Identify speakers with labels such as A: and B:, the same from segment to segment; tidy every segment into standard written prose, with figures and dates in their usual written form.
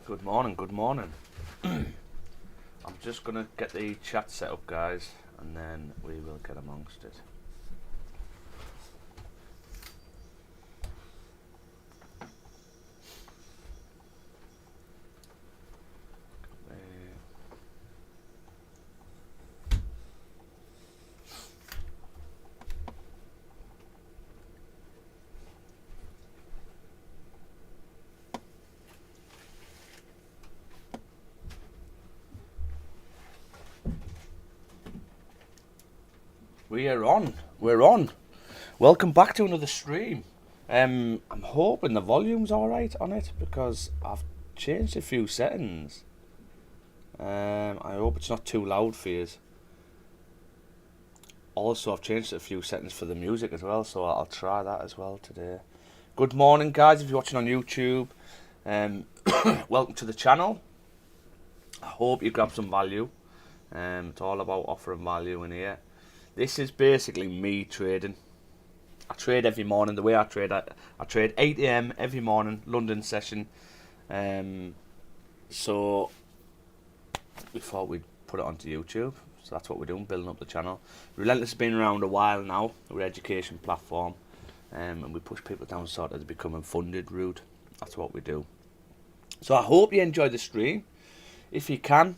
A: Good morning, good morning. I'm just going to get the chat set up, guys, and then we will get amongst it. We're on. We're on. Welcome back to another stream. I'm hoping the volume's alright on it because I've changed a few settings. I hope it's not too loud for you. Also, I've changed a few settings for the music as well, so I'll try that as well today. Good morning, guys, if you're watching on YouTube. Welcome to the channel. I hope you grab some value. It's all about offering value in here. This is basically me trading. I trade every morning. The way I trade 8 AM every morning, London session. So we thought we'd put it onto YouTube. So that's what we're doing, building up the channel. Relentless has been around a while now. We're an education platform, and we push people down sort of the becoming funded route. That's what we do. So I hope you enjoy the stream. If you can,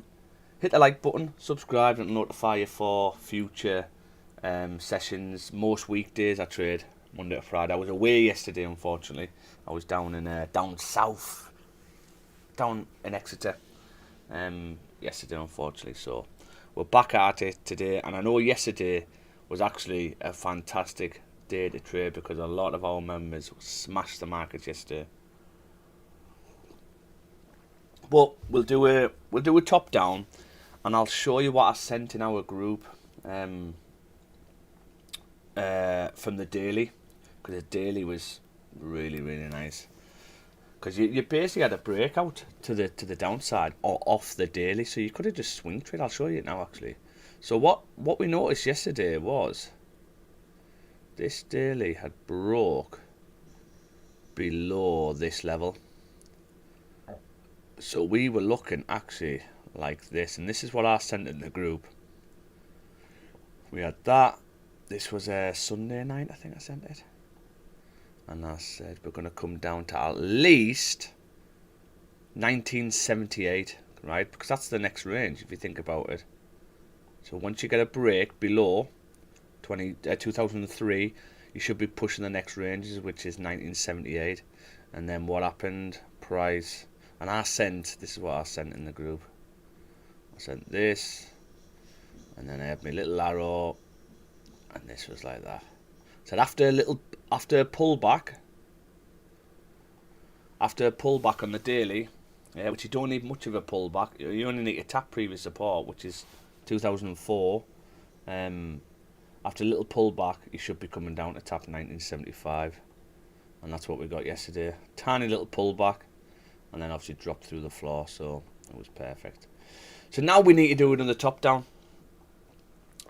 A: hit the like button, subscribe, and notify you for future sessions. Most weekdays I trade Monday to Friday. I was away yesterday, unfortunately. I was down in down south, down in Exeter, yesterday, unfortunately. So we're back at it today, and I know yesterday was actually a fantastic day to trade because a lot of our members smashed the markets yesterday. But we'll do a top down, and I'll show you what I sent in our group from the daily, because the daily was really nice. Because you basically had a breakout to the downside or off the daily, so you could have just swing trade. I'll show you it now actually. So what we noticed yesterday was this daily had broke below this level. So we were looking actually like this, and this is what I sent in the group. We had that. This was a Sunday night, I think I sent it. And I said we're going to come down to at least 1978, right? Because that's the next range if you think about it. So once you get a break below 2003, you should be pushing the next ranges, which is 1978. And then what happened? Price. And I sent, this is what I sent in the group. I sent this, and then I had my little arrow, and this was like that. So after a pullback on the daily, which you don't need much of a pullback, you only need to tap previous support, which is 2004. After a little pullback, you should be coming down to tap 1975, and that's what we got yesterday. Tiny little pullback, and then obviously dropped through the floor, so it was perfect. So now we need to do another top down,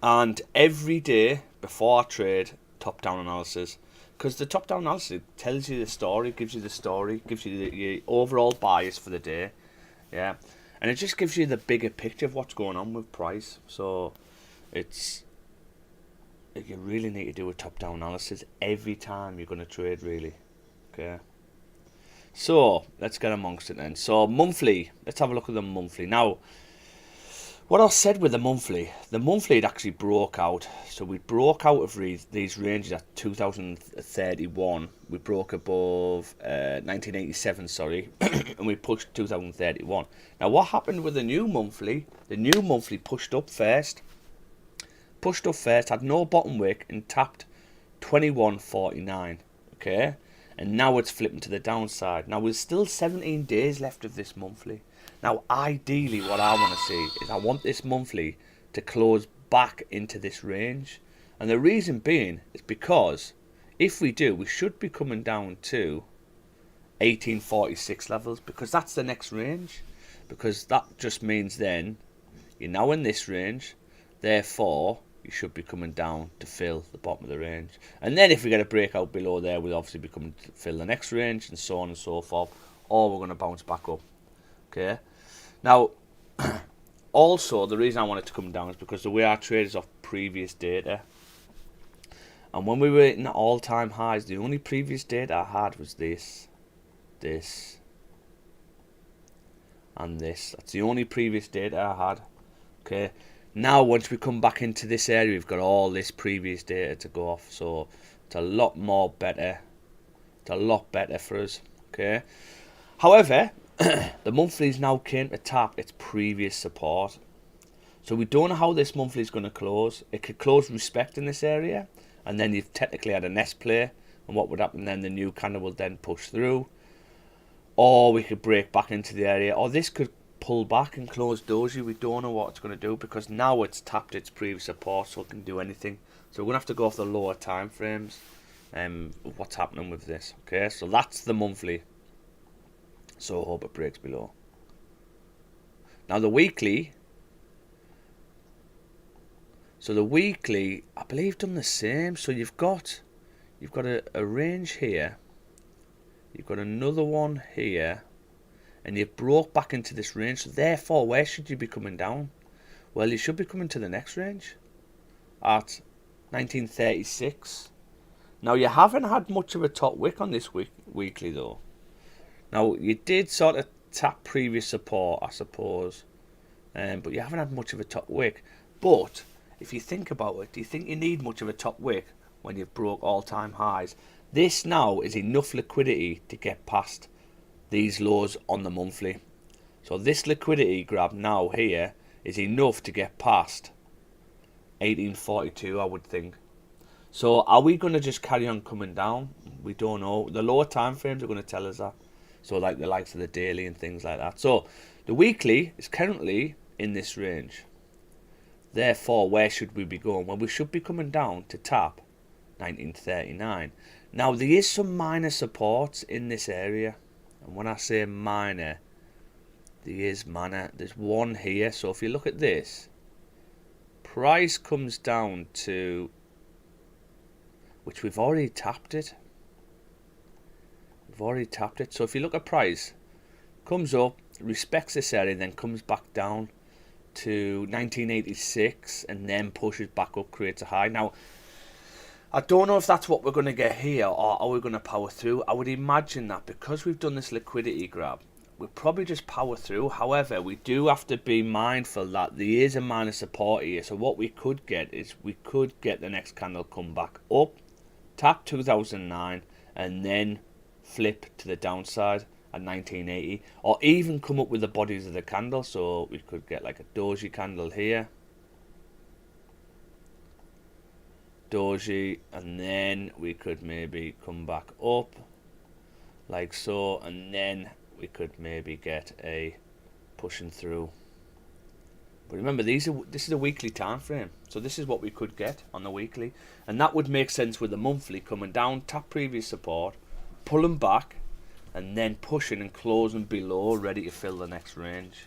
A: and every day before I trade, top down analysis, because the top down analysis tells you the story, gives you the overall bias for the day, yeah, and it just gives you the bigger picture of what's going on with price. So you really need to do a top down analysis every time you're going to trade, really. Okay, so let's get amongst it then. So monthly, let's have a look at the monthly. Now what I said with the monthly had actually broke out. So we broke out of these ranges at 2031. We broke above 1987, sorry, and we pushed 2031. Now what happened with the new monthly? The new monthly pushed up first, had no bottom wick, and tapped 21.49. Okay, and now it's flipping to the downside. Now there's still 17 days left of this monthly. Now, ideally, what I want to see is I want this monthly to close back into this range. And the reason being is because if we do, we should be coming down to 1846 levels, because that's the next range. Because that just means then you're now in this range. Therefore, you should be coming down to fill the bottom of the range. And then if we get a breakout below there, we'll obviously be coming to fill the next range, and so on and so forth. Or we're going to bounce back up. Okay. Now, also, the reason I want it to come down is because the way I trade is off previous data. And when we were in all-time highs, the only previous data I had was this, and this. That's the only previous data I had. Okay. Now, once we come back into this area, we've got all this previous data to go off. So, it's a lot more better. It's a lot better for us. Okay. However, the monthlies now came to tap its previous support. So we don't know how this monthly is going to close. It could close respect in this area, and then you've technically had a nest play, and what would happen then? The new candle will then push through, or we could break back into the area, or this could pull back and close doji. We don't know what it's going to do because now it's tapped its previous support, so it can do anything. So we're going to have to go off the lower time frames what's happening with this. Okay, so that's the monthly. So I hope it breaks below. Now the weekly. So the weekly, I believe, done the same. So you've got a range here. You've got another one here, and you've broke back into this range. So therefore, where should you be coming down? Well, you should be coming to the next range at 1936. Now you haven't had much of a top wick on this weekly though. Now you did sort of tap previous support, I suppose, but you haven't had much of a top wick. But if you think about it, do you think you need much of a top wick when you've broke all-time highs? This now is enough liquidity to get past these lows on the monthly. So this liquidity grab now here is enough to get past 1842, I would think. So are we going to just carry on coming down? We don't know. The lower time frames are going to tell us that. So like the likes of the daily and things like that. So the weekly is currently in this range. Therefore, where should we be going? Well, we should be coming down to tap 1939. Now, there is some minor supports in this area. And when I say minor, there is minor. There's one here. So if you look at this, price comes down to, which we've already tapped it. We've already tapped it. So if you look at price, comes up, respects this area, then comes back down to 1986 and then pushes back up, creates a high. Now I don't know if that's what we're going to get here, or are we going to power through. I would imagine that because we've done this liquidity grab, we'll probably just power through. However, we do have to be mindful that there is a minor support here. So what we could get is we could get the next candle come back up, tap 2009, and then flip to the downside at 1980, or even come up with the bodies of the candle. So we could get like a doji candle here, doji, and then we could maybe come back up like so, and then we could maybe get a pushing through. But remember, this is a weekly time frame, so this is what we could get on the weekly, and that would make sense with the monthly coming down, tap previous support, pulling back, and then pushing and closing below, ready to fill the next range.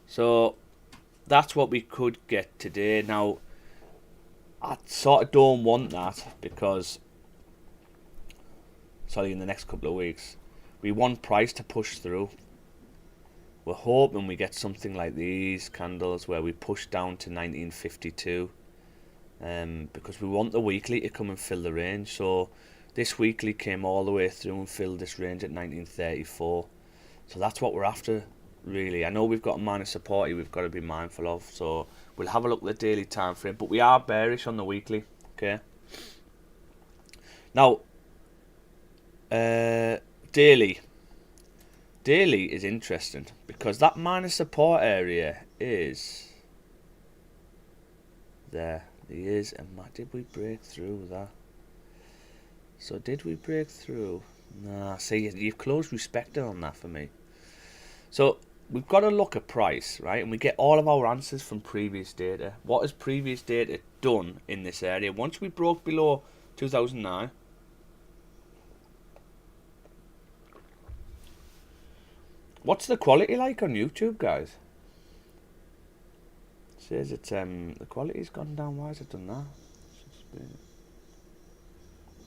A: So that's what we could get today. Now I sort of don't want that because, sorry, in the next couple of weeks we want price to push through. We're hoping we get something like these candles where we push down to 1952, because we want the weekly to come and fill the range. So this weekly came all the way through and filled this range at 1934. So that's what we're after, really. I know we've got a minor support here we've got to be mindful of. So we'll have a look at the daily time frame, but we are bearish on the weekly. Okay. Now, daily. Daily is interesting because that minor support area is there. There is, and did we break through that? So did we break through? Nah, see, you've closed respected on that for me. So we've got to look at price, right? And we get all of our answers from previous data. What has previous data done in this area? Once we broke below 2009, what's the quality like on YouTube, guys? It says it's the quality's gone down. Why has it done that?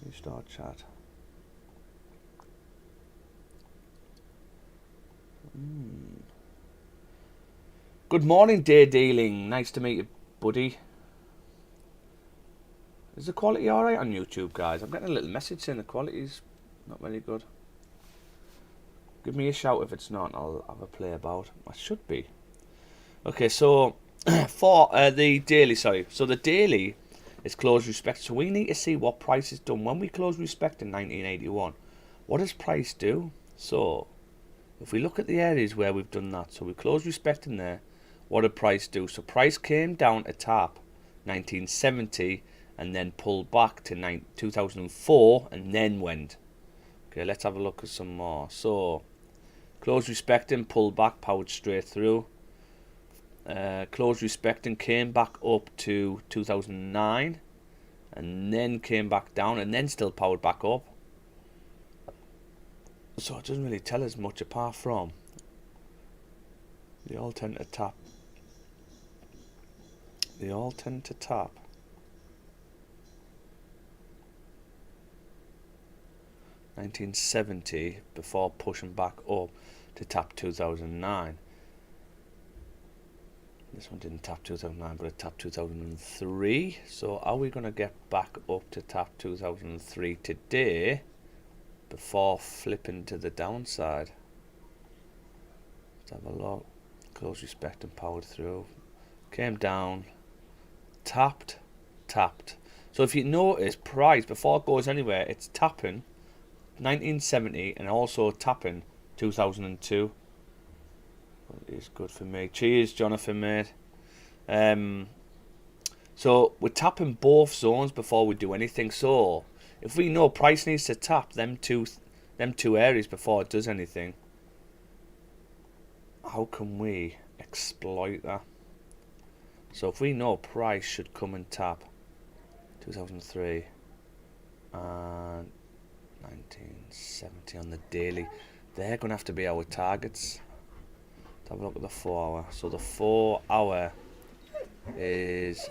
A: Restart chat. Good morning, day dealing. Nice to meet you, buddy. Is the quality alright on YouTube, guys? I'm getting a little message saying the quality's not very good. Give me a shout if it's not, and I'll have a play about. I should be. Okay, so for the daily, sorry. So the daily is close respect. So we need to see what price is done. When we close respect in 1981, what does price do? So if we look at the areas where we've done that, so we close respect in there. what did price do? So price came down to tap 1970 and then pulled back to 2004 and then went. Okay, let's have a look at some more. So closed respecting, pulled back, powered straight through. Closed respecting, came back up to 2009 and then came back down and then still powered back up. So it doesn't really tell us much apart from they all tend to tap. They all tend to tap. $1970 before pushing back up to tap 2009. This one didn't tap 2009, but it tapped 2003. So are we going to get back up to tap 2003 today before flipping to the downside? Let's have a look. Close respect and powered through. Came down, tapped, tapped. So if you notice, price before it goes anywhere, it's tapping 1970 and also tapping 2002. It is good for me. Cheers, Jonathan, mate. So we're tapping both zones before we do anything. So if we know price needs to tap them two areas before it does anything, how can we exploit that? So if we know price should come and tap 2003 and 1970 on the daily, they're going to have to be our targets. Let's have a look at the 4 hour. So the 4 hour is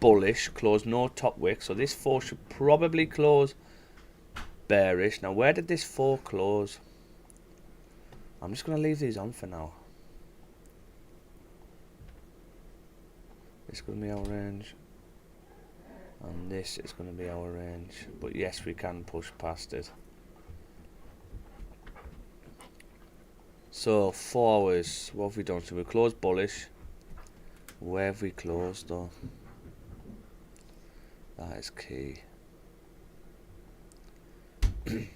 A: bullish, close no top wick. So this 4 should probably close bearish. Now where did this 4 close? I'm just going to leave these on for now. This is going to be our range. And this is going to be our range. But yes, we can push past it. So 4 hours, what have we done? So we closed bullish. Where have we closed though? That is key. We've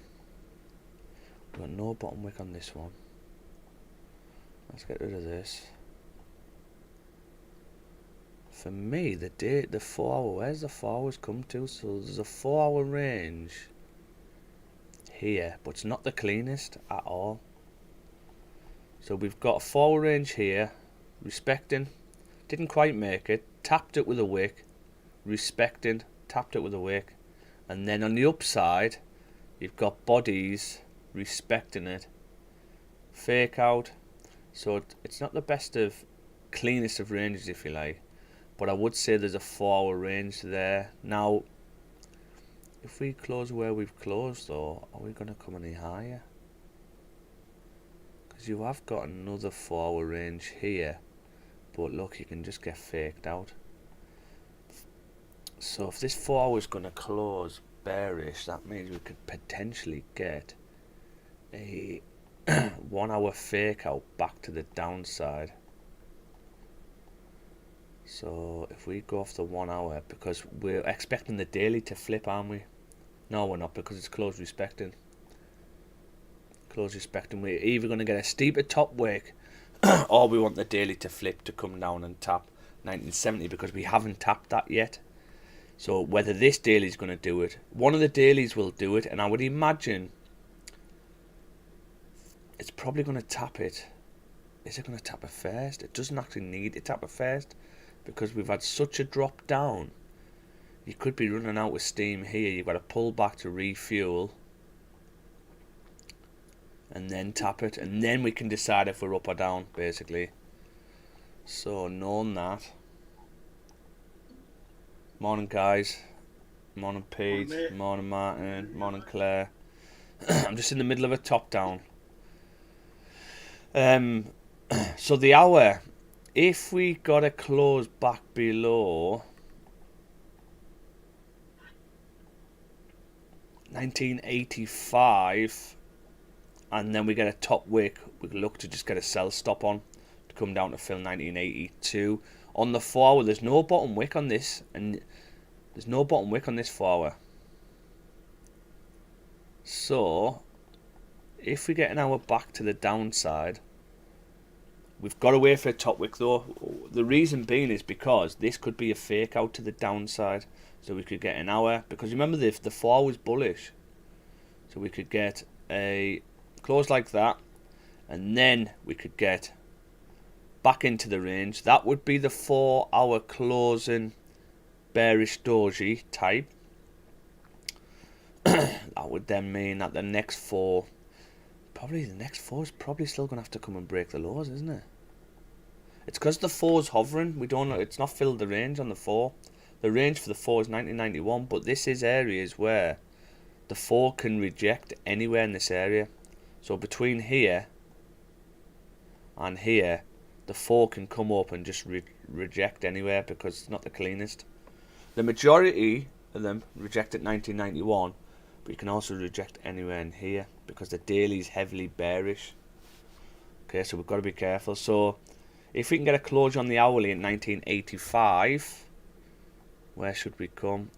A: got no bottom wick on this one. Let's get rid of this. For me, the 4 hour, where's the 4 hours come to? So there's a 4 hour range here, but it's not the cleanest at all. So we've got a 4 hour range here, respecting, didn't quite make it, tapped it with a wick, respecting, tapped it with a wick, and then on the upside, you've got bodies respecting it, fake out. So it's not the best of cleanest of ranges, if you like, but I would say there's a 4 hour range there. Now if we close where we've closed though, are we going to come any higher? Because you have got another 4 hour range here, but look, you can just get faked out. So if this 4 hour is going to close bearish, that means we could potentially get a 1 hour fake out back to the downside. So if we go off the 1 hour, because we're expecting the daily to flip, aren't we? No, we're not, because it's closed respecting. Closed respecting. We're either going to get a steeper top wick or we want the daily to flip to come down and tap 1970, because we haven't tapped that yet. So whether this daily is going to do it, one of the dailies will do it, and I would imagine it's probably going to tap it. Is it going to tap it first? It doesn't actually need to tap it first, because we've had such a drop down. You could be running out of steam here. You've got to pull back to refuel and then tap it, and then we can decide if we're up or down, basically. So knowing that, morning guys, morning Pete, morning Martin, morning Claire. I'm just in the middle of a top down. So the hour, if we got a close back below 1985 and then we get a top wick, we can look to just get a sell stop on to come down to fill 1982. On the 4 hour, there's no bottom wick on this, and there's no bottom wick on this 4 hour. So if we get an hour back to the downside, We've got to wait for a top wick though. The reason being is because this could be a fake out to the downside. So we could get an hour, because remember the 4 was bullish. So we could get a close like that, and then we could get back into the range. That would be the 4-hour closing bearish doji type. That would then mean that the next 4, the next 4 is probably still going to have to come and break the lows, isn't it? It's because the 4's hovering. We don't know. It's not filled the range on the 4. The range for the 4 is 1991, but this is areas where the 4 can reject anywhere in this area. So between here and here, the 4 can come up and just reject anywhere because it's not the cleanest. The majority of them reject at 1991, but you can also reject anywhere in here because the daily is heavily bearish. Okay, so we've got to be careful. So if we can get a closure on the hourly at 1985, where should we come?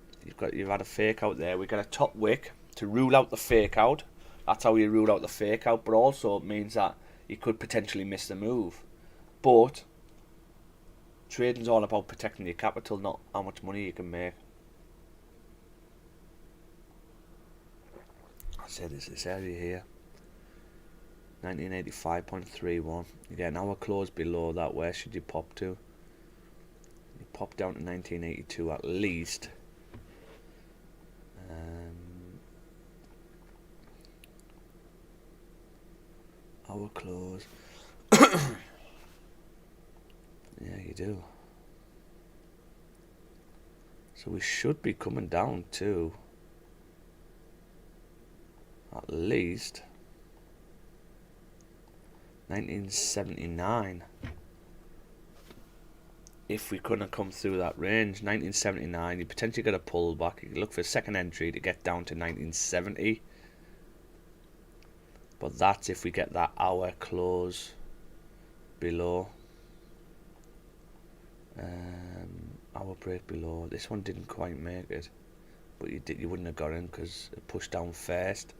A: You've had a fake out there. We got a top wick to rule out the fake out. That's how you rule out the fake out, but also it means that you could potentially miss the move. But trading's all about protecting your capital, not how much money you can make. I said there's this area here, 1985.31. You get an hour close below that. Where should you pop to? You pop down to 1982 at least. Hour close. Yeah, you do. So we should be coming down to at least 1979. If we couldn't come through that range, 1979, you potentially get a pullback. You can look for a second entry to get down to 1970. But that's if we get that hour close below. Hour break below. This one didn't quite make it, but you wouldn't have got in because it pushed down first,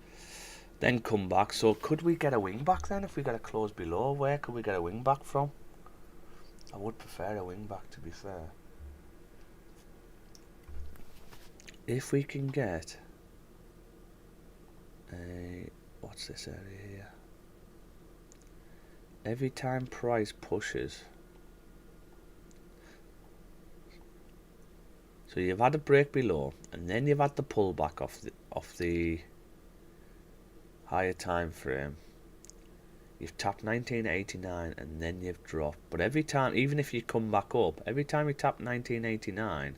A: then come back. So could we get a wing back then if we get a close below? Where could we get a wing back from? I would prefer a wing back, to be fair. If we can get a, what's this area here? Every time price pushes, so you've had a break below, and then you've had the pullback off the higher time frame. You've tapped 1989, and then you've dropped. But every time, even if you come back up, every time you tap 1989,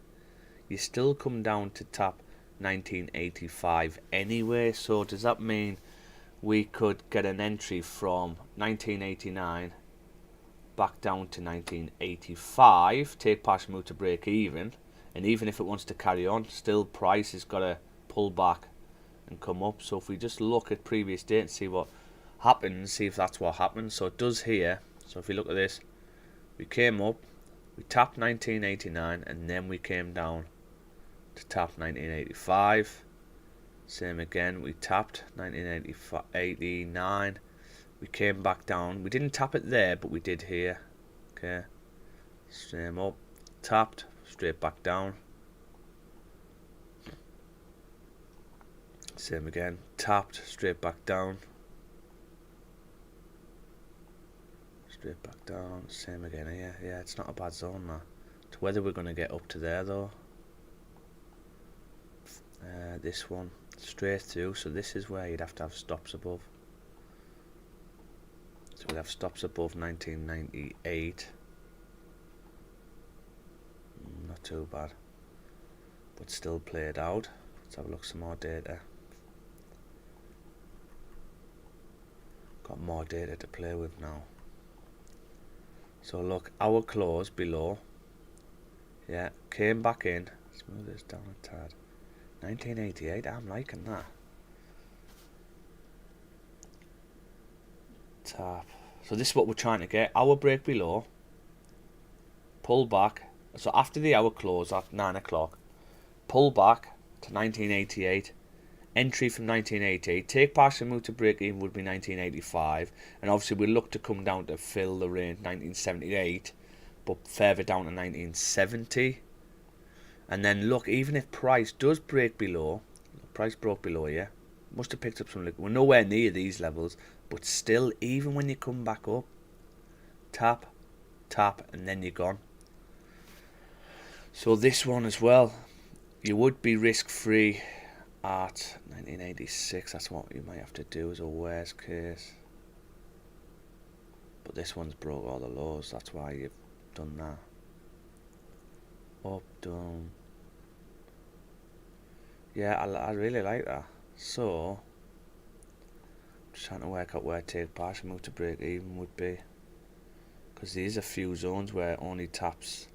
A: you still come down to tap 1985 anyway. So does that mean we could get an entry from 1989 back down to 1985, take partial move to break even? And even if it wants to carry on, still price has got to pull back and come up. So if we just look at previous date and see what happens, see if that's what happens. So it does here. So if we look at this, we came up, we tapped 1989, and then we came down to tap 1985. Same again, we tapped 1989, we came back down. We didn't tap it there, but we did here. Okay, same up, tapped, straight back down. Same again, tapped, straight back down. Straight back down, same again here. Yeah, it's not a bad zone now. It's whether we're going to get up to there though. This one, straight through, so this is where you'd have to have stops above. So we'd have stops above 1998. Not too bad, but still played out. Let's have a look some more data. Got more data to play with now. So look, our close below, yeah, came back in. Let's move this down a tad. 1988, I'm liking that. Tap. So this is what we're trying to get. Our break below, pull back. So after the hour close at 9 o'clock, pull back to 1988, entry from 1988. Take partial move to break even would be 1985, and obviously we look to come down to fill the range 1978, but further down to 1970. And then look, even if price does break below, price broke below, yeah, must have picked up some. We're nowhere near these levels, but still, even when you come back up, tap, tap, and then you're gone. So this one as well, you would be risk free at 1986. That's what you might have to do as a worst case. But this one's broke all the lows. That's why you've done that. Up, down. Yeah, I really like that. So, I'm just trying to work out where take partial move to break even would be. Because there's a few zones where it only taps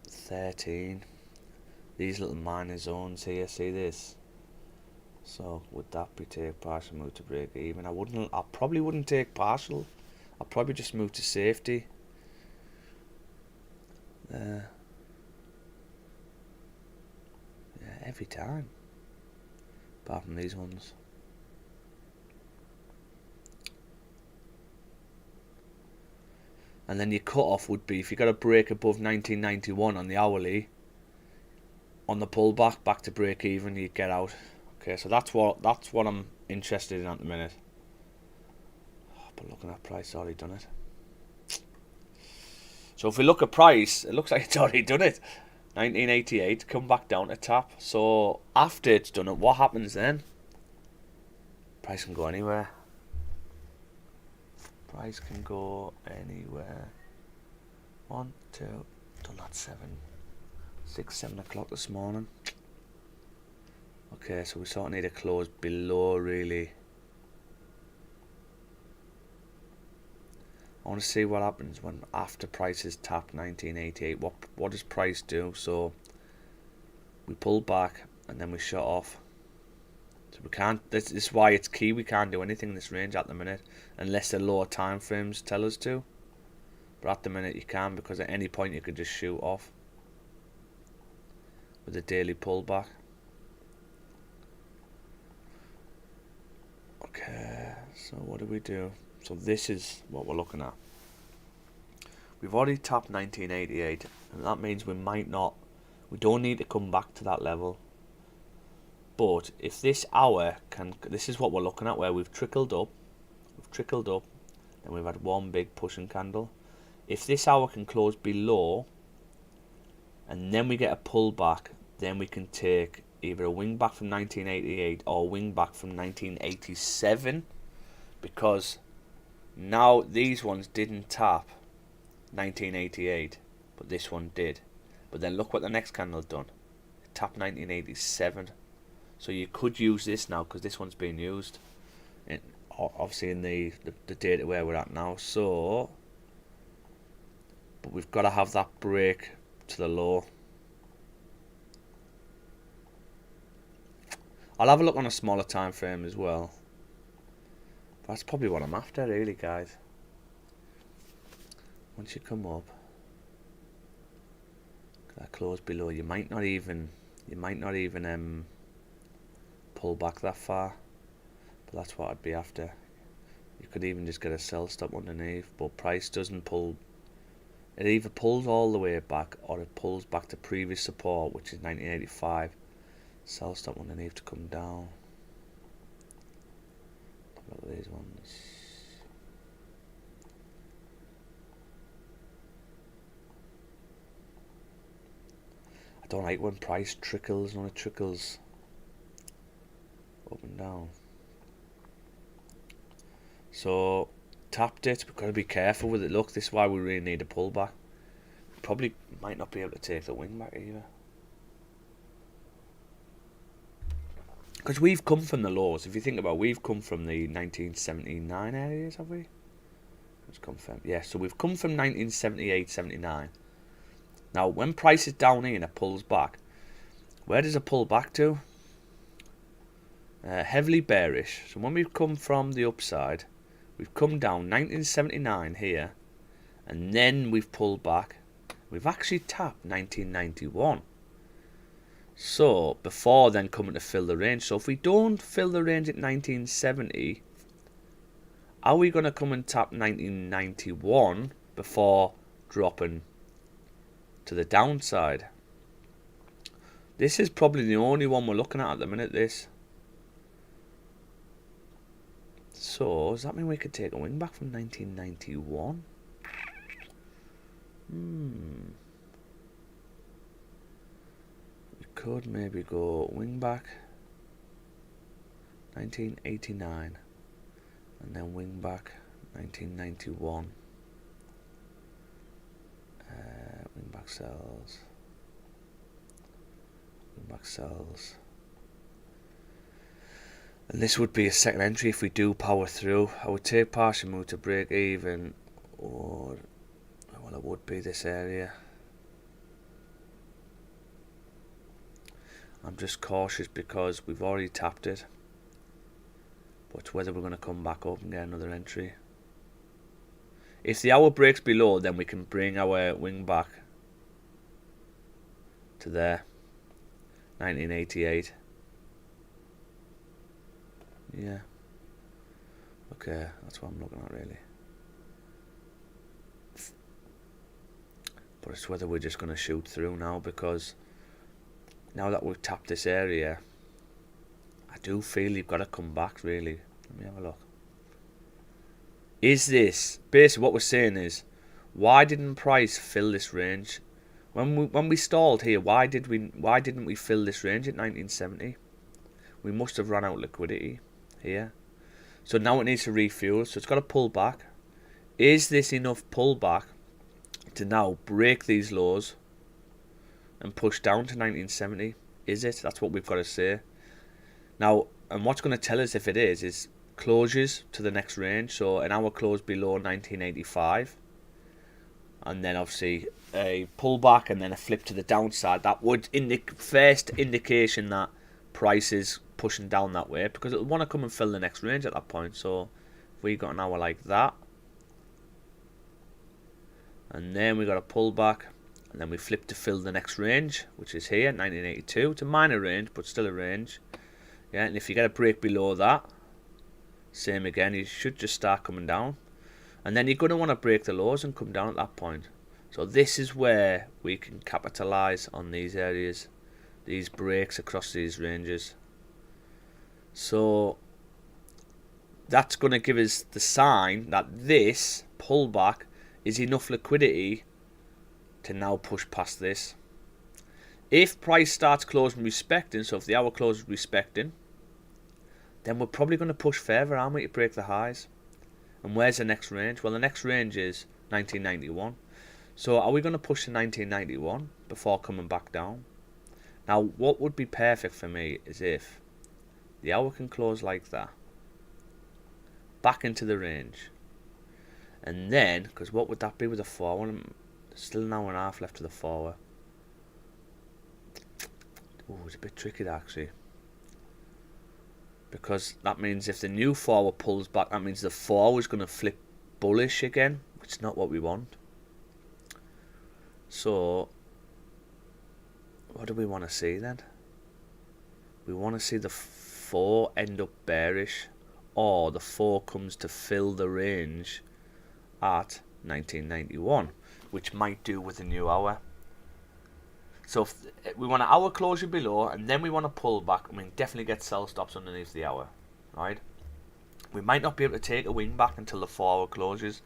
A: 13. These little minor zones here, see this? So would that be take partial move to break even? I probably wouldn't take partial. I'll probably just move to safety. There. Yeah, every time. Apart from these ones. And then your cut-off would be if you got a break above 1991 on the hourly, on the pullback back to break even, you get out. Okay, so that's what I'm interested in at the minute. But looking at price, already done it. So if we look at price, it looks like it's already done it. 1988, come back down to tap. So after it's done it, what happens then? Price can go anywhere. Price can go anywhere. 1, 2, done that 7 o'clock this morning. Okay, so we sort of need to close below really. I want to see what happens when after prices tap 1988. What does price do? So we pull back and then we shut off. So we can't. This is why it's key. We can't do anything in this range at the minute unless the lower time frames tell us to. But at the minute you can, because at any point you could just shoot off with a daily pullback. Okay, so what do we do? So this is what we're looking at. We've already tapped 1988, and that means we don't need to come back to that level. But if this hour can, this is what we're looking at, where we've trickled up, then we've had one big pushing candle. If this hour can close below, and then we get a pullback, then we can take either a wing back from 1988 or a wing back from 1987, because now these ones didn't tap 1988, but this one did. But then look what the next candle done. It tapped 1987. So you could use this now, because this one's being used obviously in the data where we're at now. So, but we've got to have that break to the low. I'll have a look on a smaller time frame as well. That's probably what I'm after, really, guys. Once you come up, that close below, you might not even pull back that far, but that's what I'd be after. You could even just get a sell stop underneath, but price doesn't pull. It either pulls all the way back or it pulls back to previous support, which is 1985. Sell stop underneath to come down. Look at these ones. I don't like when price trickles, when it trickles up and down. So tapped it, we've got to be careful with it. Look, this is why we really need a pullback. Probably might not be able to take the wing back either, because we've come from the lows. If you think about it, we've come from the 1979 areas, have we? Let's confirm. Yeah, so we've come from 1978, 79. Now, when price is down here and it pulls back, where does it pull back to? Heavily bearish. So when we've come from the upside, we've come down 1979 here, and then we've pulled back. We've actually tapped 1991. So before then coming to fill the range. So if we don't fill the range at 1970, are we going to come and tap 1991 before dropping to the downside? This is probably the only one we're looking at the minute, this. So does that mean we could take a wing back from 1991? We could maybe go wing back 1989 and then wing back 1991. Wing back sells. Wing back sells. And this would be a second entry if we do power through. I would take partial move to break even, or well, it would be this area. I'm just cautious because we've already tapped it, but it's whether we're going to come back up and get another entry. If the hour breaks below, then we can bring our wing back to there, 1988. Yeah. Okay, that's what I'm looking at really. But it's whether we're just going to shoot through now, because now that we've tapped this area, I do feel you've got to come back really. Let me have a look. Is this basically what we're saying is, why didn't price fill this range when we stalled here? Why didn't we fill this range at 1970? We must have run out liquidity here, so now it needs to refuel, so it's got to pull back. Is this enough pullback to now break these lows and push down to 1970? Is it? That's what we've got to say now. And what's going to tell us if it is closures to the next range. So an hour close below 1985, and then obviously a pullback and then a flip to the downside. That would first indication that price is pushing down that way, because it'll want to come and fill the next range at that point. So if we got an hour like that, and then we got a pullback, and then we flip to fill the next range, which is here, 1982. It's a minor range, but still a range. Yeah, and if you get a break below that, same again, you should just start coming down. And then you're going to want to break the lows and come down at that point. So this is where we can capitalize on these areas, these breaks across these ranges. So that's going to give us the sign that this pullback is enough liquidity to now push past this. If price starts closing respecting, so if the hour closes respecting, then we're probably going to push further, aren't we, to break the highs. And where's the next range? Well, the next range is 1991. So are we going to push to 1991 before coming back down? Now, what would be perfect for me is if the hour can close like that, back into the range, and then, because what would that be with the forward? Still an hour and a half left to the forward. Oh, it's a bit tricky actually, because that means if the new forward pulls back, that means the forward is going to flip bullish again, which is not what we want. So what do we want to see then? We want to see the 4 end up bearish, or the 4 comes to fill the range at 1991, which might do with the new hour. So if we want an hour closure below, and then we want to pull back, I mean, definitely get sell stops underneath the hour, right? We might not be able to take a wing back until the 4 hour closes,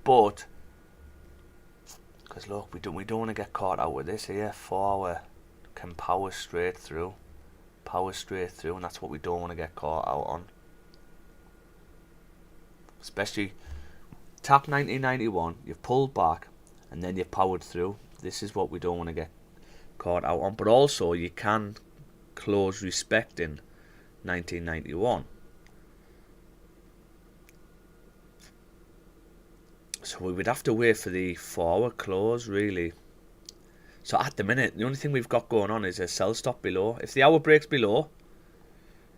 A: but because look, we don't want to get caught out with this here. 4 hour can power straight through, and that's what we don't want to get caught out on. Especially tap 1991, you've pulled back and then you've powered through. This is what we don't want to get caught out on. But also you can close respecting 1991. So we would have to wait for the forward close really. So at the minute, the only thing we've got going on is a sell stop below. If the hour breaks below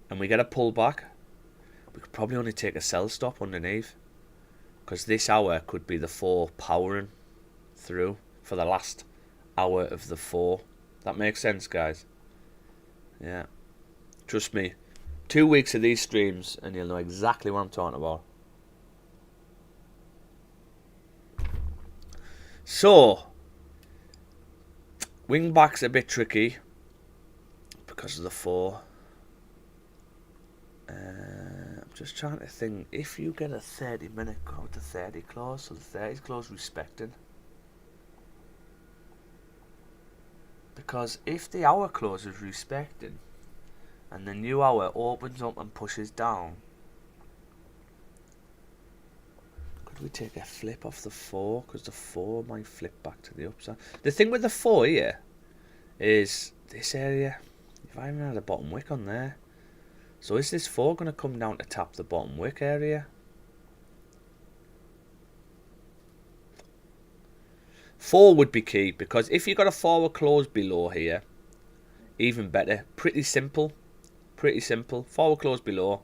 A: and we get a pullback, we could probably only take a sell stop underneath, because this hour could be the 4 powering through for the last hour of the 4. That makes sense, guys. Yeah. Trust me. 2 weeks of these streams and you'll know exactly what I'm talking about. So, wing back's a bit tricky because of the 4. I'm just trying to think. If you get a 30-minute go to 30 close, so the 30's close respected. Because if the hour close is respected and the new hour opens up and pushes down, could we take a flip off the 4? Because the 4 might flip back to the upside. The thing with the 4 here is this area. If I haven't had a bottom wick on there, so is this 4 going to come down to tap the bottom wick area? 4 would be key, because if you got a forward close below here, even better. Pretty simple. Pretty simple. Forward close below,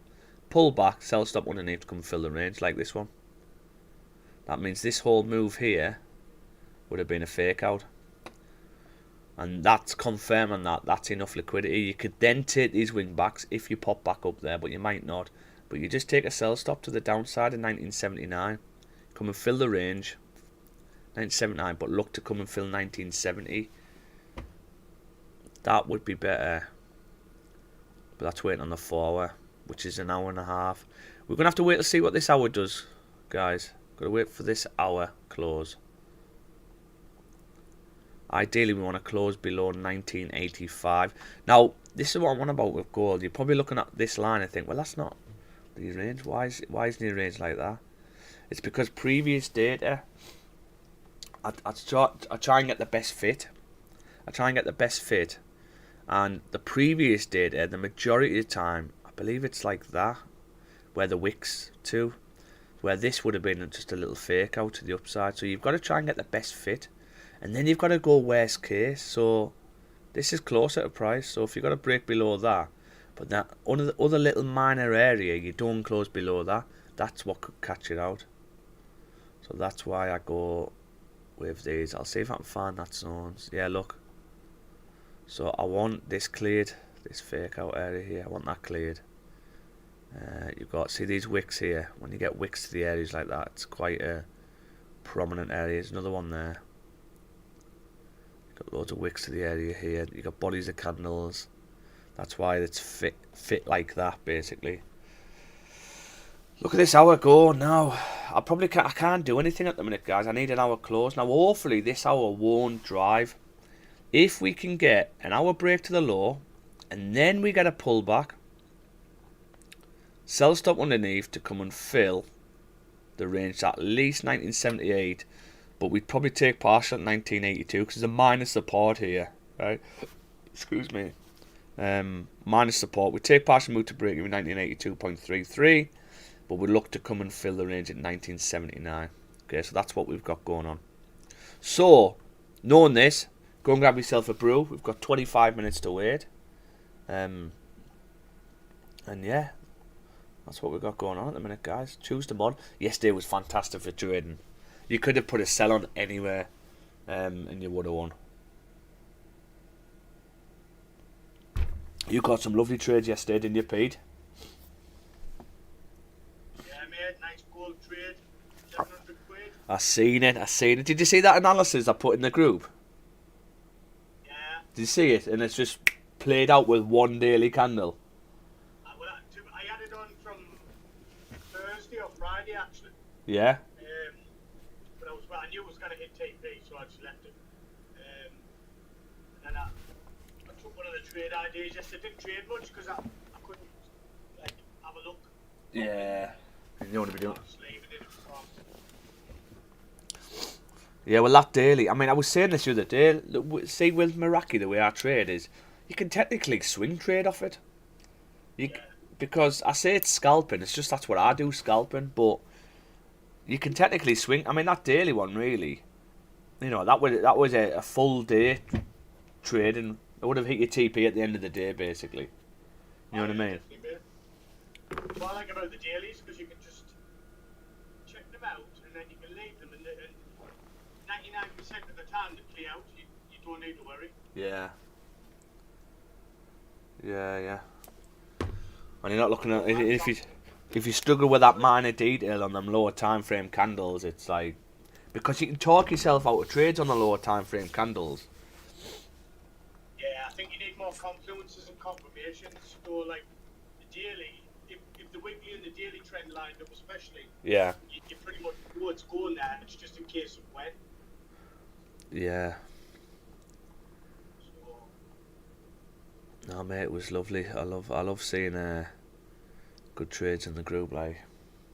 A: pull back, sell stop underneath to come fill the range like this one. That means this whole move here would have been a fake out. And that's confirming that that's enough liquidity. You could then take these wing backs if you pop back up there, but you might not. But you just take a sell stop to the downside in 1979. Come and fill the range. 1979, but look to come and fill 1970. That would be better. But that's waiting on the 4 hour, which is an hour and a half. We're going to have to wait to see what this hour does, guys. Got to wait for this hour close. Ideally, we want to close below 1985. Now, this is what I want about with gold. You're probably looking at this line and think, well, that's not the range. Why isn't the range like that? It's because previous data, I try and get the best fit. And the previous data, the majority of the time, I believe it's like that, where the wicks too, where this would have been just a little fake out to the upside. So you've got to try and get the best fit, and then you've got to go worst case. So this is closer to price. So if you've got to break below that, but that other little minor area, you don't close below that, that's what could catch it out. So that's why I go with these. I'll see if I can find that zones. Yeah, look. So I want this cleared, this fake out area here. I want that cleared. You've got, see these wicks here. When you get wicks to the areas like that, it's quite a prominent area. There's another one there. You've got loads of wicks to the area here. You've got bodies of candles. That's why it's fit like that, basically. Look at this hour go now. I can't do anything at the minute, guys. I need an hour close. Now, hopefully, this hour won't drive. If we can get an hour break to the low, and then we get a pullback, sell stop underneath to come and fill the range to at least 1978, but we'd probably take partial at 1982 because there's a minor support here, right? Excuse me. Minus support. We take partial move to break even 1982.33, but we look to come and fill the range at 1979. Okay, so that's what we've got going on. So, knowing this, go and grab yourself a brew. We've got 25 minutes to wait. And yeah, that's what we've got going on at the minute, guys. Tuesday morning. Yesterday was fantastic for trading. You could have put a sell on anywhere, and you would have won. You got some lovely trades yesterday, didn't you, Pete?
B: Yeah, mate. Nice gold trade. 700 quid.
A: I seen it. Did you see that analysis I put in the group?
B: Yeah.
A: Did you see it? And it's just played out with one daily candle.
B: I had it on from Thursday or Friday, actually.
A: Yeah.
B: But I knew it was going to hit TP, so I just left it. And then I took one of the trade ideas yesterday. I didn't trade much because I couldn't have a look.
A: Yeah. You know what to be doing.
B: Just leaving it.
A: Yeah, well, that daily. I mean, I was saying this the other day. See, with Meraki, the way I trade is, you can technically swing trade off it. Because I say it's scalping. It's just that's what I do, scalping. But you can technically swing. I mean, that daily one really. You know, that was a full day trading. It would have hit your TP at the end of the day, basically. You know what I mean?
B: What I like about the dailies, because you can just check them out and then you can leave them, and 99% of the time they play out. You don't need to worry.
A: Yeah. Yeah, yeah. And you're not looking at if you struggle with that minor detail on them lower time frame candles, it's like because you can talk yourself out of trades on the lower time frame candles.
B: Yeah, I think you need more confluences and confirmations. So, like the daily, if the weekly and the daily trend lined up, especially,
A: Yeah.
B: you pretty much know it's going there. It's just in case of when.
A: Yeah.
B: So,
A: No, mate, it was lovely. I love seeing good trades in the group. Like,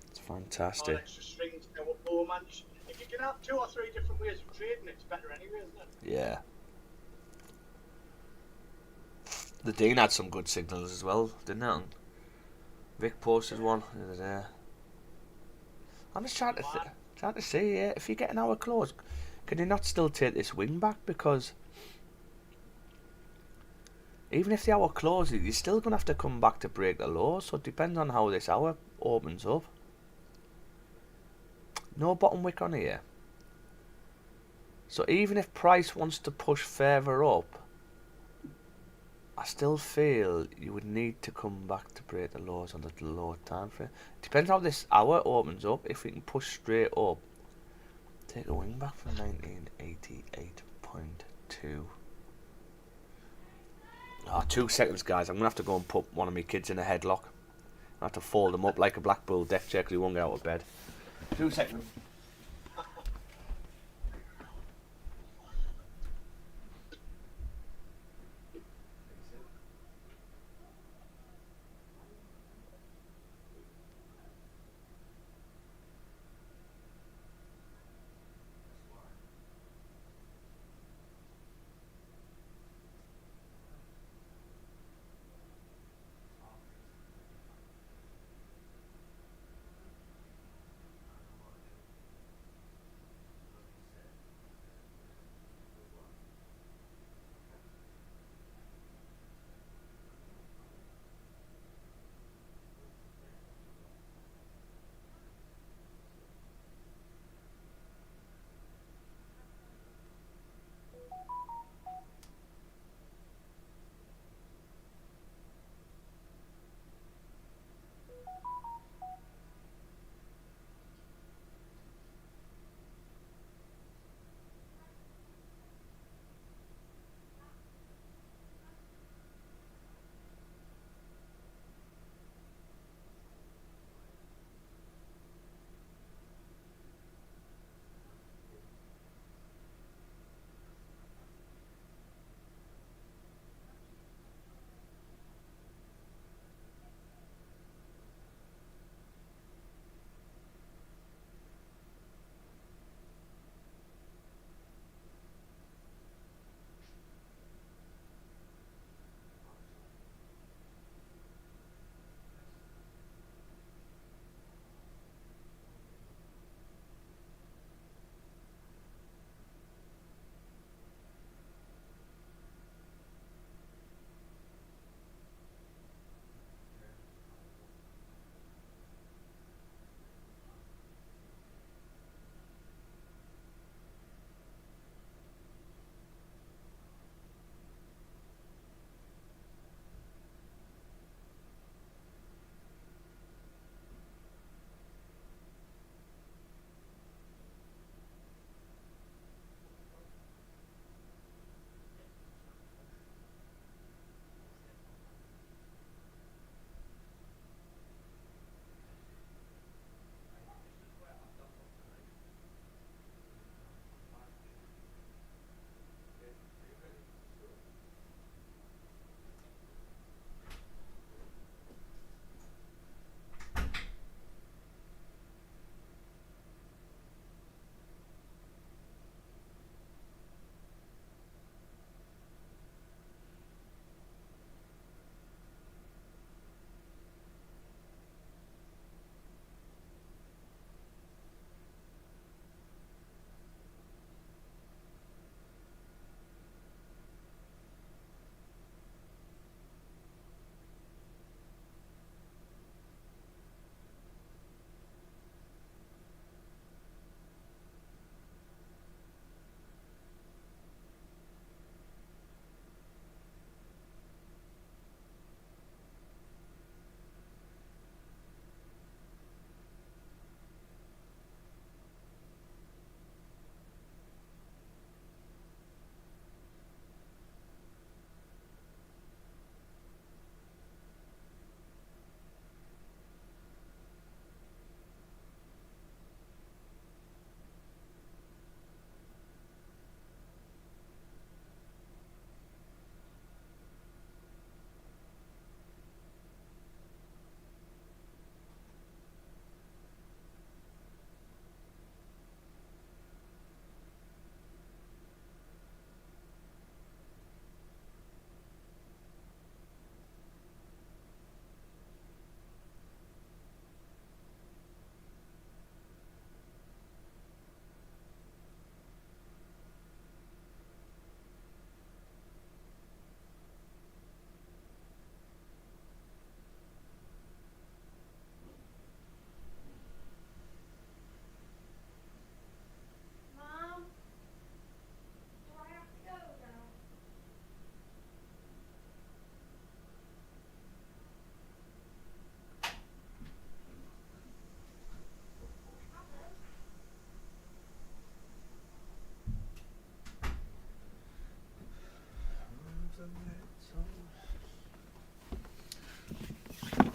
A: it's
B: all
A: fantastic.
B: extra strings. Oh man, if you can have 2 or 3 different ways of trading, it's better anyway, isn't it?
A: Yeah. The Dean had some good signals as well, didn't it? And Vic posted one the other day. I'm just trying to see, yeah, if you get an hour close, can you not still take this wing back? Because even if the hour closes, you're still going to have to come back to break the low. So it depends on how this hour opens up. No bottom wick on here. So even if price wants to push further up, I still feel you would need to come back to break the lows on the lower time frame. Depends how this hour opens up. If we can push straight up, take a wing back from 1988.2. Oh, 2 seconds, guys. I'm going to have to go and put one of my kids in a headlock. I have to fold them up like a Black Bull deck chair because he won't get out of bed. 2 seconds.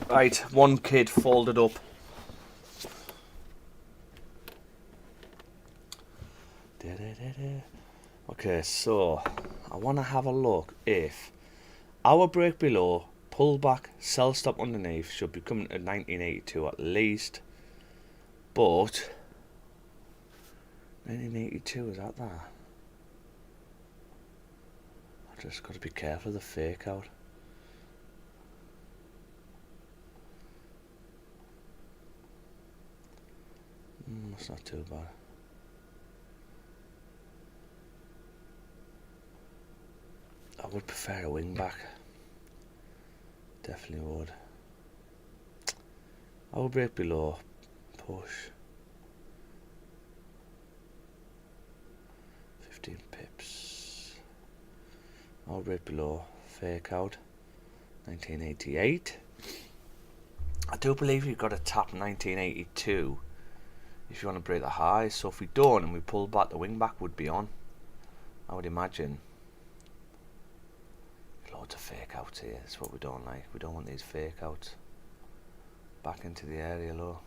A: Right, one kid folded up. Okay, so I want to have a look if our break below, pull back, sell stop underneath should be coming to 1982 at least. But 1982 is that there? I just got to be careful of the fake out. That's not too bad. I would prefer a wing back. Definitely would. I will break below. Push. 15 pips. I'll break below. Fake out. 1988. I do believe you've got to tap 1982 if you want to break the high. So if we don't and we pull back, the wing back would be on, I would imagine. Loads of fake outs here. That's what we don't like. We don't want these fake outs. Back into the area low.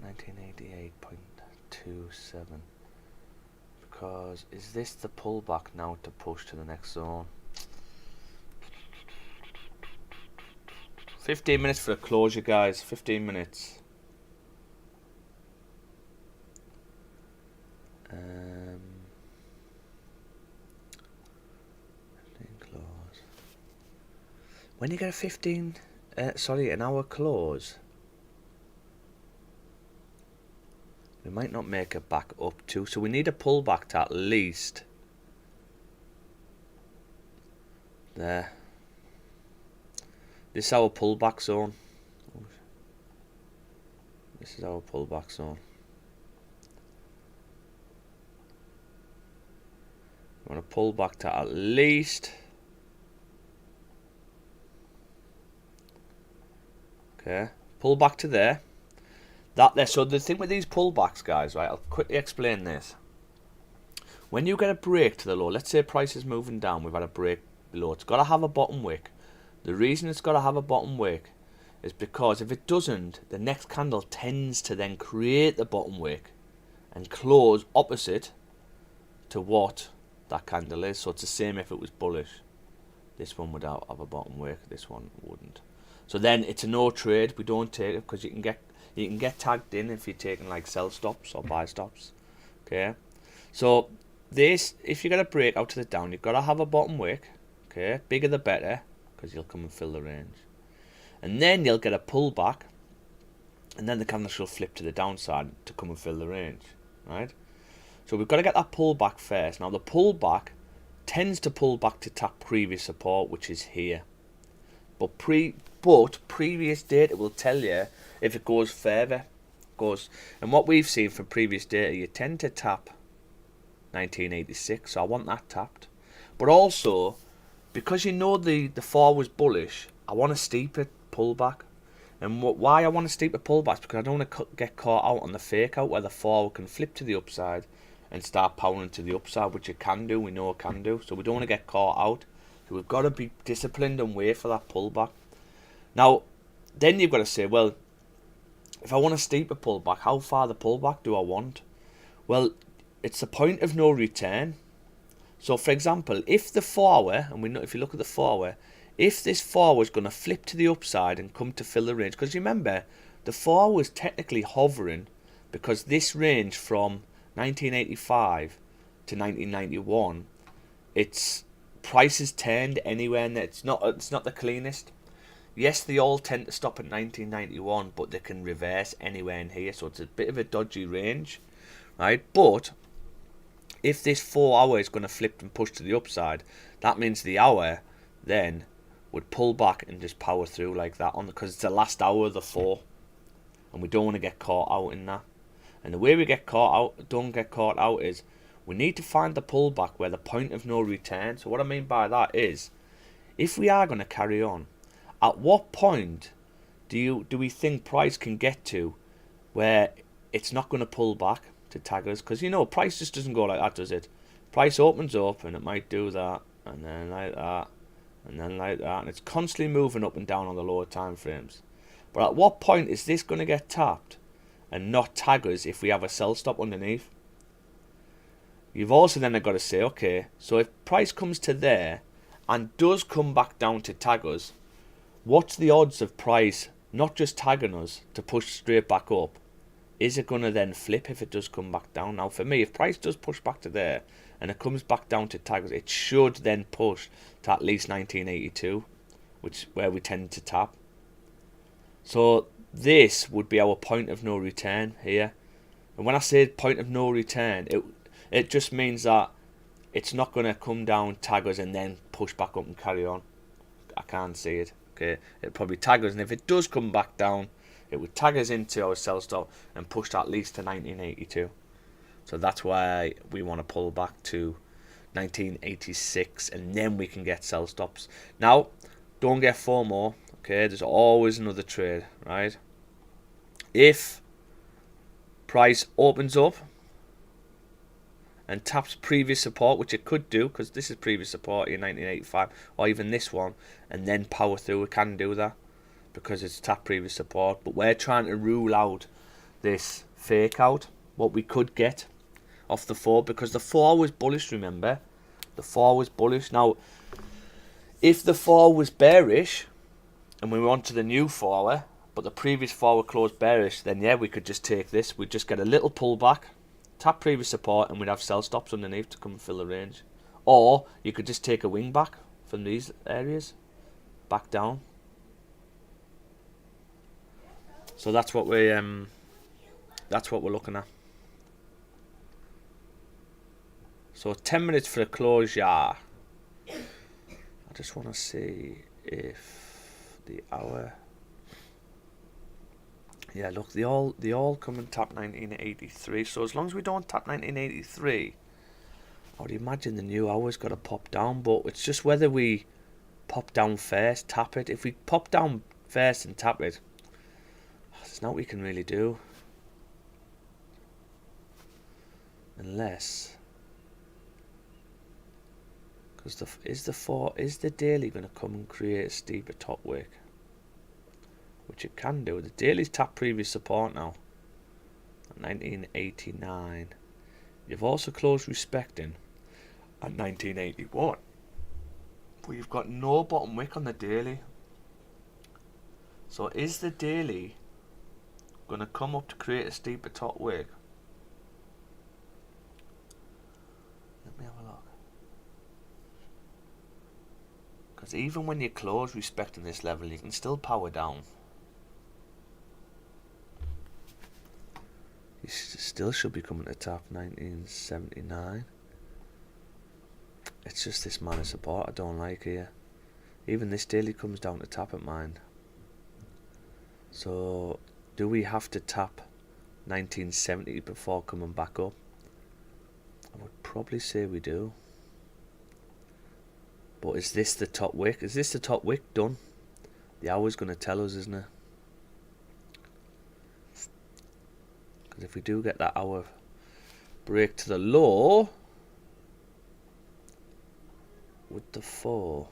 A: 1988.27. Because is this the pullback now to push to the next zone? 15 minutes for a closure, guys. 15 minutes. Close. When you get a 15, an hour close, we might not make it back up to. So we need a pullback to at least there. This is our pullback zone. This is our pullback zone. We want to pull back to at least. Okay, pull back to there. That there. So the thing with these pullbacks, guys, right? I'll quickly explain this. When you get a break to the low, let's say price is moving down, we've had a break below. It's got to have a bottom wick. The reason it's got to have a bottom wick is because if it doesn't, the next candle tends to then create the bottom wick and close opposite to what that candle is. So it's the same if it was bullish. This one would have a bottom wick. This one wouldn't. So then it's a no trade. We don't take it because you can get tagged in if you're taking like sell stops or buy stops. Okay. So this, if you get a break out to the down, you've got to have a bottom wick. Okay. Bigger the better, because you'll come and fill the range. And then you'll get a pullback, and then the candle will flip to the downside to come and fill the range. Right. So we've got to get that pullback first. Now the pullback tends to pull back to tap previous support, which is here. But previous data will tell you if it goes further. And what we've seen from previous data, you tend to tap 1986. So I want that tapped. But also, because you know the fall was bullish, I want to steep it pullback. And why I want to steep the pullback is because I don't want to get caught out on the fake out where the fall can flip to the upside and start pounding to the upside, which it can do. We know it can do. So we don't want to get caught out. So we've got to be disciplined and wait for that pullback. Now, then you've got to say, well, if I want to steep a pullback, how far the pullback do I want? Well, it's the point of no return. So, for example, if the 4 hour, and we know if you look at the 4 hour, if this 4 hour is going to flip to the upside and come to fill the range, because remember, the 4 hour is technically hovering because this range from 1985 to 1991, its prices turned anywhere, and it's not the cleanest. Yes, they all tend to stop at 1991, but they can reverse anywhere in here, so it's a bit of a dodgy range, right? But if this 4 hour is going to flip and push to the upside, that means the hour then would pull back and just power through like that on because it's the last hour of the 4, and we don't want to get caught out in that. And the way we don't get caught out is we need to find the pullback where the point of no return. So what I mean by that is, if we are going to carry on, at what point do we think price can get to where it's not going to pull back to tag us? Because price just doesn't go like that, does it? Price opens up and it might do that, and then like that, and then like that, and it's constantly moving up and down on the lower time frames. But at what point is this going to get tapped and not tag us if we have a sell stop underneath? You've also then got to say, okay, so if price comes to there and does come back down to tag us, what's the odds of price not just tagging us to push straight back up? Is it going to then flip if it does come back down? Now for me, if price does push back to there and it comes back down to tag us, it should then push to at least 1982, which where we tend to tap. So this would be our point of no return here. And when I say point of no return, it just means that it's not going to come down, tag us, and then push back up and carry on. I can't see it. Okay, it'll probably tag us, and if it does come back down, it would tag us into our sell stop and push to at least to 1982. So that's why we want to pull back to 1986, and then we can get sell stops. Now, don't get FOMO. Okay, there's always another trade, right? If price opens up and taps previous support, which it could do, because this is previous support in 1985, or even this one, and then power through, it can do that because it's tapped previous support. But we're trying to rule out this fake out, what we could get off the 4, because the 4 was bullish, remember? The 4 was bullish. Now, if the 4 was bearish and we went to the new 4, but the previous 4 were closed bearish, then yeah, we could just take this. We'd just get a little pullback, tap previous support, and we'd have sell stops underneath to come and fill the range. Or you could just take a wing back from these areas, back down. So that's what we're looking at. So 10 minutes for a close, yeah. I just want to see if the hour. Yeah, look, they all come and tap 1983. So as long as we don't tap 1983, I would imagine the new hour's got to pop down. But it's just whether we pop down first, tap it. If we pop down first and tap it, there's nothing we can really do. Unless, because is the daily going to come and create a steeper top wick? Which it can do. The daily's tapped previous support now at 1989. You've also closed respecting at 1981. But you've got no bottom wick on the daily. So is the daily going to come up to create a steeper top wick? Let me have a look. Because even when you close respecting this level, you can still power down. You still should be coming to tap 1979. It's just this minor support I don't like here. Even this daily comes down to tap at mine. So do we have to tap 1970 before coming back up? I would probably say we do. But is this the top wick? Is this the top wick done? The hour's going to tell us, isn't it? Because if we do get that hour break to the low with the 4,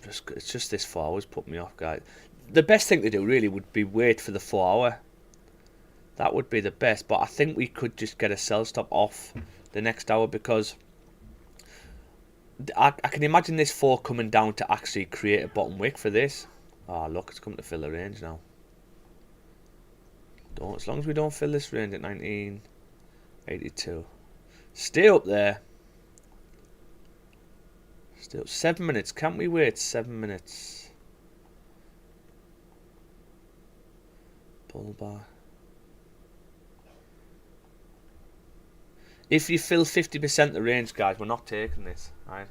A: it's just this 4 hours put me off, guys. The best thing to do really would be wait for the 4 hour. That would be the best, but I think we could just get a sell stop off the next hour, because I can imagine this 4 coming down to actually create a bottom wick for this. Oh look, it's coming to fill the range now. As long as we don't fill this range at 1982. Stay up there. Stay up. 7 minutes. Can't we wait 7 minutes? Pull back. If you fill 50% the range, guys, we're not taking this, right?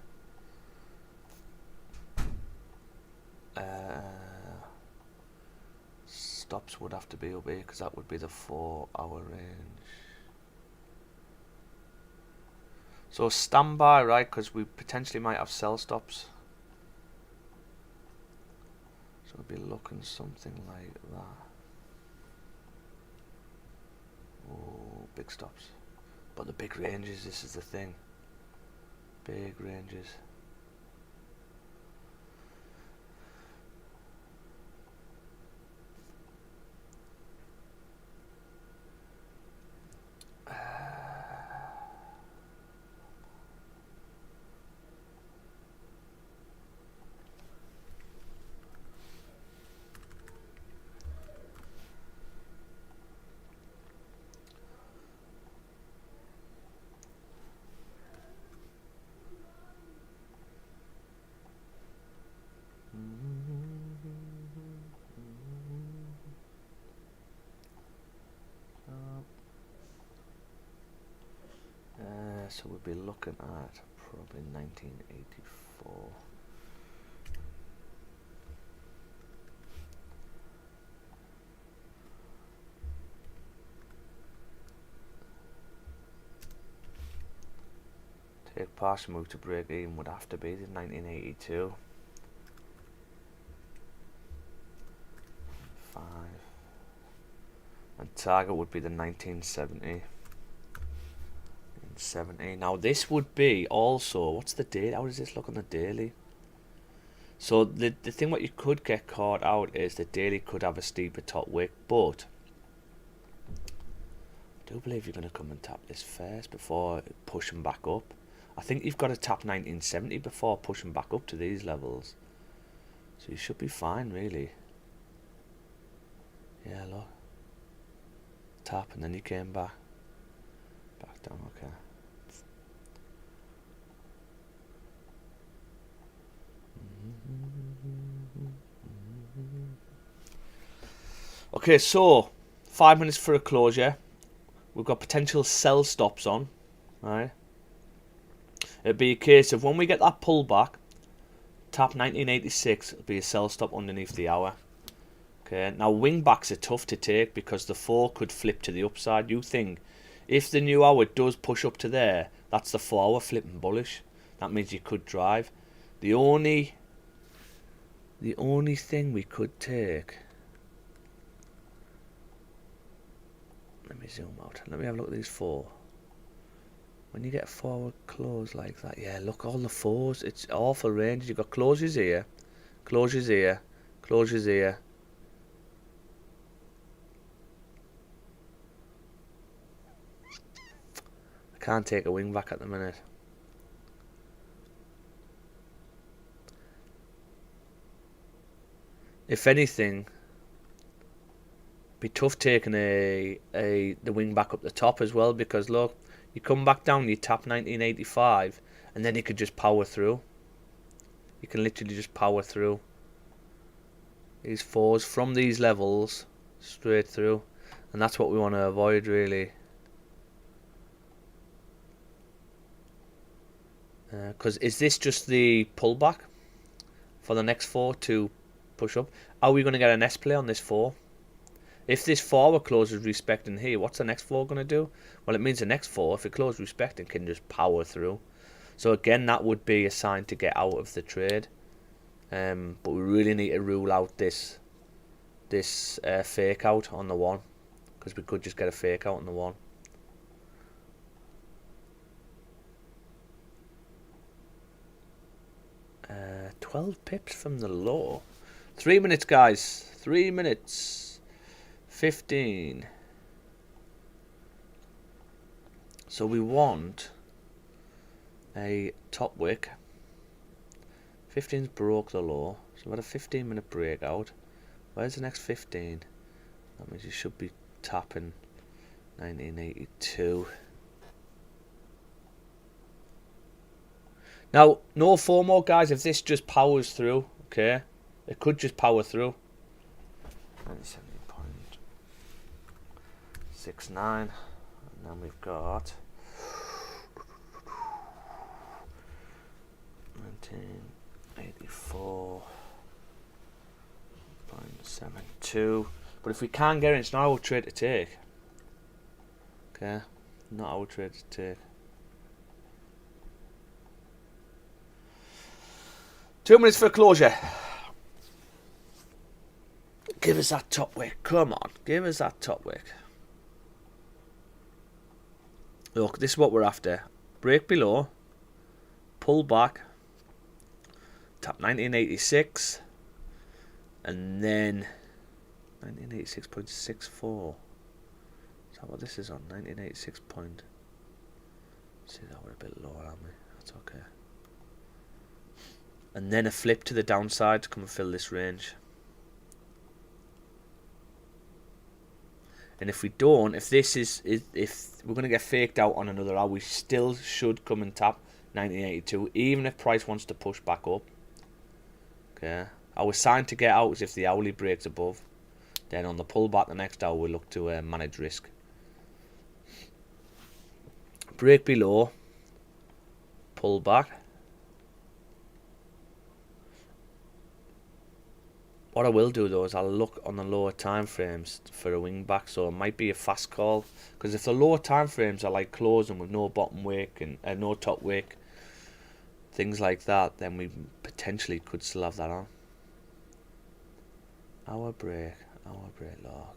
A: Stops would have to be up here, because that would be the 4 hour range. So stand by, right, because we potentially might have sell stops. So we'll be looking something like that. Oh, big stops. But the big ranges, this is the thing. Big ranges. So we'll be looking at probably 1984. Take partial move to break even would have to be the 1982. 5. And target would be the 1970. 70. Now this would be also, what's the date? How does this look on the daily? So the thing what you could get caught out is the daily could have a steeper top wick, but I do believe you're going to come and tap this first before pushing back up. I think you've got to tap 1970 before pushing back up to these levels. So you should be fine, really. Yeah, look. Tap and then you came back. Back down, okay. Okay, so 5 minutes for a closure. We've got potential sell stops on. Right. It'd be a case of when we get that pullback, tap 1986, it'll be a sell stop underneath the hour. Okay, now wingbacks are tough to take because the 4 could flip to the upside. You think if the new hour does push up to there, that's the 4 hour flipping bullish. That means you could drive. The only thing we could take, let me zoom out. Let me have a look at these 4. When you get a forward close like that, yeah, look, all the 4s, it's awful range. You've got closures here, closures here, closures here. I can't take a wing back at the minute. If anything, be tough taking the wing back up the top as well, because look, you come back down, you tap 1985, and then you could just power through. You can literally just power through these 4s from these levels straight through, and that's what we want to avoid, really. Because is this just the pullback for the next 4 to push up? Are we going to get an S play on this 4? If this forward closes respecting here, what's the next 4 going to do? Well, it means the next 4, if it closes respecting, can just power through. So again, that would be a sign to get out of the trade. But we really need to rule out this fake out on the 1, because we could just get a fake out on the 1. Uh, 12 pips from the low. 3 minutes, guys. 3 minutes. 15. So we want a top wick. 15's broke the low. So we've got a 15-minute breakout. Where's the next 15? That means you should be tapping 1982. Now, no FOMO, guys. If this just powers through, okay, it could just power through. 97.69, and then we've got 1984.72. But if we can't get it, it's not our trade to take. Okay, not our trade to take. 2 minutes for closure. Give us that top wick. Come on, give us that top wick. Look, this is what we're after. Break below, pull back, tap 1986, and then 1986.64. Is that what this is on? 1986 point. See, that we're a bit lower, aren't we? That's okay. And then a flip to the downside to come and fill this range. And if we don't, if this is if we're going to get faked out on another hour, we still should come and tap 1982, even if price wants to push back up. Okay. Our sign to get out is if the hourly breaks above. Then on the pullback the next hour, we look to manage risk. Break below, pull back. What I will do though is I'll look on the lower time frames for a wing back, so it might be a fast call, because if the lower time frames are like closing with no bottom wick and no top wick, things like that, then we potentially could still have that on. Hour break log.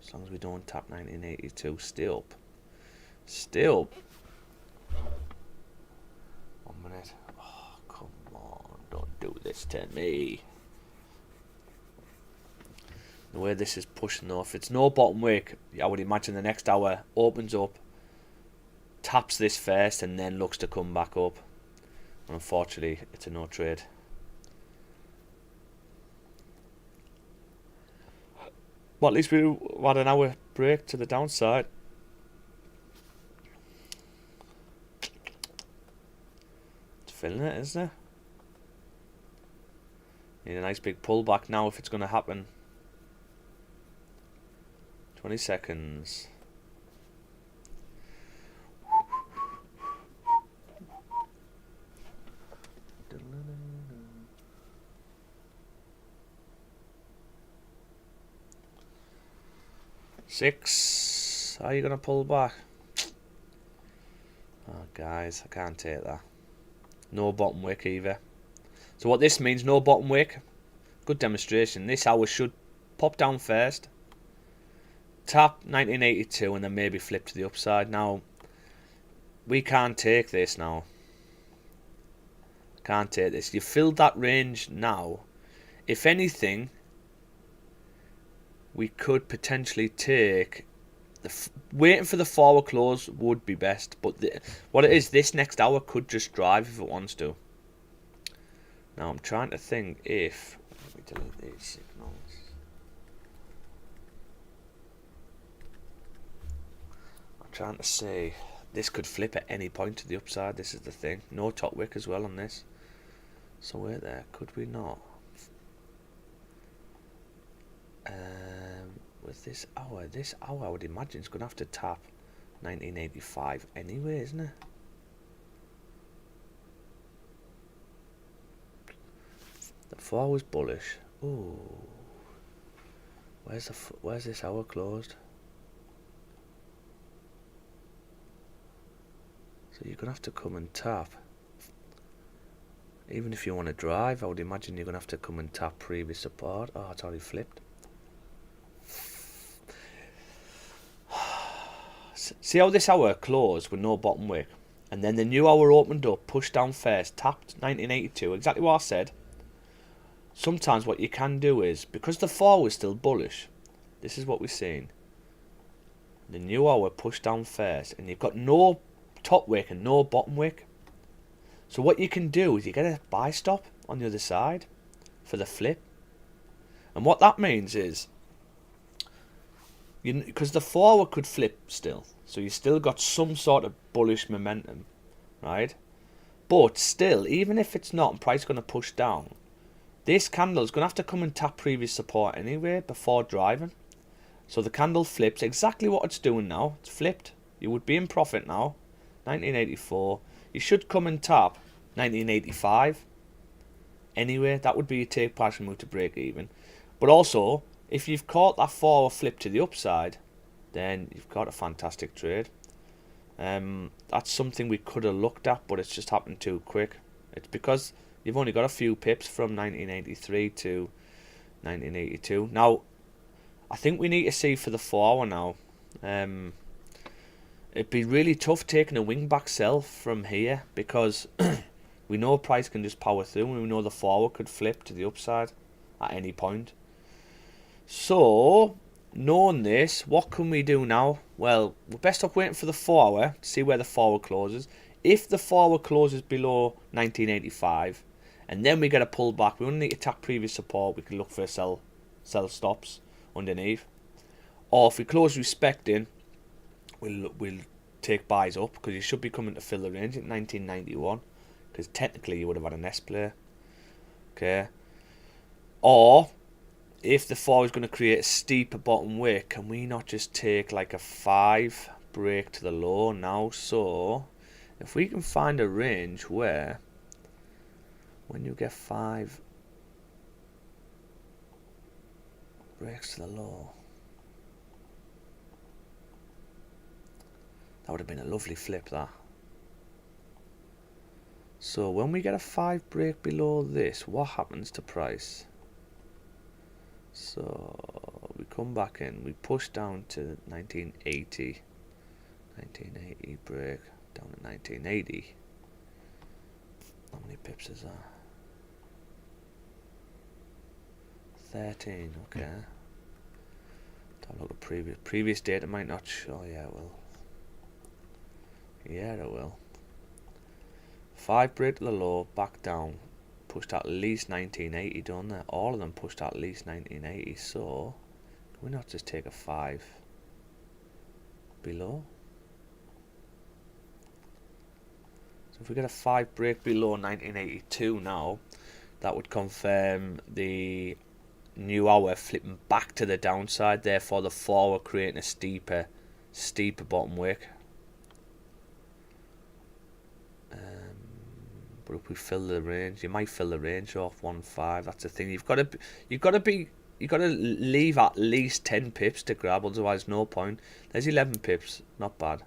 A: As long as we don't tap 1982, still. Still. 1 minute. Oh, come on, don't do this to me. The way this is pushing though, if it's no bottom wick, I would imagine the next hour opens up, taps this first, and then looks to come back up. And unfortunately, it's a no trade. Well, at least we had an hour break to the downside. It's filling it, isn't it? Need a nice big pullback now if it's going to happen. 20 seconds. Six. Are you going to pull back? Oh, guys, I can't take that. No bottom wick either. So what this means, no bottom wick. Good demonstration. This hour should pop down first, tap 1982, and then maybe flip to the upside. Now, we can't take this now. Can't take this. You filled that range now. If anything, we could potentially take waiting for the forward close would be best, but what it is, this next hour could just drive if it wants to. Now I'm trying to think if let me delete these signals. I'm trying to say this could flip at any point to the upside. This is the thing. No top wick as well on this. So wait there, could we not? With this hour I would imagine it's going to have to tap 1985 anyway, isn't it? The 4 was bullish. Ooh, where's this hour closed? So you're going to have to come and tap. Even if you want to drive, I would imagine you're going to have to come and tap previous support. Oh, it's already flipped. See how this hour closed with no bottom wick, and then the new hour opened up, pushed down first, tapped 1982, exactly what I said. Sometimes what you can do is, because the 4 was still bullish, this is what we're seeing. The new hour pushed down first, and you've got no top wick and no bottom wick. So what you can do is you get a buy stop on the other side for the flip. And what that means is, because the 4 could flip still, so you still got some sort of bullish momentum, right? But still, even if it's not, and price is going to push down, this candle is going to have to come and tap previous support anyway before driving. So the candle flips exactly what it's doing now. It's flipped. You would be in profit now. 1984. You should come and tap 1985 anyway. That would be your take price move to break even. But also, if you've caught that 4 flip to the upside, then you've got a fantastic trade. That's something we could have looked at, but it's just happened too quick. It's because you've only got a few pips from 1983 to 1982. Now, I think we need to see for the 4 now. It'd be really tough taking a wing back sell from here, because We know price can just power through, and we know the forward could flip to the upside at any point. So, knowing this, what can we do now? Well, we're best off waiting for the 4 hour to see where the forward closes. If the forward closes below 1985, and then we get a pullback, we only need to attack previous support. We can look for sell stops underneath. Or if we close respecting, we'll take buys up, because you should be coming to fill the range at 1991, because technically you would have had an S play. Okay. Or if the 4 is going to create a steeper bottom wick, can we not just take like a 5 break to the low now? So if we can find a range where when you get 5 breaks to the low, that would have been a lovely flip, that. So when we get a 5 break below this, what happens to price? So we come back in, we push down to 1980 break, down to 1980. How many pips is that? 13, okay. Have a look at previous data might not show. Yeah, it will. Yeah, it will. 5 break to the low, back down, pushed at least 1980, don't they? All of them pushed at least 1980. So can we not just take a 5 below? So if we get a 5 break below 1982 now, that would confirm the new hour flipping back to the downside, therefore the forward creating a steeper bottom wick. But if we fill the range, you might fill the range off 1.5. That's the thing. You've got to leave at least 10 pips to grab, otherwise no point. There's 11 pips, not bad.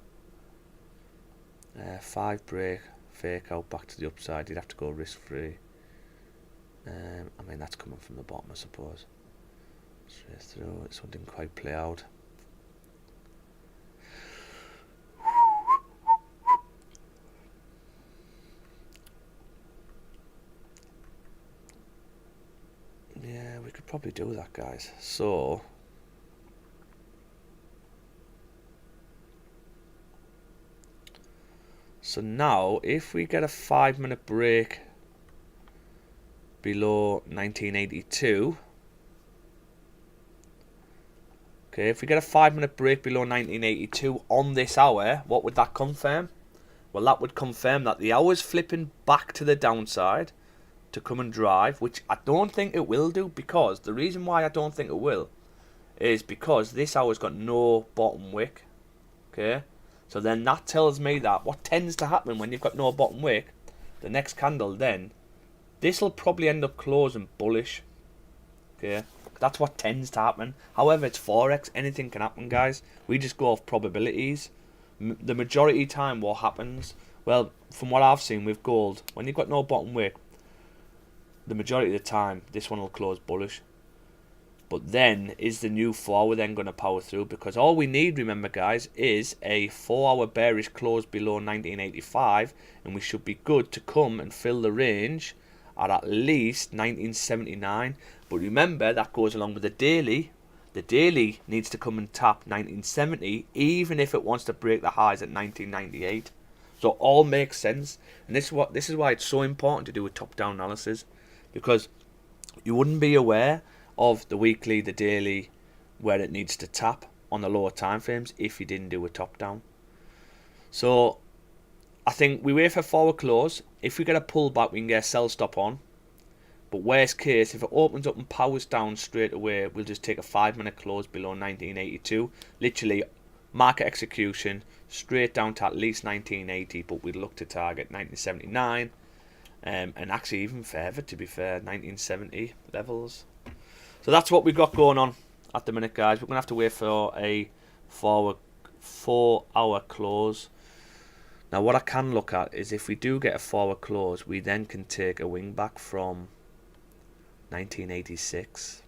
A: 5 break, fake out back to the upside. You'd have to go risk free. I mean, that's coming from the bottom, I suppose. Straight through. This one didn't quite play out. Yeah, we could probably do that, guys. So now, if we get a 5-minute break below 1982, okay, if we get a 5-minute break below 1982 on this hour, what would that confirm? Well, that would confirm that the hour's flipping back to the downside to come and drive, which I don't think it will do, because the reason why I don't think it will is because this hour's got no bottom wick. Okay, so then that tells me that what tends to happen when you've got no bottom wick, the next candle, then this will probably end up closing bullish. Okay, that's what tends to happen. However, it's Forex, anything can happen, guys. We just go off probabilities. The majority of time what happens, well, from what I've seen with gold, when you've got no bottom wick, the majority of the time this one will close bullish. But then, is the new forward then going to power through? Because all we need, remember guys, is a 4-hour bearish close below 1985, and we should be good to come and fill the range at least 1979. But remember, that goes along with the daily. The daily needs to come and tap 1970, even if it wants to break the highs at 1998. So all makes sense, and this is why it's so important to do a top-down analysis, because you wouldn't be aware of the weekly, the daily, where it needs to tap on the lower time frames if you didn't do a top-down. So I think we wait for forward close. If we get a pullback, we can get a sell stop on. But worst case, if it opens up and powers down straight away, we'll just take a 5-minute close below 1982. Literally, market execution straight down to at least 1980, but we'd look to target 1979, and actually even further, to be fair, 1970 levels. So that's what we've got going on at the minute, guys. We're going to have to wait for a forward 4-hour close. Now, what I can look at is if we do get a forward close, we then can take a wing back from 1986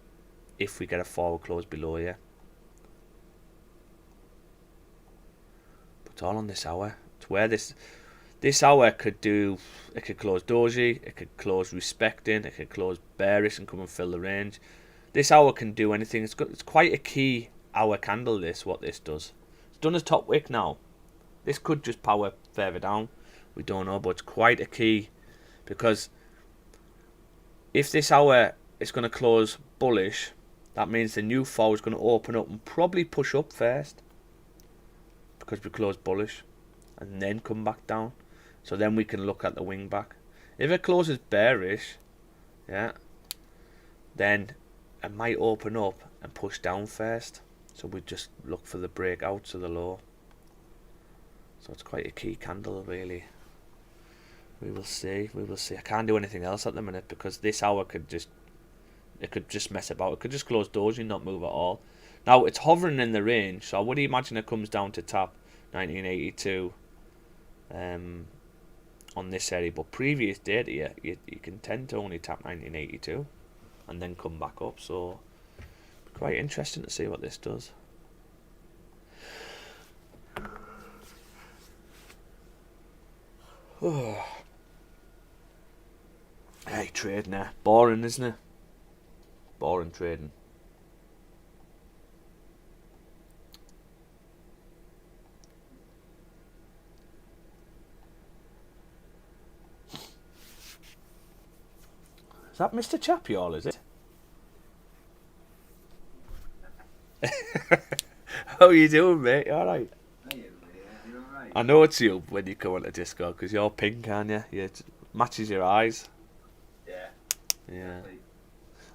A: if we get a forward close below here. But it's all on this hour. It's where this This hour could do, it could close doji, it could close respecting, it could close bearish and come and fill the range. This hour can do anything. It's quite a key hour candle, what this does. It's done as top wick now. This could just power further down. We don't know, but it's quite a key, because if this hour is going to close bullish, that means the new fall is going to open up and probably push up first, because we closed bullish, and then come back down. So then we can look at the wing back. If it closes bearish, yeah, then it might open up and push down first. So we just look for the breakouts of the low. So it's quite a key candle, really. We will see. We will see. I can't do anything else at the minute, because this hour could just, it could just mess about. It could just close doji and not move at all. Now it's hovering in the range, so I would imagine it comes down to tap 1982 on this area. But previous data, you can tend to only tap 1982 and then come back up. So quite interesting to see what this does. Hey, trading there. Boring, isn't it? Boring trading. Is that Mr. Chapiol, is it? How are you doing, mate? You alright?
C: You're alright.
A: I know it's you when you come on to Discord, because you're pink, aren't you? Yeah, it matches your eyes.
C: Yeah.
A: Yeah.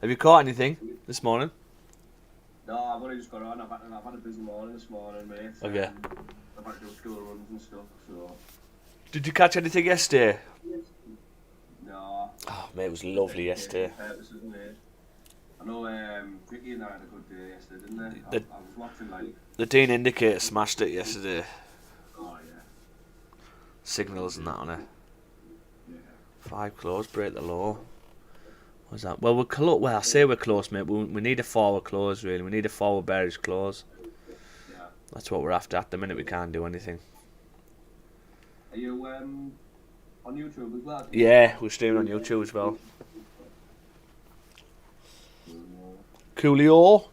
A: Have you caught anything this morning?
C: No, I've only just got on. I've had a busy morning this morning, mate.
A: Oh, yeah.
C: I've had to do school runs and stuff, so...
A: Did you catch anything yesterday?
C: No.
A: Oh, mate, it was lovely yesterday.
C: Purposes, mate. I know Vicky and I had a good day yesterday, didn't they? I was watching, like...
A: The Dean Indicator smashed it yesterday.
C: Oh, yeah.
A: Signals and that on it.
C: Yeah.
A: 5 close, break the low. What's that? Well, we're close. Well, I say we're close, mate. We need a forward close, really. We need a forward bearish close.
C: Yeah.
A: That's what we're after. At the minute, we can't do anything.
C: Are you on YouTube as well?
A: Yeah, we're streaming on YouTube as well. Coolio.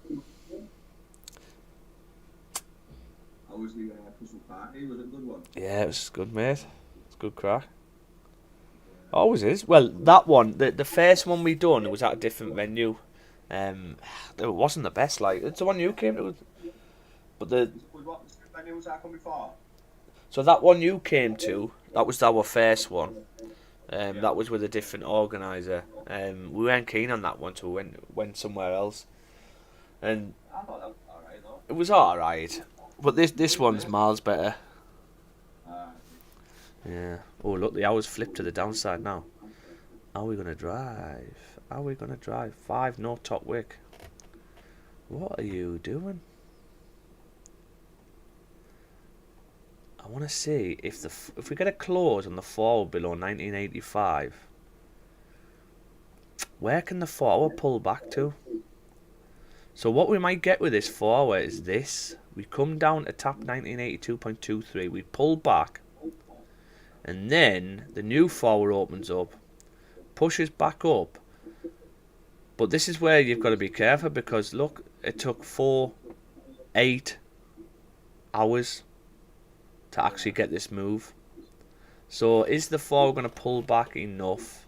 C: How was the Christmas party? Was it a good one?
A: Yeah, it was good, mate. It's good crack. Always is. Well, that one, the first one we done, it was at a different venue. It wasn't the best. Like, it's the one you came to. But
C: What venue was that on before?
A: so that one you came to, that was our first one. That was with a different organizer. We weren't keen on that one, so we went somewhere else. And
C: I thought that was alright, though.
A: it was alright. But this one's miles better. Yeah. Oh, look, the hours flipped to the downside now. Are we going to drive? Are we going to drive? 5, no top wick. What are you doing? I want to see if we get a close on the forward below 1985. Where can the forward pull back to? So what we might get with this forward is this. We come down to tap 1982.23. We pull back. And then the new forward opens up, pushes back up. But this is where you've got to be careful, because look, it took 8 hours to actually get this move. So is the forward going to pull back enough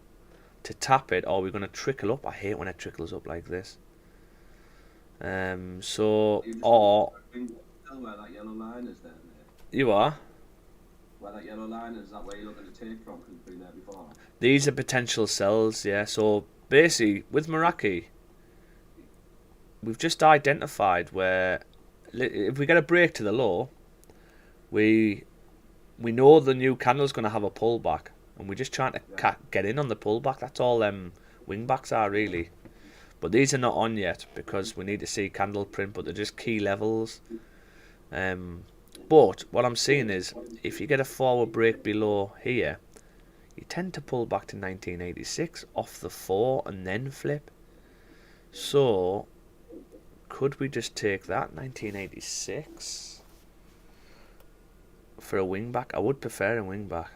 A: to tap it, or are we going to trickle up? I hate when it trickles up like this. So, or...
C: Where that yellow line is there, mate?
A: You are?
C: Where that yellow line is that where you're looking to take from? Because it's been there before.
A: These are potential sells, yeah. So basically, with Meraki, we've just identified where if we get a break to the low, we know the new candle's going to have a pullback, and we're just trying to get in on the pullback. That's all wingbacks are, really. But these are not on yet, because we need to see candle print, but they're just key levels. But what I'm seeing is, if you get a forward break below here, you tend to pull back to 1986 off the 4 and then flip. So could we just take that 1986 for a wingback? I would prefer a wingback.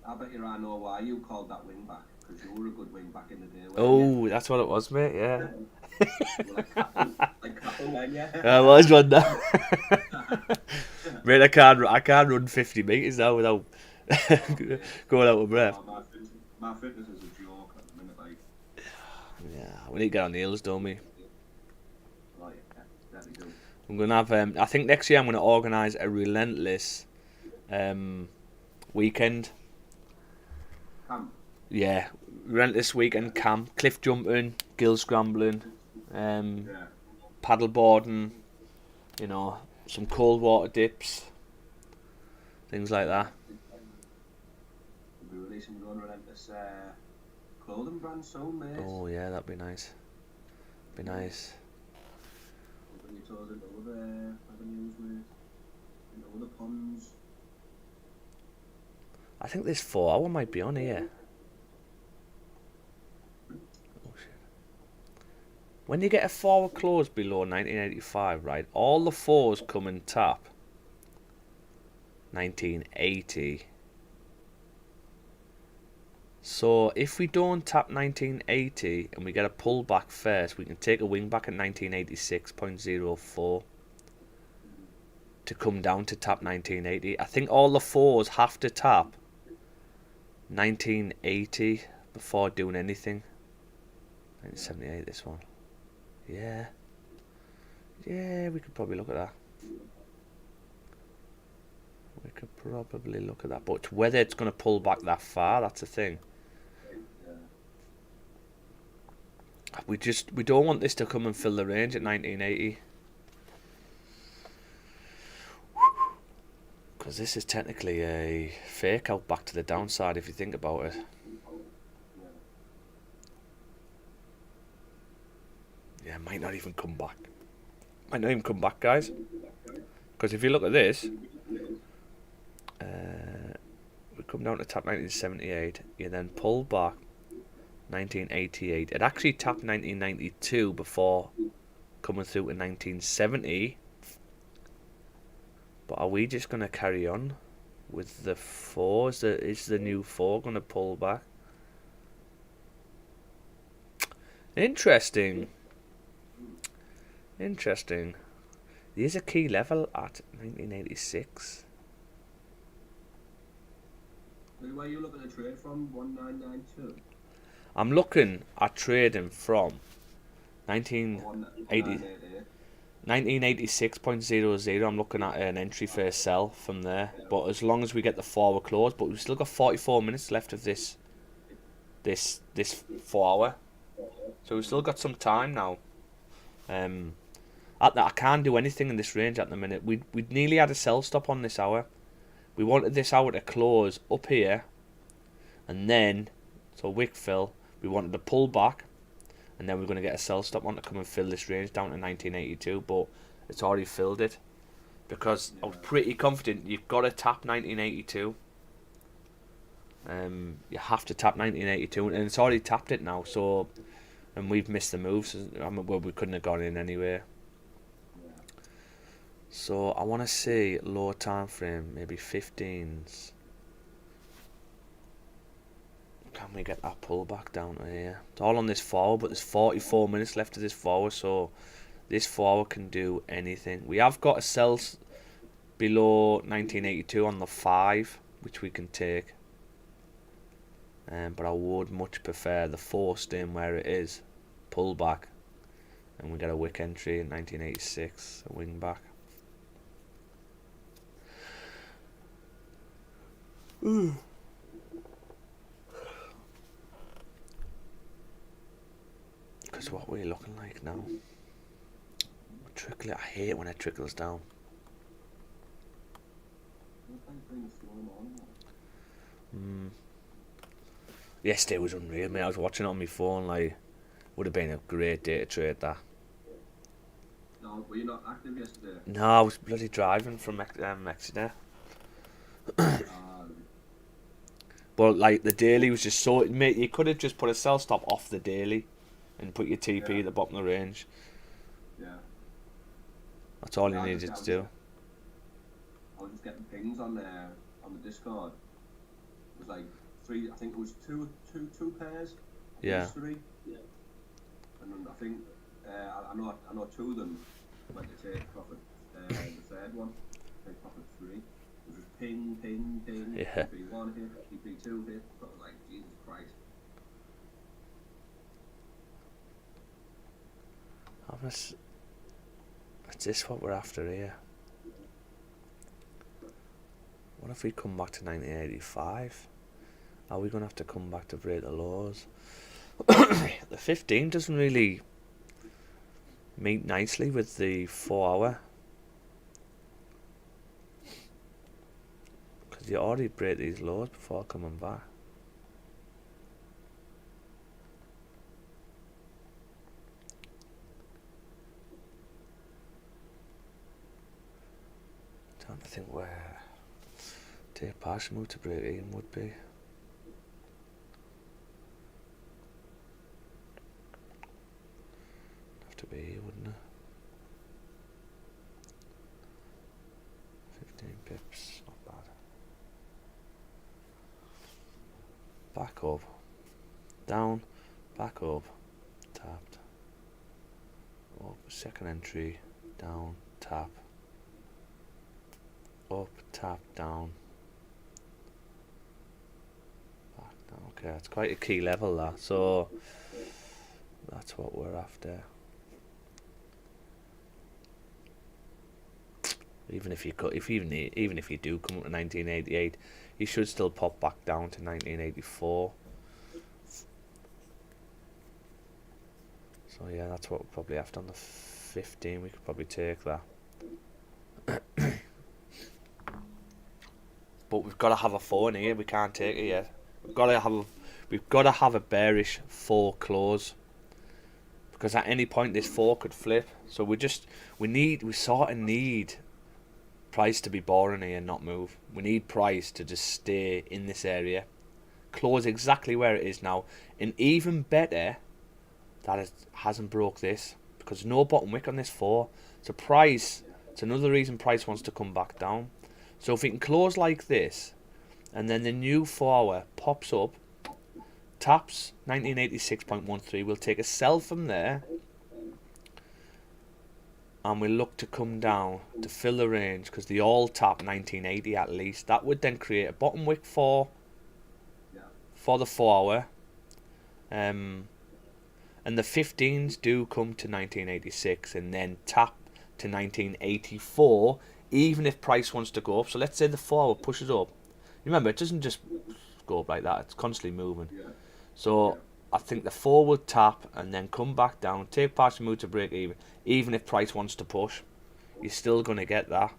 C: I bet you I know why you called that wing back, because you were a good wing back in the day, weren't
A: Oh, that's what it was, mate. Yeah.
C: you? You were like cattle then, yeah.
A: I was one now. Mate, I can't run 50 meters now without
C: Mate.
A: going out of breath.
C: My fitness is a joke at the minute, like,
A: Yeah, we need to get on the hills, don't we?
C: like, yeah, definitely do.
A: I'm gonna have. I think next year I'm gonna organise a relentless weekend.
C: Camp.
A: Yeah, relentless weekend camp, cliff jumping, gill scrambling,
C: Yeah.
A: paddle boarding. You know, some cold water dips, things like that.
C: We'll be releasing your own relentless clothing brand soon, mate.
A: Oh yeah, that'd be nice. Be nice.
C: Open your toes into other avenues, mate. Into other ponds.
A: I think this 4 hour might be on here. Oh shit. When you get a forward close below 1985, right, all the 4s come and tap 1980. So if we don't tap 1980 and we get a pullback first, we can take a wing back at 1986.04 to come down to tap 1980. I think all the 4s have to tap 1980 before doing anything. 1978, this one. Yeah. Yeah, we could probably look at that. We could probably look at that. But whether it's going to pull back that far, that's the thing. We don't want this to come and fill the range at 1980. Because this is technically a fake out back to the downside if you think about it. Yeah, might not even come back. Might not even come back, guys. Because if you look at this, we come down to tap 1978. You then pull back 1988. It actually tapped 1992 before coming through to 1970. But are we just going to carry on with the 4? Is the new 4 going to pull back? Interesting. Interesting. There's a key level at 1986.
C: Where are you looking at trade from? 1992?
A: I'm looking at trading from 1980. 1986.00. I'm looking at an entry first sell from there, but as long as we get the forward close, but we've still got 44 minutes left of this 4 hour, so we've still got some time now. I can't do anything in this range at the minute. We nearly had a sell stop on this hour. We wanted this hour to close up here, and then so wick fill. We wanted to pull back. And then we're going to get a sell stop on to come and fill this range down to 1982, but it's already filled it. Because I was pretty confident you've got to tap 1982. You have to tap 1982, and it's already tapped it now, so... And we've missed the moves. Well, we couldn't have gone in anyway. So I want to see lower time frame, maybe 15s. Can we get that pullback down to here? It's all on this forward, but there's 44 minutes left of this forward, so this forward can do anything. We have got a sell below 1982 on the 5, which we can take. But I would much prefer the 4 staying where it is. Pull back. And we get a wick entry in 1986, a wing back. Because what we're looking like now. I hate it when it trickles down. Yesterday was unreal, mate. I was watching it on my phone, like, would have been a great day to trade that.
C: No, were you not active yesterday?
A: No, I was bloody driving from Exeter. But, like, the daily was just so... Mate, you could have just put a sell stop off the daily and put your TP at the bottom of the range.
C: Yeah.
A: That's all you needed to do.
C: I was just getting pings on the Discord was like 3. I think it was two pairs.
A: Yeah.
C: It was 3. Yeah. And then I think I know 2 of them went to take profit. The third one, take profit 3. It was just ping.
A: Yeah.
C: TP1 hit, TP2 hit. I was like, Jesus Christ.
A: Is this what we're after here? What if we come back to 1985? Are we going to have to come back to break the laws? The 15 doesn't really meet nicely with the 4 hour. Because you already break these laws before coming back. Trying to think where take partial move to break even would be. Have to be here, wouldn't it? 15 pips, not bad. Back up, down, back up, tapped. Up, second entry, down, tap. Up, tap, down. Back, down. Okay, that's quite a key level, that. So that's what we're after. Even if you even if you do come up to 1988, you should still pop back down to 1984. So yeah, that's what we're probably after on the 15. We could probably take that. But we've got to have a 4 in here. We can't take it yet. We've got to have a bearish 4 close, because at any point this 4 could flip. So we sort of need price to be boring here and not move. We need price to just stay in this area, close exactly where it is now, and even better that it hasn't broke this, because no bottom wick on this 4. So price, it's another reason price wants to come back down. So if we can close like this, and then the new 4 hour pops up, taps 1986.13, we'll take a sell from there, and we'll look to come down to fill the range, because they all tap 1980 at least. That would then create a bottom wick for the 4 hour. And the 15s do come to 1986 and then tap to 1984, even if price wants to go up. So let's say the 4 hour pushes up. Remember, it doesn't just go up like that, it's constantly moving. So I think the 4 would tap and then come back down, take partial move to break even if price wants to push. You're still going to get that.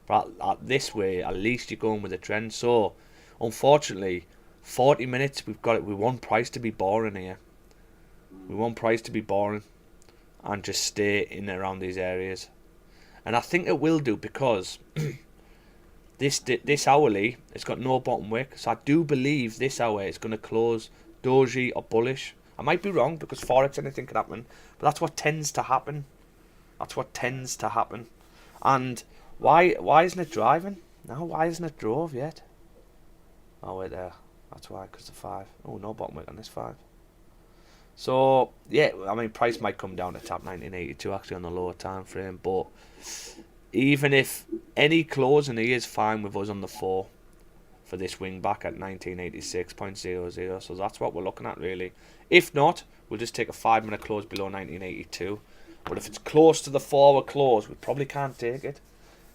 A: But at this way, at least you're going with a trend. So unfortunately, 40 minutes, we want price to be boring here. We want price to be boring and just stay in and around these areas. And I think it will do, because this hourly, it's got no bottom wick. So I do believe this hour is going to close doji or bullish. I might be wrong, because Forex, anything could happen. But that's what tends to happen. And why isn't it driving? No, why isn't it drove yet? Oh, wait there. That's why, because the 5. Oh, no bottom wick on this 5. So yeah, I mean, price might come down to tap 1982 actually on the lower time frame, but even if any closing here is fine with us on the 4 for this wing back at 1986.00. So that's what we're looking at really. If not, we'll just take a 5-minute close below 1982. But if it's close to the 4 hour close, we probably can't take it,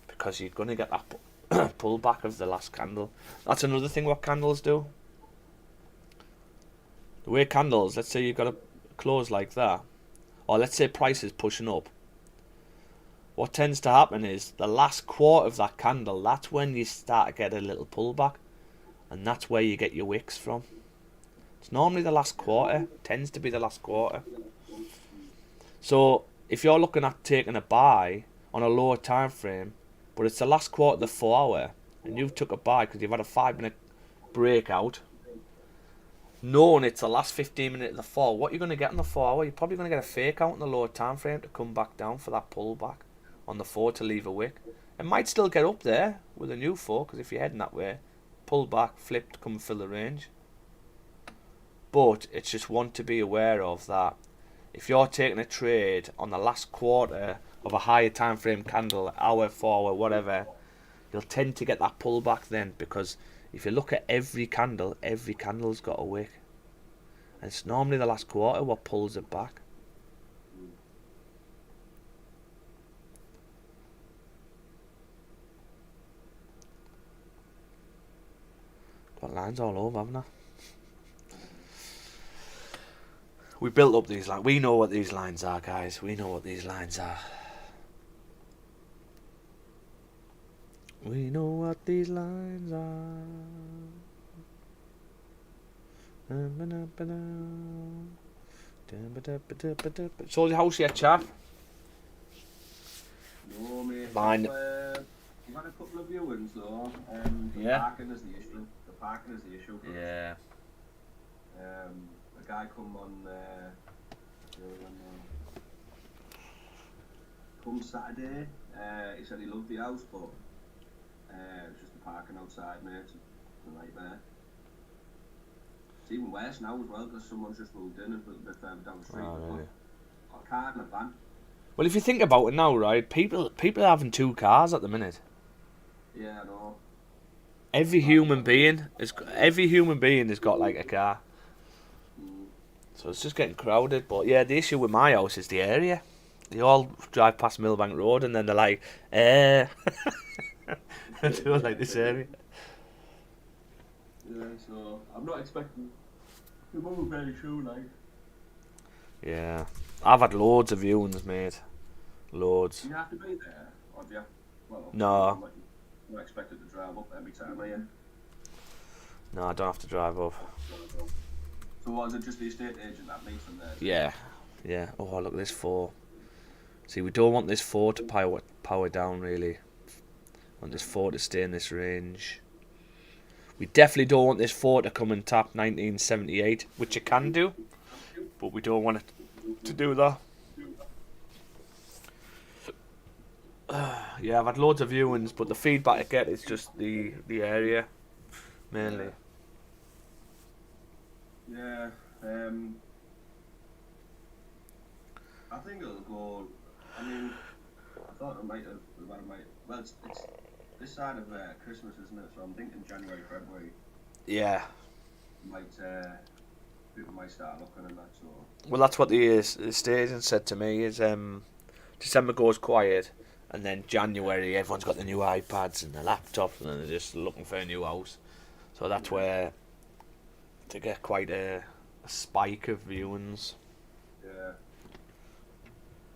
A: because you're going to get that pullback of the last candle. That's another thing what candles do. The way candles, let's say you've got a close like that, or let's say price is pushing up, what tends to happen is the last quarter of that candle, that's when you start to get a little pullback, and that's where you get your wicks from. It's normally the last quarter, tends to be the last quarter. So if you're looking at taking a buy on a lower time frame, but it's the last quarter of the 4 hour, and you've took a buy because you've had a 5-minute breakout, knowing it's the last 15 minutes of the 4, what you're going to get on the 4 hour, you're probably going to get a fake out in the lower time frame to come back down for that pullback on the 4 to leave a wick. It might still get up there with a new 4, because if you're heading that way, pull back, flipped, come fill the range. But it's just one to be aware of, that if you're taking a trade on the last quarter of a higher time frame candle, hour, 4 hour, whatever, you'll tend to get that pullback then, because if you look at every candle's got a wick. And it's normally the last quarter what pulls it back. Got lines all over, haven't I? We built up these lines. We know what these lines are, guys. We know what these lines are. We know what these lines are. Sold your house yet, chap?
C: No, mate.
A: Mine.
C: We've had a couple of viewings though. The
A: Yeah.
C: parking is the issue. The parking is the issue. For
A: Yeah.
C: us. A guy come on. Come Saturday. He said he loved the house, but it was just the parking outside, mate. It's a nightmare. It's even worse now as well, because someone's just moved in a little bit further down the street.
A: Oh, really?
C: Got a car and a van.
A: Well, if you think about it now, right? People are having 2 cars at the minute.
C: Yeah, I know.
A: Every human being has got like a car. So it's just getting crowded. But yeah, the issue with my house is the area. They all drive past Millbank Road and then they're like, I don't like this area.
C: Yeah, so I'm not expecting to move very soon, like.
A: Yeah. I've had loads of viewings, mate. Loads.
C: Do you have to be there, or do you? Well,
A: No.
C: I'm not expected to drive up every time, are you?
A: No, I don't have to drive up.
C: So what, is it just the estate agent that meets them there?
A: Yeah. Yeah. Oh, look at this 4. See, we don't want this 4 to power down, really. We want this 4 to stay in this range. We definitely don't want this 4 to come and tap 1978, which it can do. But we don't want it to do that. Yeah, I've had loads of viewings, but the feedback I get is just the area, mainly.
C: Yeah, I think it'll go. I mean, I thought it might have. Well, it's this side of Christmas, isn't it? So I'm thinking January, February.
A: Yeah.
C: People might start looking and that. So.
A: Well, that's what the estate agent said to me. Is December goes quiet, and then January everyone's got the new iPads and the laptops, and then they're just looking for a new house. So that's where to get quite a spike of viewings.
C: Yeah.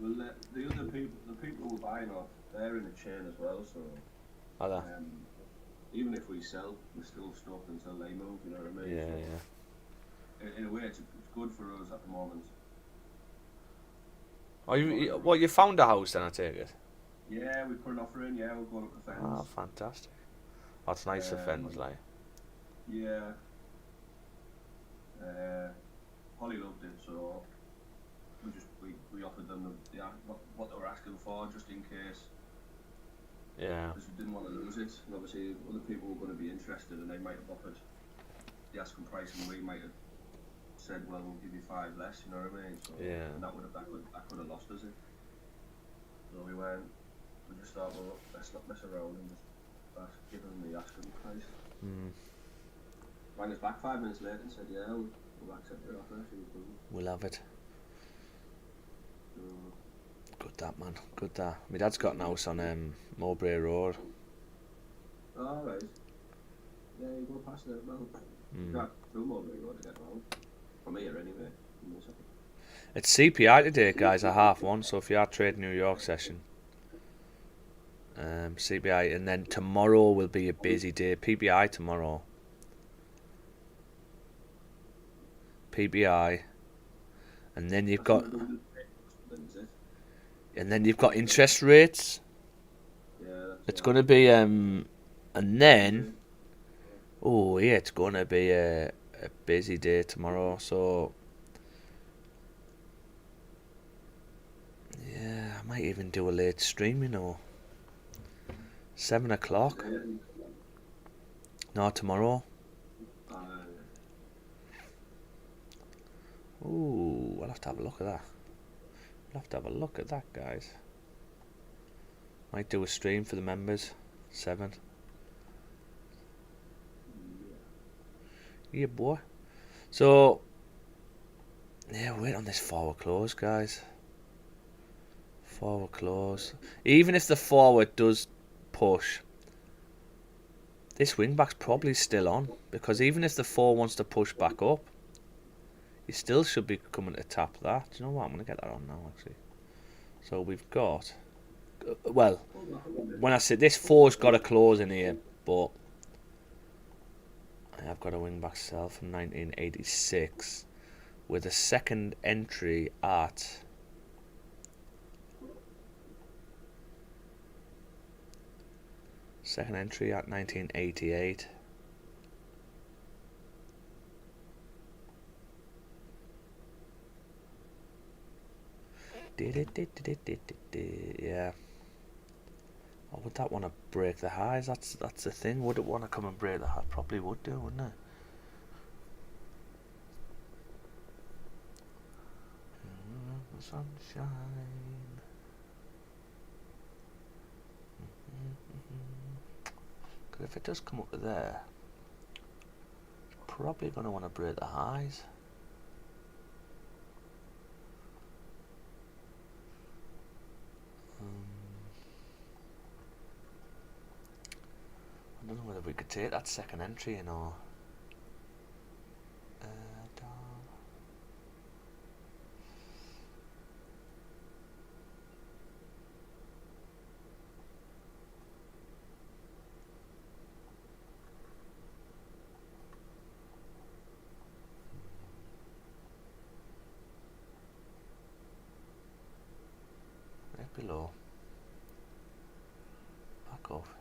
C: Well, the other people, the people we're buying off, they're in a chain as well. So.
A: Are they?
C: Even if we sell, we're still stuck until they move. You know what I mean?
A: Yeah,
C: so,
A: yeah.
C: In a way, it's good for us at the moment.
A: Oh, you found a house then, I take it?
C: Yeah, we put an offer in. Yeah, we're going up the fence.
A: Oh, fantastic. That's nice of fence, like.
C: Yeah. Holly loved it, so we offered them what they were asking for, just in case.
A: Yeah.
C: Because we didn't want to lose it. And obviously, other people were going to be interested, and they might have offered the asking price, and we might have said, "Well, we'll give you 5 less." You know what I mean? So,
A: Yeah.
C: And that could have lost us it. So we went. We just thought, well, let's not mess around and just give them the asking price. Rang us back 5 minutes later and said, "Yeah, we'll accept your offer."
A: We'll have it. Good that, man. Good that. My dad's got an house on Mowbray Road.
C: Oh, right. Yeah, you go past it. Well, you can't do Mowbray Road to get around. From here, anyway.
A: It's CPI today, guys, at 1:30. So if you are trading New York session, CPI, and then tomorrow will be a busy day. PBI tomorrow. PBI, and then you've got interest rates.
C: Yeah,
A: it's going to be and then it's going to be a busy day tomorrow. So yeah, I might even do a late stream. 7 o'clock. No, tomorrow.
C: Uh,
A: Ooh, I'll have to have a look at that. I'll have to have a look at that, guys. Might do a stream for the members. 7. Yeah, boy. So, yeah, wait on this forward close, guys. Forward close. Even if the forward does push, this wing back's probably still on, because even if the 4 wants to push back up, you still should be coming to tap that. Do you know what? I'm going to get that on now, actually. So we've got, well, when I say this 4's got a close in here, but I've got a wing back sell from 1986 with a second entry at Second entry at 1988. Yeah. Or would that want to break the highs? That's the thing. Would it want to come and break the highs? Probably would do, wouldn't it? Sunshine. Because if it does come up to there, it's probably going to want to break the highs. I don't know whether we could take that second entry, you know. Down. Right below. Back off.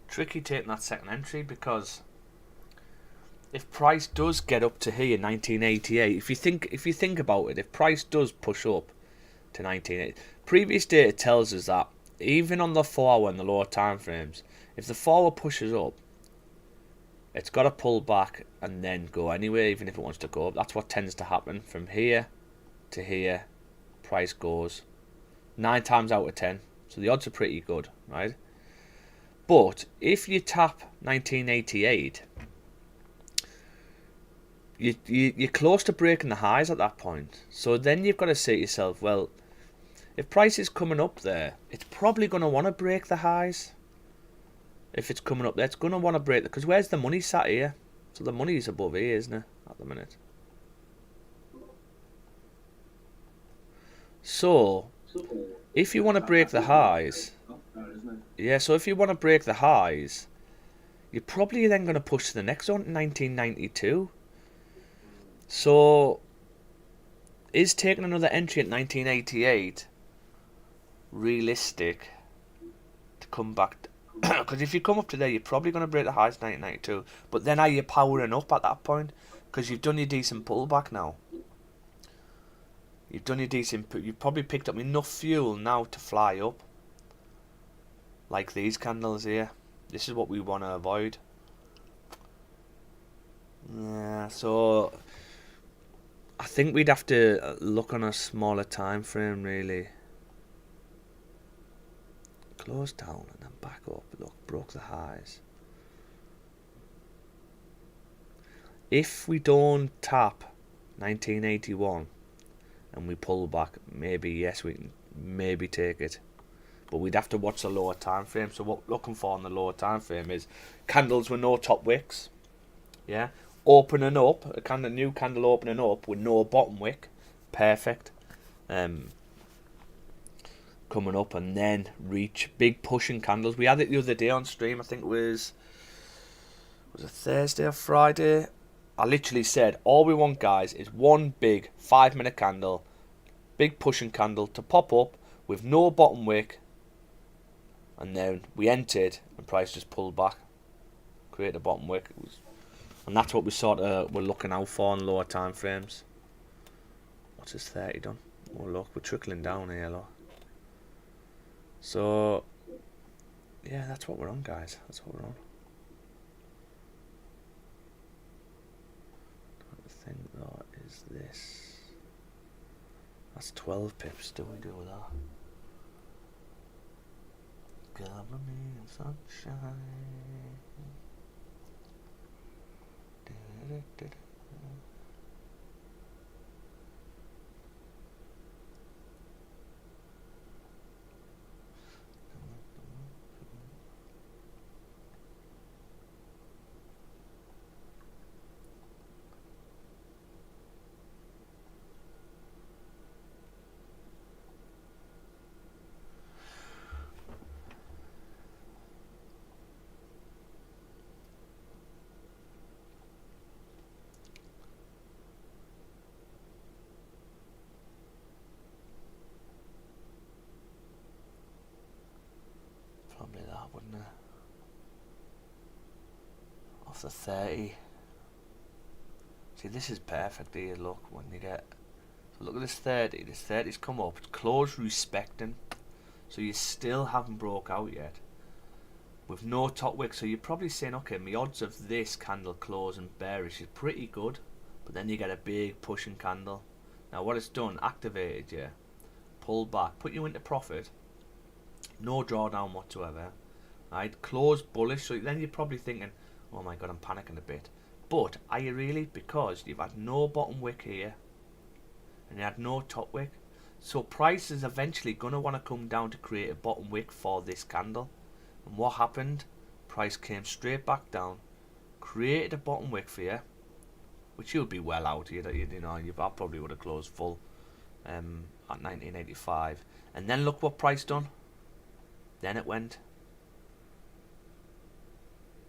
A: Tricky taking that second entry, because if price does get up to here 1988, if you think about it, if price does push up to 1980, previous data tells us that even on the 4-hour and the lower time frames, if the 4-hour pushes up, it's got to pull back and then go anyway, even if it wants to go up. That's what tends to happen from here to here. Price goes 9 times out of 10, so the odds are pretty good, right? But if you tap 1988, you're close to breaking the highs at that point. So then you've got to say to yourself, well, if price is coming up there, it's probably going to want to break the highs. If it's coming up there, it's going to want to break, because where's the money sat here? So the money's above here, isn't it, at the minute? So if you want to break the highs, yeah, so if you want to break the highs, you're probably then going to push to the next one, 1992. So is taking another entry at 1988 realistic to come back? Because if you come up to there, you're probably going to break the highs 1992. But then are you powering up at that point? Because you've done your decent pullback now. You've probably picked up enough fuel now to fly up. Like these candles here. This is what we want to avoid. Yeah, so I think we'd have to look on a smaller time frame, really. Close down and then back up. Look, broke the highs. If we don't tap 1981 and we pull back, maybe yes, we can maybe take it. But we'd have to watch the lower time frame. So what we're looking for on the lower time frame is candles with no top wicks. Yeah, opening up a new candle opening up with no bottom wick. Perfect. Coming up and then reach big pushing candles. We had it the other day on stream. I think it was it Thursday or Friday. I literally said all we want, guys, is one big 5-minute candle, big pushing candle to pop up with no bottom wick. And then we entered and price just pulled back, created a bottom wick. And that's what we sort of were looking out for in lower time frames. What's this 30 done? Oh look, we're trickling down here, look. So yeah, that's what we're on, guys. That's what we're on. The thing though is this. That's 12 pips. Do we do that? Cover me in sunshine. Probably that, wouldn't it? Off the 30. See, this is perfect here, look, when you get... So look at this 30. This 30's come up. It's close respecting. So you still haven't broke out yet. With no top wick. So you're probably saying, okay, my odds of this candle closing bearish is pretty good. But then you get a big pushing candle. Now what it's done, activated you. Pull back. Put you into profit. No drawdown whatsoever. Right, close bullish. So then you're probably thinking, oh my god, I'm panicking a bit. But are you really? Because you've had no bottom wick here and you had no top wick. So price is eventually going to want to come down to create a bottom wick for this candle. And what happened? Price came straight back down, created a bottom wick for you, which you'll be well out. You know, I probably would have closed full at 1985. And then look what price done. Then it went.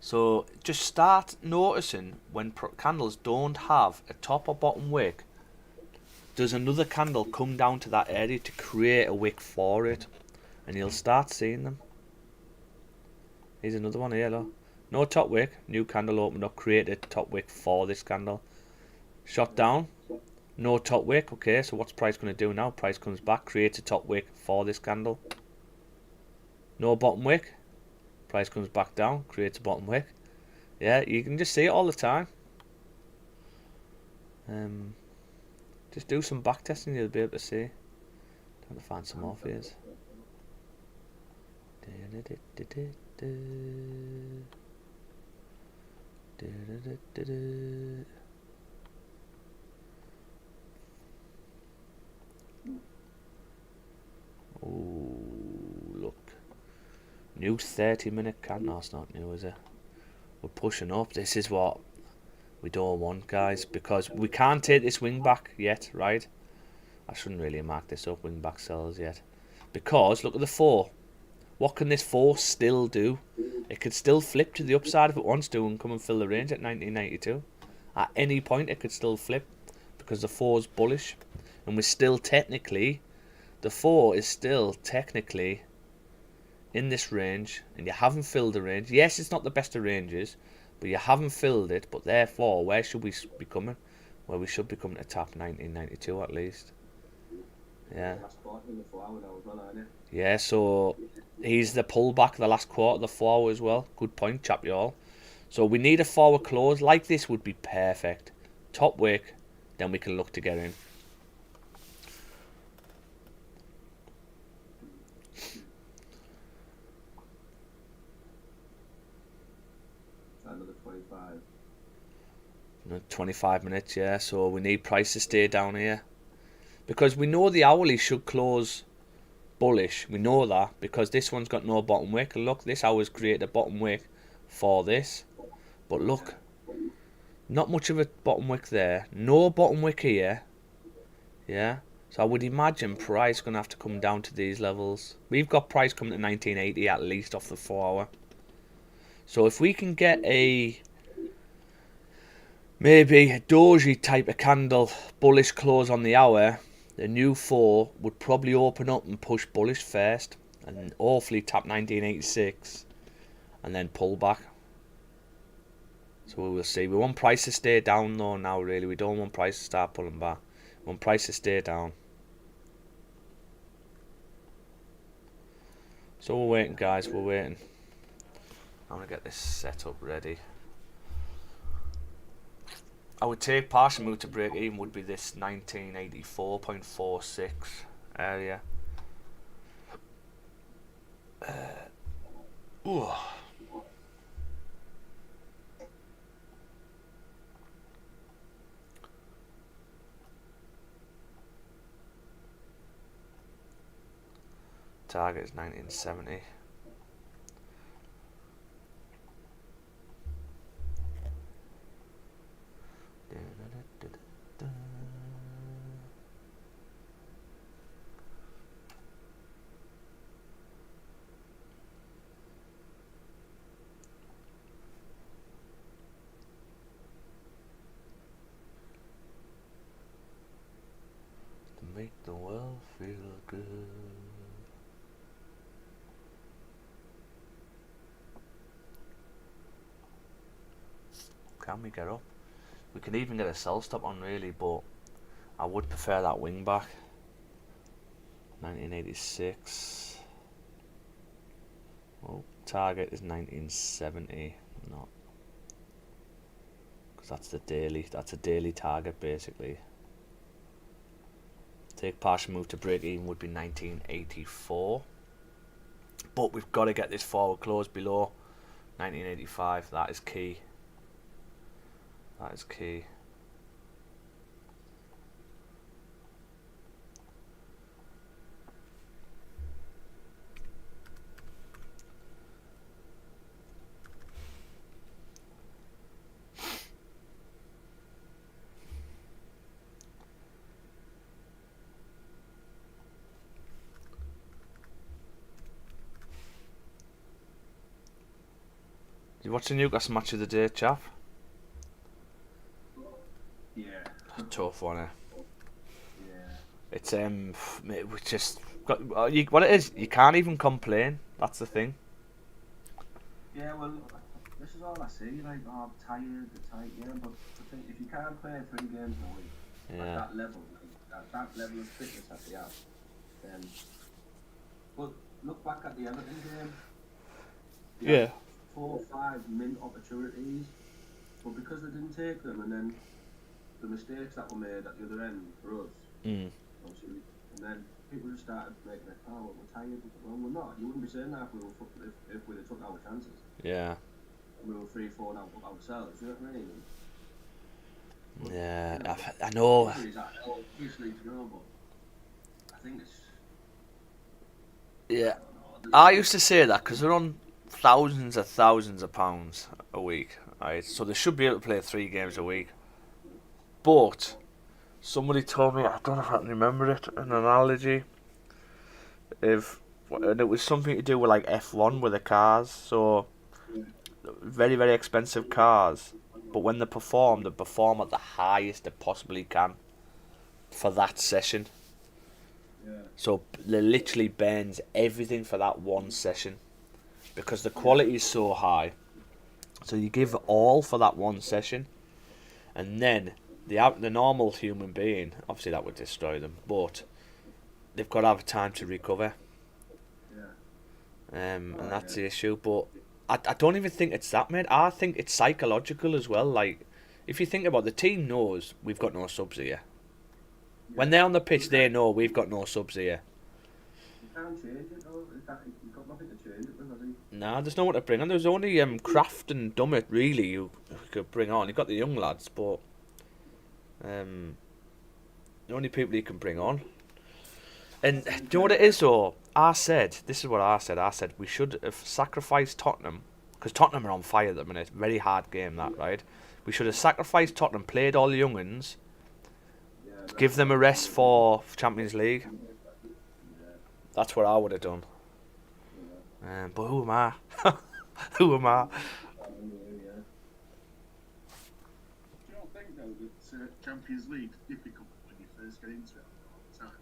A: So just start noticing when candles don't have a top or bottom wick, does another candle come down to that area to create a wick for it, and you'll start seeing them. Here's another one here, look. No top wick, new candle opened up, created a top wick for this candle. Shot down, no top wick. Okay, so what's price going to do now? Price comes back, creates a top wick for this candle. No bottom wick. Price comes back down, creates a bottom wick. Yeah, you can just see it all the time. Just do some back testing, you'll be able to see. Trying to find some more fears. Oh, look. New 30-minute candle. No, it's not new, is it? We're pushing up. This is what we don't want, guys, because we can't take this wing back yet, right? I shouldn't really mark this up, wing back sells yet. Because, look at the 4. What can this 4 still do? It could still flip to the upside if it wants to and come and fill the range at 1992. At any point it could still flip because the 4 is bullish. And we're still technically, the 4 is still technically in this range, and you haven't filled the range. Yes, it's not the best of ranges, but you haven't filled it. But therefore, where should we be coming? Well, we should be coming to top 1992 at least. Yeah. Yeah, so he's the pullback, the last quarter, the 4 as well. Good point, chap, y'all. So we need a forward close. Like this would be perfect. Top wick, then we can look to get in.
C: Another 25.
A: 25 minutes, yeah. So we need price to stay down here. Because we know the hourly should close bullish. We know that because this one's got no bottom wick. Look, this hour's created a bottom wick for this. But look, not much of a bottom wick there. No bottom wick here. Yeah. So I would imagine price going to have to come down to these levels. We've got price coming to 1980 at least off the 4 hour. So if we can get a maybe a doji type of candle bullish close on the hour, the new 4 would probably open up and push bullish first and hopefully tap 1986 and then pull back. So we will see. We want price to stay down though now, really. We don't want price to start pulling back. We want price to stay down. So we're waiting, guys. We're waiting. I'm gonna get this set up ready. I would take partial move to break even would be this 1984.46 area. Ooh. Target is 1970. To make the world feel good. Can we get up? We could even get a sell stop on really, but I would prefer that wing back. 1986. Well, target is 1970. Not, because that's the daily. That's a daily target basically. Take partial move to break even would be 1984. But we've got to get this forward close below 1985. That is key. That is key. You watch the Newcastle match of the day, chap?
C: Yeah.
A: Tough one, eh?
C: Yeah.
A: It's we just got what it is. You can't even complain. That's the thing.
C: Yeah, well, this is all I see. Like, oh, I'm tired, yeah. But I think if you can't play 3 games a week at that level, at that level of fitness that they have, then. But look back at the Everton game.
A: Yeah.
C: 4 or 5 mint opportunities, but because they didn't take them, and then the mistakes that were made at the other end for us, obviously, and then people just started making it, oh, we're tired. Well, we're not. You wouldn't be saying that if we were if we'd have took our chances.
A: Yeah.
C: We were 3-4 now ourselves. You know what I mean? But,
A: yeah,
C: you know,
A: I know.
C: Obviously, you know, but I think it's.
A: Yeah, I used to say that because they're on thousands of pounds a week, right? So they should be able to play 3 games a week. But somebody told me, I don't know if I can remember it, an analogy. And it was something to do with like F1 with the cars. So very, very expensive cars, but when they perform at the highest they possibly can for that session.
C: Yeah.
A: So they literally bends everything for that one session because the quality is so high. So you give it all for that one session, and then the normal human being, obviously that would destroy them, but they've got to have time to recover. And that's the issue. But I don't even think it's that, mate. I think it's psychological as well. Like, if you think about it, the team knows we've got no subs here. When they're on the pitch, they know we've got no subs here.
C: You can't change it, though. You've got nothing to change it with, have you?
A: Nah, there's no one to bring on. There's only Kraft and Dummett, really, you could bring on. You've got the young lads, but the only people you can bring on. And do you know what it is, though? This is what I said. I said we should have sacrificed Tottenham, because Tottenham are on fire at the minute. Very hard game, that, right? We should have sacrificed Tottenham, played all the young uns, give them a rest for Champions League. That's what I would have done. But who am I? Who am I?
D: Do you not think though that Champions League's difficult when you first get into it all the time?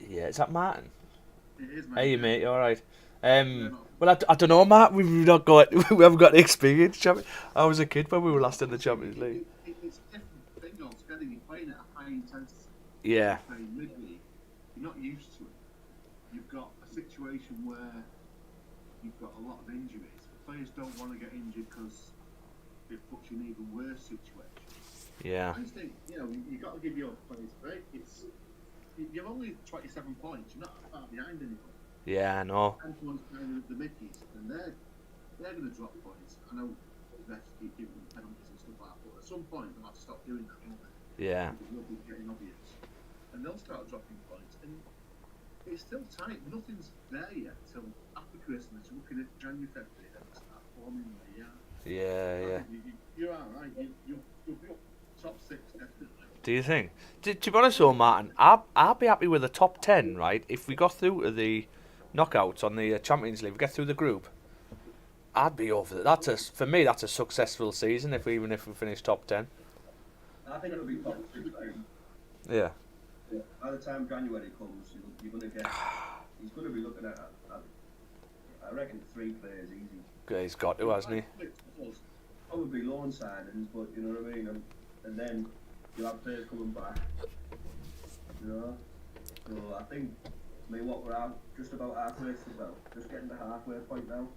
A: Yeah, is that Martin?
D: It is, mate.
A: Hey mate, you alright? Well, I don't know, Matt. We haven't got the experience. I was a kid when we were last in the Champions League.
D: It's a different thing altogether. You're playing at a high intensity.
A: Yeah.
D: You're playing mid-league. You're not used to it. You've got a situation where you've got a lot of injuries. Players don't want to get injured because it puts you in an even worse situation.
A: Yeah.
D: I just think, you've got to give your players a break. You're only 27 points. You're not far behind anyone.
A: Yeah, I know.
D: 10 points behind the Mickeys, and they're going to drop points. I know refs keep giving them penalties and stuff like that, but at some point they'll have to stop doing that, won't they?
A: Yeah.
D: Because it will be getting obvious. And they'll start dropping points. And it's still tight. Nothing's there yet till after Christmas. You're looking at January, February, and start forming where you are.
A: Yeah.
D: You're alright. You'll be up top 6 definitely.
A: Do you think? To be honest though, Martin, I'd be happy with a top 10, right? If we got through to the knockouts on the Champions League, we get through the group, I'd be over it. For me, that's a successful season, even if we finish top 10.
C: I think it'll be top 6.
A: Yeah.
C: By the time January comes, you're going to get. He's going to be looking at I reckon 3 players easy.
A: He's got to, hasn't he?
C: Probably loan signings, but you know what I mean. And then you'll have players coming back. So I think, what we're at, just about halfway through, just getting the halfway point now.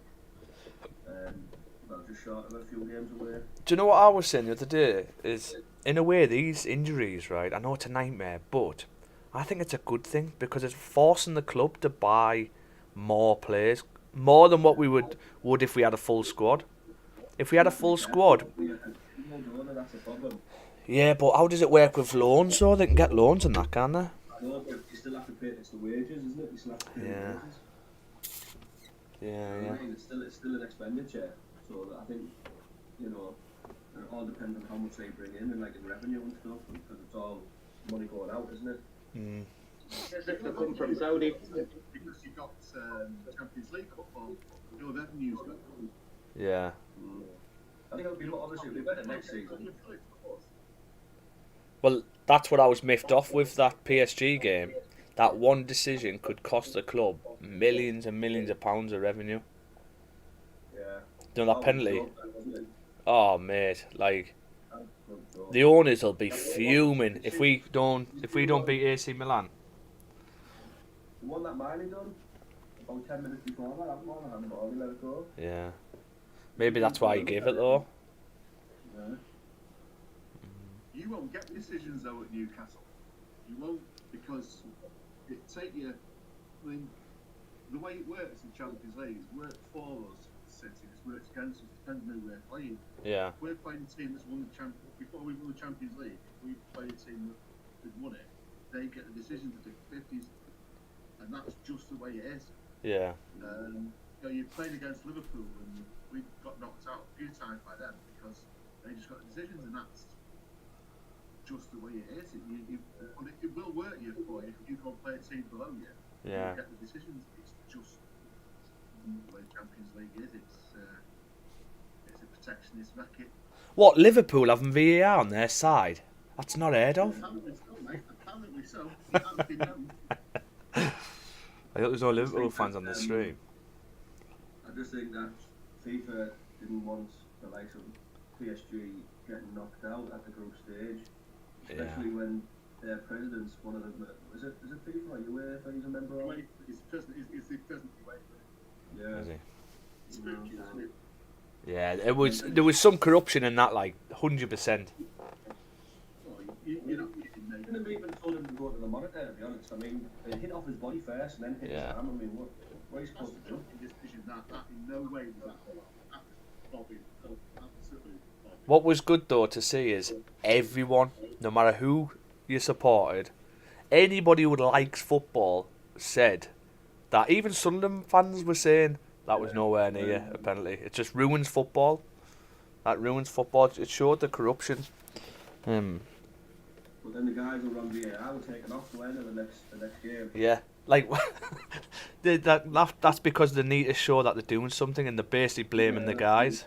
C: Just short of a few games away.
A: Do you know what I was saying the other day? Is, in a way, these injuries, right? I know it's a nightmare, but I think it's a good thing because it's forcing the club to buy more players, more than what we would if we had a full squad. If we had a full squad.
C: That's a problem.
A: Yeah, but how does it work with loans? So they can get loans and that, can't they?
C: I know, but you still have to pay. It's the wages, isn't it? You still have to pay the wages.
A: Yeah.
C: I mean, it's still an expenditure. So I think, it all depends on how much they bring in and in revenue and stuff, because it's all money going out, isn't it?
A: Mm.
B: If they come from Saudi.
D: Because you've got Champions League football, your revenue's got.
A: Yeah.
C: I think it'll be better next season.
A: Well, that's what I was miffed off with that PSG game. That one decision could cost the club millions and millions of pounds of revenue.
C: Yeah.
A: You know that penalty? Oh, mate, the owners will be fuming if we don't beat AC Milan.
C: The one that Miley done about 10 minutes before that, I haven't already let it go.
A: Yeah. Maybe that's why he gave it though.
C: Yeah.
D: You won't get decisions though at Newcastle. You won't, because it take you. I mean, the way it works in Champions League is worked for us, City. It's worked against us. Depending on who we're playing.
A: Yeah.
D: If we're playing a team that's won the before we won the Champions League. If we play a team that won it, they get the decision to take 50s, and that's just the way it is.
A: Yeah.
D: You played against Liverpool and we got knocked out a few times by them because they just got decisions, and that's just the way it is. It will work you for you if you go and play a team below you.
A: Yeah.
D: You get the decisions. It's just the way Champions League is. It's a protectionist racket.
A: What, Liverpool having VAR on their side? That's not heard of.
D: Apparently so, mate. Apparently so. It has been known.
A: I thought there was no Liverpool fans on the stream.
C: I just think that FIFA didn't want the likes of PSG getting knocked out at the group stage, especially when their president's one of them. Is it FIFA or UEFA? He's a member of.
D: He's the president of UEFA.
C: Yeah.
A: Is he?
D: Spooky, isn't it?
A: Yeah, there was some corruption in that, 100%.
D: You know,
C: I couldn't have even told him to go to the monitor, to be honest. I mean, they hit off his body first and then hit his arm. I mean, what are you supposed to do?
D: That in no way was that Bobby. Absolutely.
A: What was good though to see is everyone, no matter who you supported, anybody who likes football said that. Even Sunderland fans were saying that was nowhere near a penalty. It just ruins football. That ruins football. It showed the corruption.
C: But then the guys who run VAR were taken off the end of the next game.
A: Yeah, that's because they need to show that they're doing something, and they're basically blaming the guys.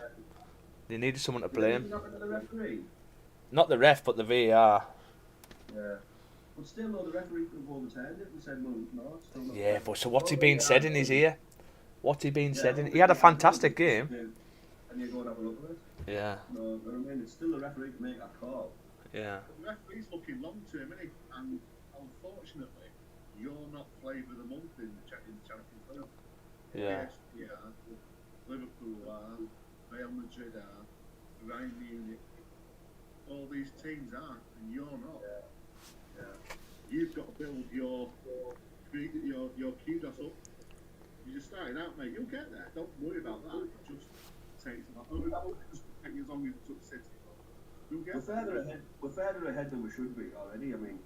A: They needed someone to blame.
C: The referee.
A: Not the ref, but the VAR.
C: Yeah. But still, though, the referee could have overturned it and said, well, no, it's still not.
A: Yeah, but so what's he been said in his ear? What's he been said in? He had a fantastic game.
C: And you go and have a look at it.
A: Yeah.
C: No, I mean, it's still the referee to make that call.
A: Yeah.
D: The referee's looking long term, isn't he? And unfortunately, you're not flavour of the month in the Champions League.
A: Yeah.
D: PSG are, Liverpool are, Real Madrid are, Bayern Munich. All these teams are, and you're not. You've got to build your kudos up. You're just starting out, mate. You'll get there. Don't worry about that. It just takes a lot. It just take you as long as it took City. You'll get there.
C: We're further ahead than we should be already. I mean,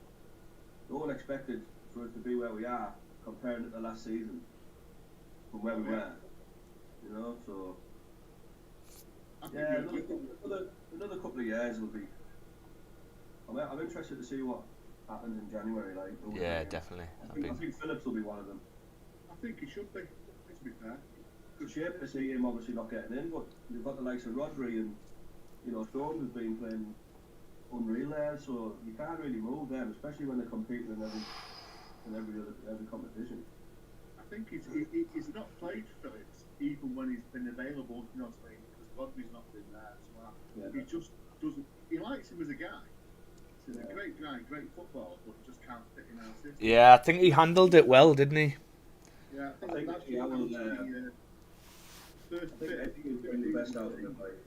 C: no one expected for us to be where we are compared to the last season from where we were. You know, so
D: I think
C: yeah,
D: you're
C: another couple of years will be. I'm interested to see what happens in January. Like,
A: Yeah, definitely.
C: I think Phillips will be one of them.
D: I think he should be. To be fair.
C: Good shape to see him obviously not getting in, but you've got the likes of Rodri and Stones has been playing unreal there, so you can't really move them, especially when they're competing in every competition.
D: I think he's not played Phillips even when he's been available. You know what I mean? Because Rodri's not been there, so he just doesn't. He likes him as a guy. He's a great guy, great footballer, but just can't fit in our system.
A: Yeah, I think he handled it well, didn't he?
D: Yeah, I think that's
C: he
D: what
C: will,
D: first
C: I think he's getting the best out of him. Like,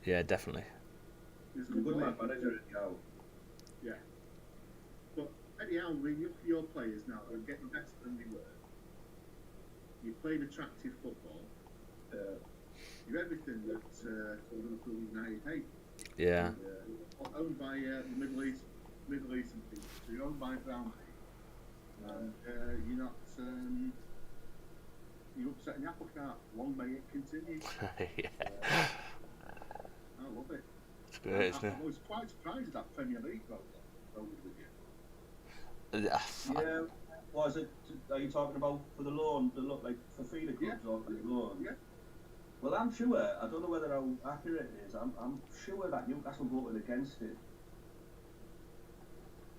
A: Yeah, definitely.
D: There's
C: he's a good man manager.
D: Yeah. But anyhow, when you look at your players now, they're getting better than they were. You played attractive football. You're everything that Liverpool United hate.
A: Yeah.
D: Owned by the Middle Eastern people. So you're owned by brown people. And you're not. You're upsetting the apple cart. Long may it continue.
A: Yeah.
D: I love it.
A: It's great, isn't it?
D: I was quite surprised that Premier League voted with you.
C: Yeah. Was it? Are you talking about for the loan? The look like for feeder clubs or for the loan?
D: Yeah.
C: Well, I'm sure. I don't know whether how accurate it is. I'm sure that Newcastle voted against it.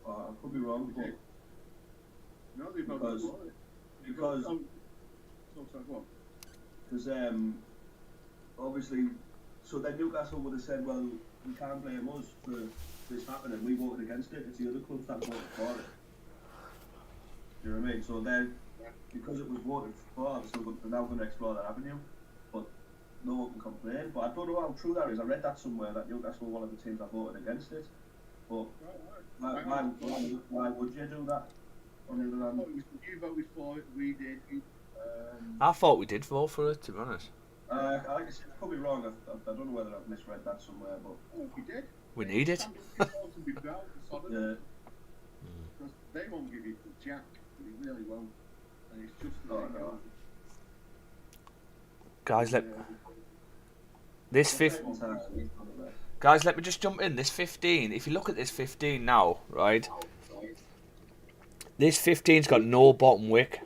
C: I could be wrong, but
D: No, they voted for it.
C: because obviously, so then Newcastle would have said, well, you can't blame us for this happening. We voted against it. It's the other clubs that voted for it. You know what I mean? So then, because it was voted for, they're now going to explore that avenue. But no one can complain. But I don't know how true that is. I read that somewhere that Newcastle were one of the teams that voted against it. But why would you do that? On the other hand,
D: you voted for it. We did.
A: I thought we did vote for it, to be honest.
C: like I said, I could be wrong. I don't know whether I've misread that somewhere, but
D: We did.
A: We need it.
D: Because they won't give you the jack. They really won't. And it's just
C: no.
A: Guys, let me just jump in. This 15, if you look at this 15 now, right? This 15's got no bottom wick.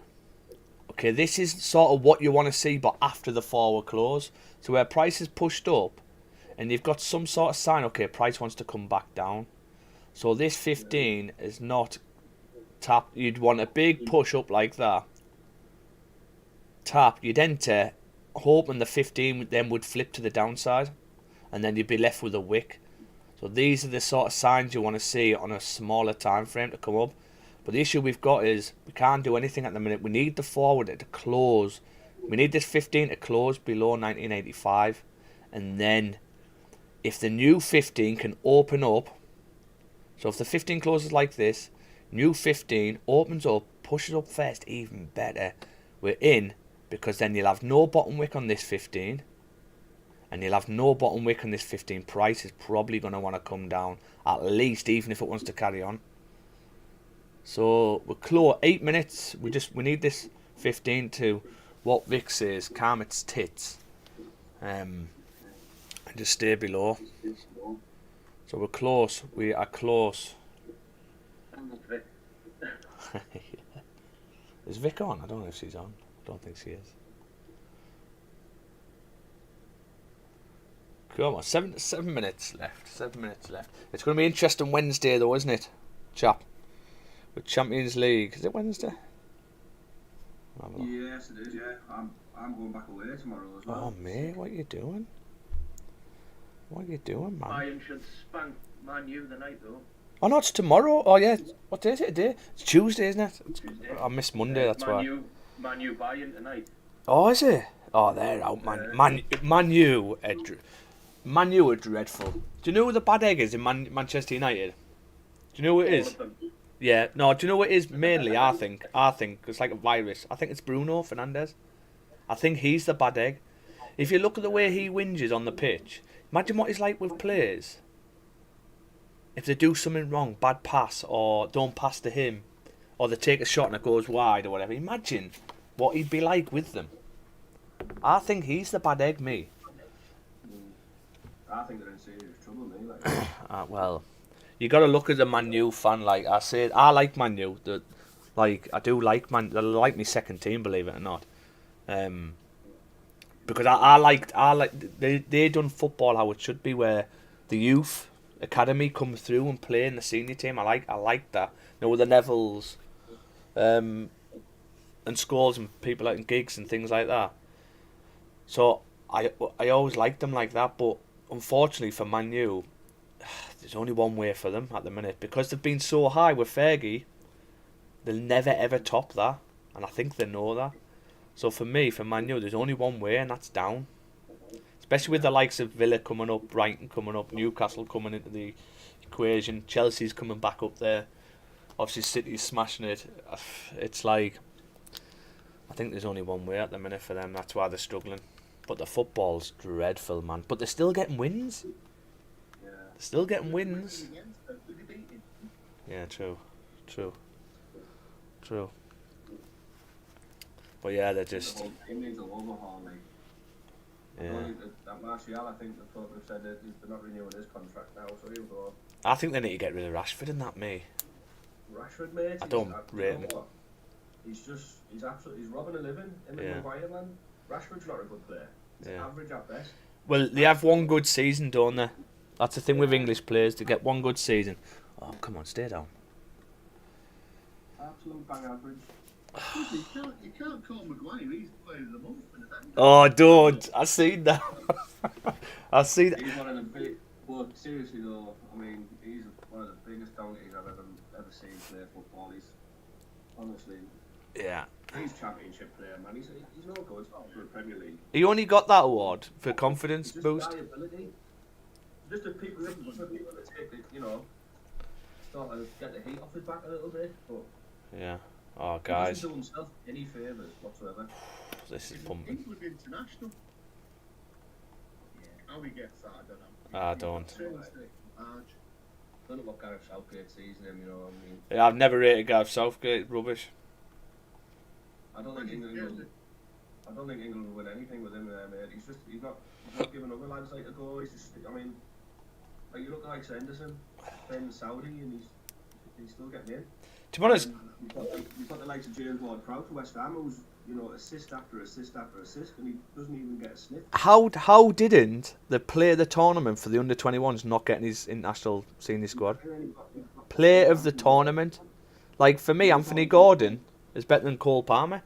A: Okay, this is sort of what you want to see, but after the forward close. So where price is pushed up, and you've got some sort of sign, okay, price wants to come back down. So this 15 is not tap. You'd want a big push up like that. Tap, you'd enter, hoping the 15 then would flip to the downside, and then you'd be left with a wick. So these are the sort of signs you want to see on a smaller time frame to come up. But the issue we've got is we can't do anything at the minute. We need the forward to close. We need this 15 to close below 1985, and then if the new 15 can open up, so if the 15 closes like this, new 15 opens up, pushes up first, even better, we're in, because then you'll have no bottom wick on this 15, and you'll have no bottom wick on this 15. Price is probably going to want to come down, at least, even if it wants to carry on. So we're close. 8 minutes. We need this 15 to, what Vic says, calm its tits, and just stay below. So we're close. We are close. Is Vic on? I don't know if she's on. I don't think she is. Come on, 7 minutes left. 7 minutes left. It's going to be interesting Wednesday though, isn't it, chap? With Champions League. Is it Wednesday?
C: yes, it is. Yeah, I'm going back away tomorrow as well.
A: Oh mate, what are you doing? What are you doing, man?
E: Bayern should spank Man U the night though.
A: Oh no, it's tomorrow. Oh yeah, what day is it today? It's Tuesday, isn't it?
E: Tuesday.
A: I missed Monday, that's why.
E: Man U Bayern tonight.
A: Oh, is it? Oh, they're out, man. Man U are dreadful. Do you know who the bad egg is in Manchester United? Do you know who it is? Yeah, no, do you know what it is mainly? I think it's like a virus. I think it's Bruno Fernandes. I think he's the bad egg. If you look at the way he whinges on the pitch, imagine what he's like with players. If they do something wrong, bad pass, or don't pass to him, or they take a shot and it goes wide or whatever, imagine what he'd be like with them. I think he's the bad egg, me.
C: I think they're in serious trouble, me. Like.
A: Well, you got to look at the Man U fan. Like I said, I like Man U. I do like Man. They like my second team, believe it or not. Because I like they done football how it should be, where the youth academy come through and play in the senior team. I like that. You know, with the Nevilles, and Scholes and people like Giggs and things like that. So I always liked them like that, but unfortunately for Man U, there's only one way for them at the minute, because they've been so high with Fergie. They'll never ever top that, and I think they know that. So for me, for Man U, there's only one way, and that's down. Especially with the likes of Villa coming up, Brighton coming up, Newcastle coming into the equation, Chelsea's coming back up there. Obviously, City's smashing it. It's like, I think there's only one way at the minute for them. That's why they're struggling. But the football's dreadful, man. But they're still getting wins.
C: Yeah.
A: They're still getting wins. Yeah, true. But yeah, they're just.
C: The whole team needs an overhaul, like.
A: Yeah.
C: That Martial, I think they've said that they're not renewing his contract now, so he'll go.
A: I think they need to get rid of Rashford and that, me.
C: Rashford, mate.
A: I don't rate him.
C: He's robbing a living in the Maguire land. Rashford's not a good player. He's average at best.
A: Well, they have one good season, don't they? That's the thing with English players, to get one good season. Oh, come on, stay down.
C: Absolute bang average.
D: You can't call Maguire, he's player of the month.
A: Oh, don't. I seen that. I see that.
C: He's one of the big. But seriously though, I mean, he's one of the biggest donkeys I've ever seen play football. He's honestly.
A: Yeah.
C: He's championship player, man. He's no good for the Premier League.
A: He only got that award for confidence
C: Just
A: boost.
C: liability. Just for people to take it, you know, sort of get the heat off his back a little bit. But
A: Yeah. Oh,
C: he
A: guys.
C: doesn't do himself any favours whatsoever.
A: This is pumping.
D: England international. How he gets that, I don't know.
A: I don't.
C: Don't know what Gareth Southgate sees in him, you know what I mean?
A: Yeah, I've never rated Gareth Southgate. Rubbish.
C: I don't think England will win anything with him there, mate. He's not giving other lads like a go. He's just, I mean, like you look like Henderson playing in Saudi and he's still getting in.
A: To be honest,
C: You've got the likes of James Ward-Prowse for West Ham, who's, you know, assist after assist after assist, and he doesn't even get a sniff.
A: how didn't the player of the tournament for the under-21s not getting his international senior squad? Player of the tournament. Like, for me, Anthony Gordon is better than Cole Palmer.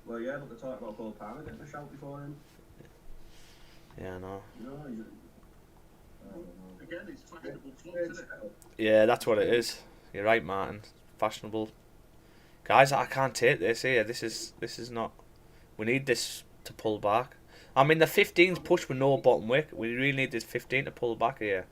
C: Well, yeah, but they're talking about Cole Palmer getting a shout before him.
A: Yeah, I know.
C: You know,
D: Again, it's fashionable flux, isn't it?
A: Yeah, that's what it is. You're right, Martin. Fashionable. Guys, I can't take this here. This is not. We need this to pull back. I mean, the 15's push with no bottom wick. We really need this 15 to pull back here.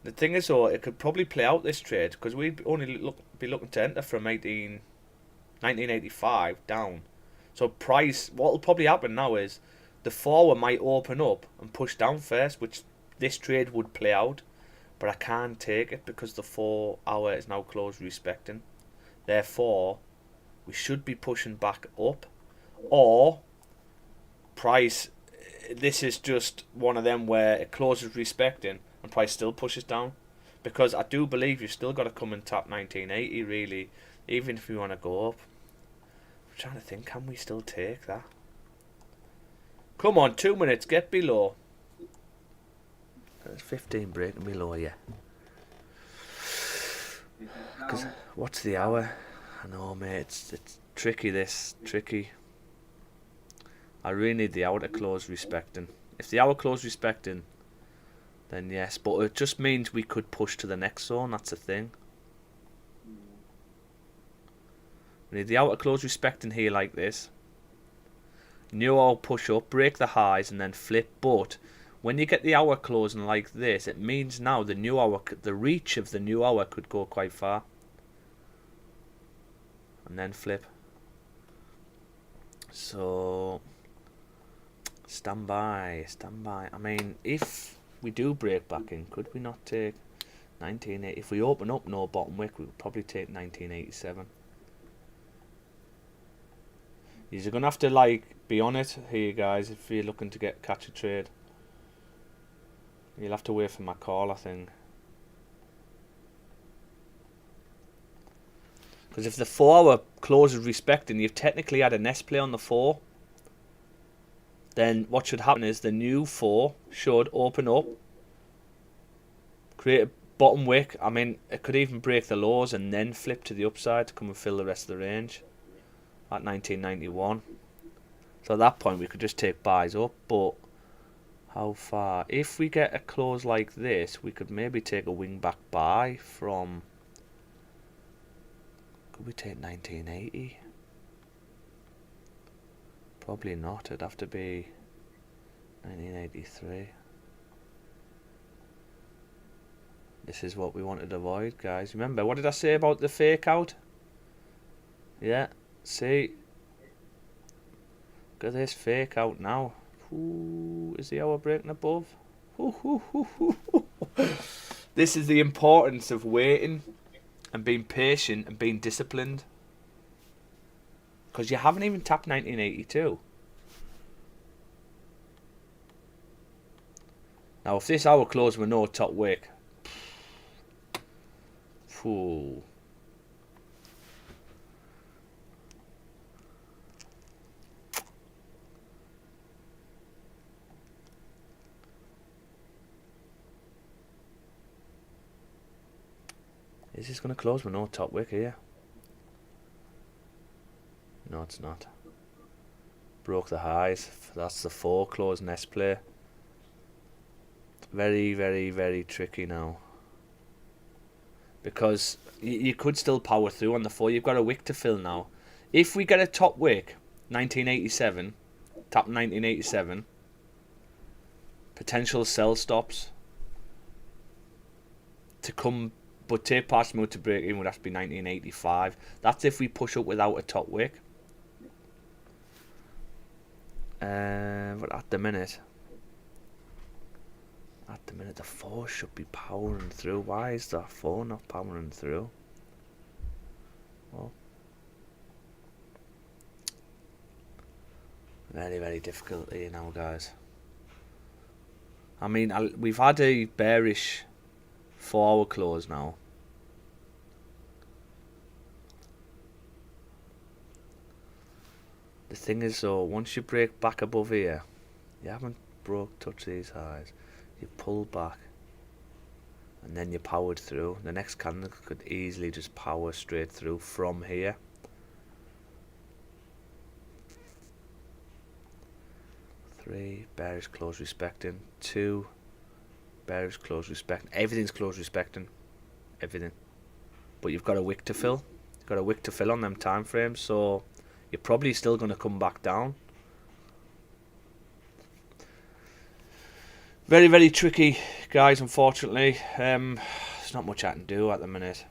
A: The thing is, though, it could probably play out this trade, because we'd only be looking to enter from 1985 down. So price, what will probably happen now is the forward might open up and push down first, which this trade would play out. But I can't take it because the 4 hour is now closed respecting. Therefore, we should be pushing back up. Or, price, this is just one of them where it closes respecting and price still pushes down. Because I do believe you've still got to come and tap 1980 really, even if you want to go up. I'm trying to think, can we still take that? Come on, 2 minutes, get below. There's 15 breaking below, yeah. Because what's the hour? I know, mate, it's tricky, tricky. I really need the hour to close respecting. If the hour close respecting, then yes, but it just means we could push to the next zone, that's the thing. We need the outer close respecting here like this. New hour push up, break the highs, and then flip. But when you get the hour closing like this, it means now the new hour, the reach of the new hour could go quite far. And then flip. So stand by, stand by. I mean, if we do break back in, could we not take 1980? If we open up no bottom wick, we would probably take 1987. You're gonna have to like be on it here, guys, if you're looking to catch a trade. You'll have to wait for my call, I think. Because if the 4 hour closes respecting, you've technically had an S play on the 4. Then what should happen is the new 4 should open up, create a bottom wick. I mean, it could even break the lows and then flip to the upside to come and fill the rest of the range at 1991. So at that point we could just take buys up. But how far? If we get a close like this, we could maybe take a wing back buy from... Could we take 1980? Probably not. It'd have to be 1983. This is what we wanted to avoid, guys. Remember, what did I say about the fake out? Yeah, see? Look at this fake out now. Ooh, is the hour breaking above? This is the importance of waiting and being patient and being disciplined. Because you haven't even tapped 1982. Now, if this hour closed with no top wick, ooh. Is this going to close with no top wick here? No, it's not. Broke the highs. That's the 4 closing S play. Very, very, very tricky now. Because you could still power through on the 4. You've got a wick to fill now. If we get a top wick, 1987, tap 1987, potential sell stops to come, but take past move to break in would have to be 1985. That's if we push up without a top wick. But at the minute the 4 should be powering through. Why is that 4 not powering through? Well, very, very difficult here now, guys. I mean, we've had a bearish 4 hour close now. The thing is though, once you break back above here, you haven't touched these highs, you pull back and then you powered through. The next candle could easily just power straight through from here. Three, bearish close respecting. 2, bearish close respecting. Everything's close respecting. Everything. But you've got a wick to fill. You've got a wick to fill on them time frames, so you're probably still going to come back down. Very, very tricky, guys, unfortunately. There's not much I can do at the minute.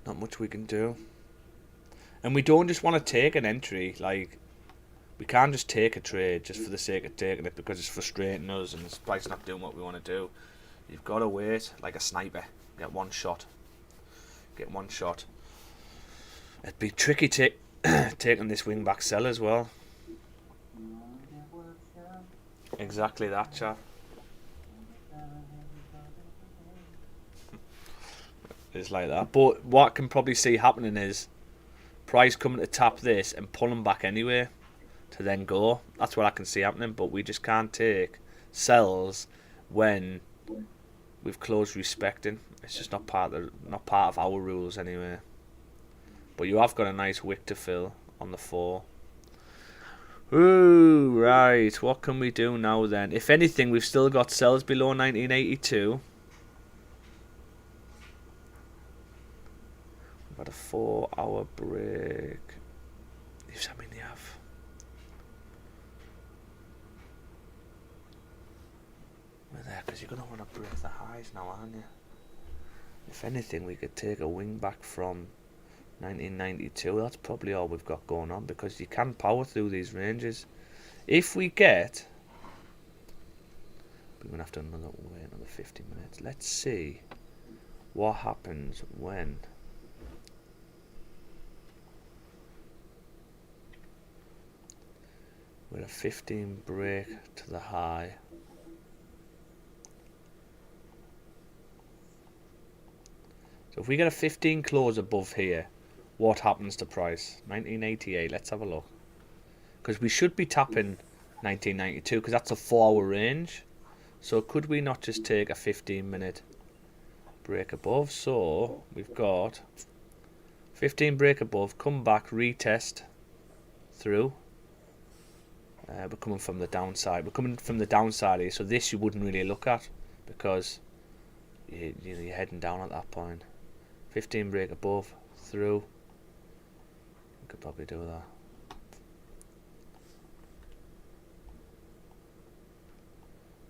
A: Not much we can do. And we don't just want to take an entry. Like, we can't just take a trade just for the sake of taking it because it's frustrating us and this price not doing what we want to do. You've got to wait like a sniper. Get one shot. Get one shot. It'd be tricky taking this wing back sell as well. Exactly that, chap. It's like that. But what I can probably see happening is price coming to tap this and pulling back anyway to then go. That's what I can see happening. But we just can't take sells when we've closed respecting. It's just not part of our rules anyway. But you have got a nice wick to fill on the 4. Ooh, right. What can we do now then? If anything, we've still got sells below 1982. We've had a 4-hour break. Yes, I mean they have. We're there because you're going to want to break the highs now, aren't you? If anything, we could take a wing back from 1992. That's probably all we've got going on, because you can power through these ranges. If we get, we're going to have to wait another 50 minutes. Let's see what happens when with a 15 break to the high. So if we get a 15 close above here, what happens to price? 1988, let's have a look. Because we should be tapping 1992, because that's a 4-hour range. So could we not just take a 15-minute break above? So we've got 15 break above, come back, retest through. We're coming from the downside. We're coming from the downside here, so this you wouldn't really look at, because you're heading down at that point. 15 break above, through. We could probably do that.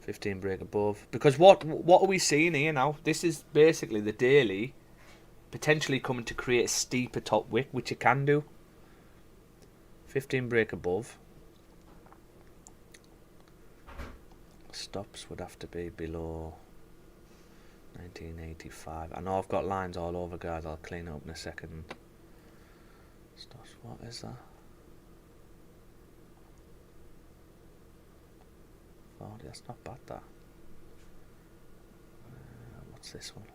A: $15 break above, because what are we seeing here now? This is basically the daily potentially coming to create a steeper top wick, which it can do. 15 break above. Stops would have to be below 1985. I know I've got lines all over, guys. I'll clean it up in a second. Stops. What is that? 40. That's not bad. That. What's this one?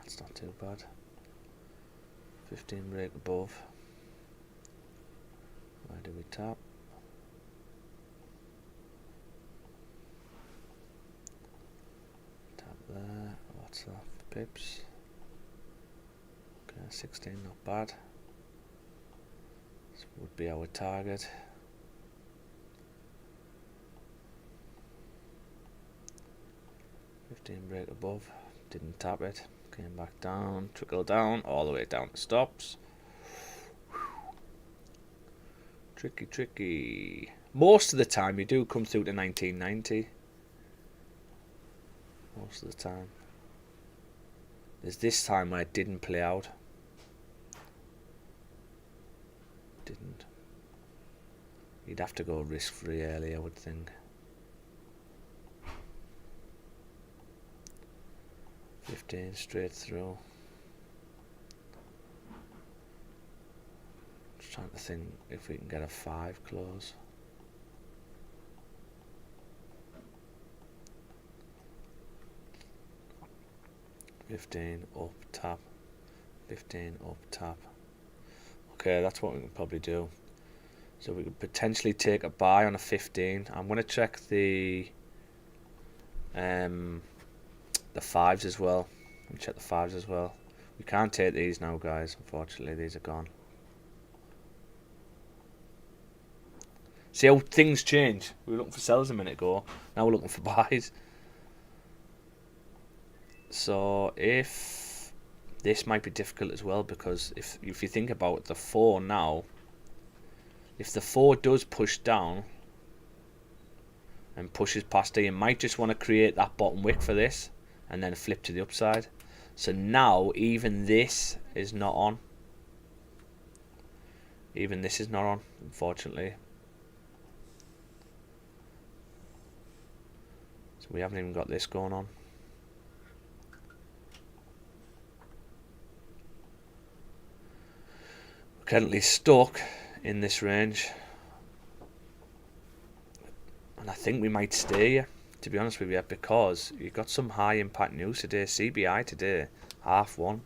A: That's not too bad. 15 break above. Where do we tap? Tap there. What's that? Pips. Okay, 16, not bad. This would be our target. Break above. Didn't tap it. Came back down, trickle down, all the way down to stops. Tricky, tricky. Most of the time you do come through to 1990. Most of the time. There's this time where it didn't play out. Didn't. You'd have to go risk-free early, I would think. 15 straight through. Just trying to think if we can get a 5 close. $15 up tap. 15 up tap. Okay, that's what we can probably do. So we could potentially take a buy on a 15. I'm going to check the 5s as well. Check the 5s as well. We can't take these now, guys. Unfortunately, these are gone. See how things change. We were looking for sells a minute ago. Now we're looking for buys. So if this might be difficult as well, because if you think about the 4 now, if the 4 does push down and pushes past it, you might just want to create that bottom wick for this and then flip to the upside. So now even this is not on. Even this is not on, unfortunately. So we haven't even got this going on. We're currently stuck in this range, and I think we might stay here, to be honest with you, because you've got some high impact news today. CBI today, 1/2.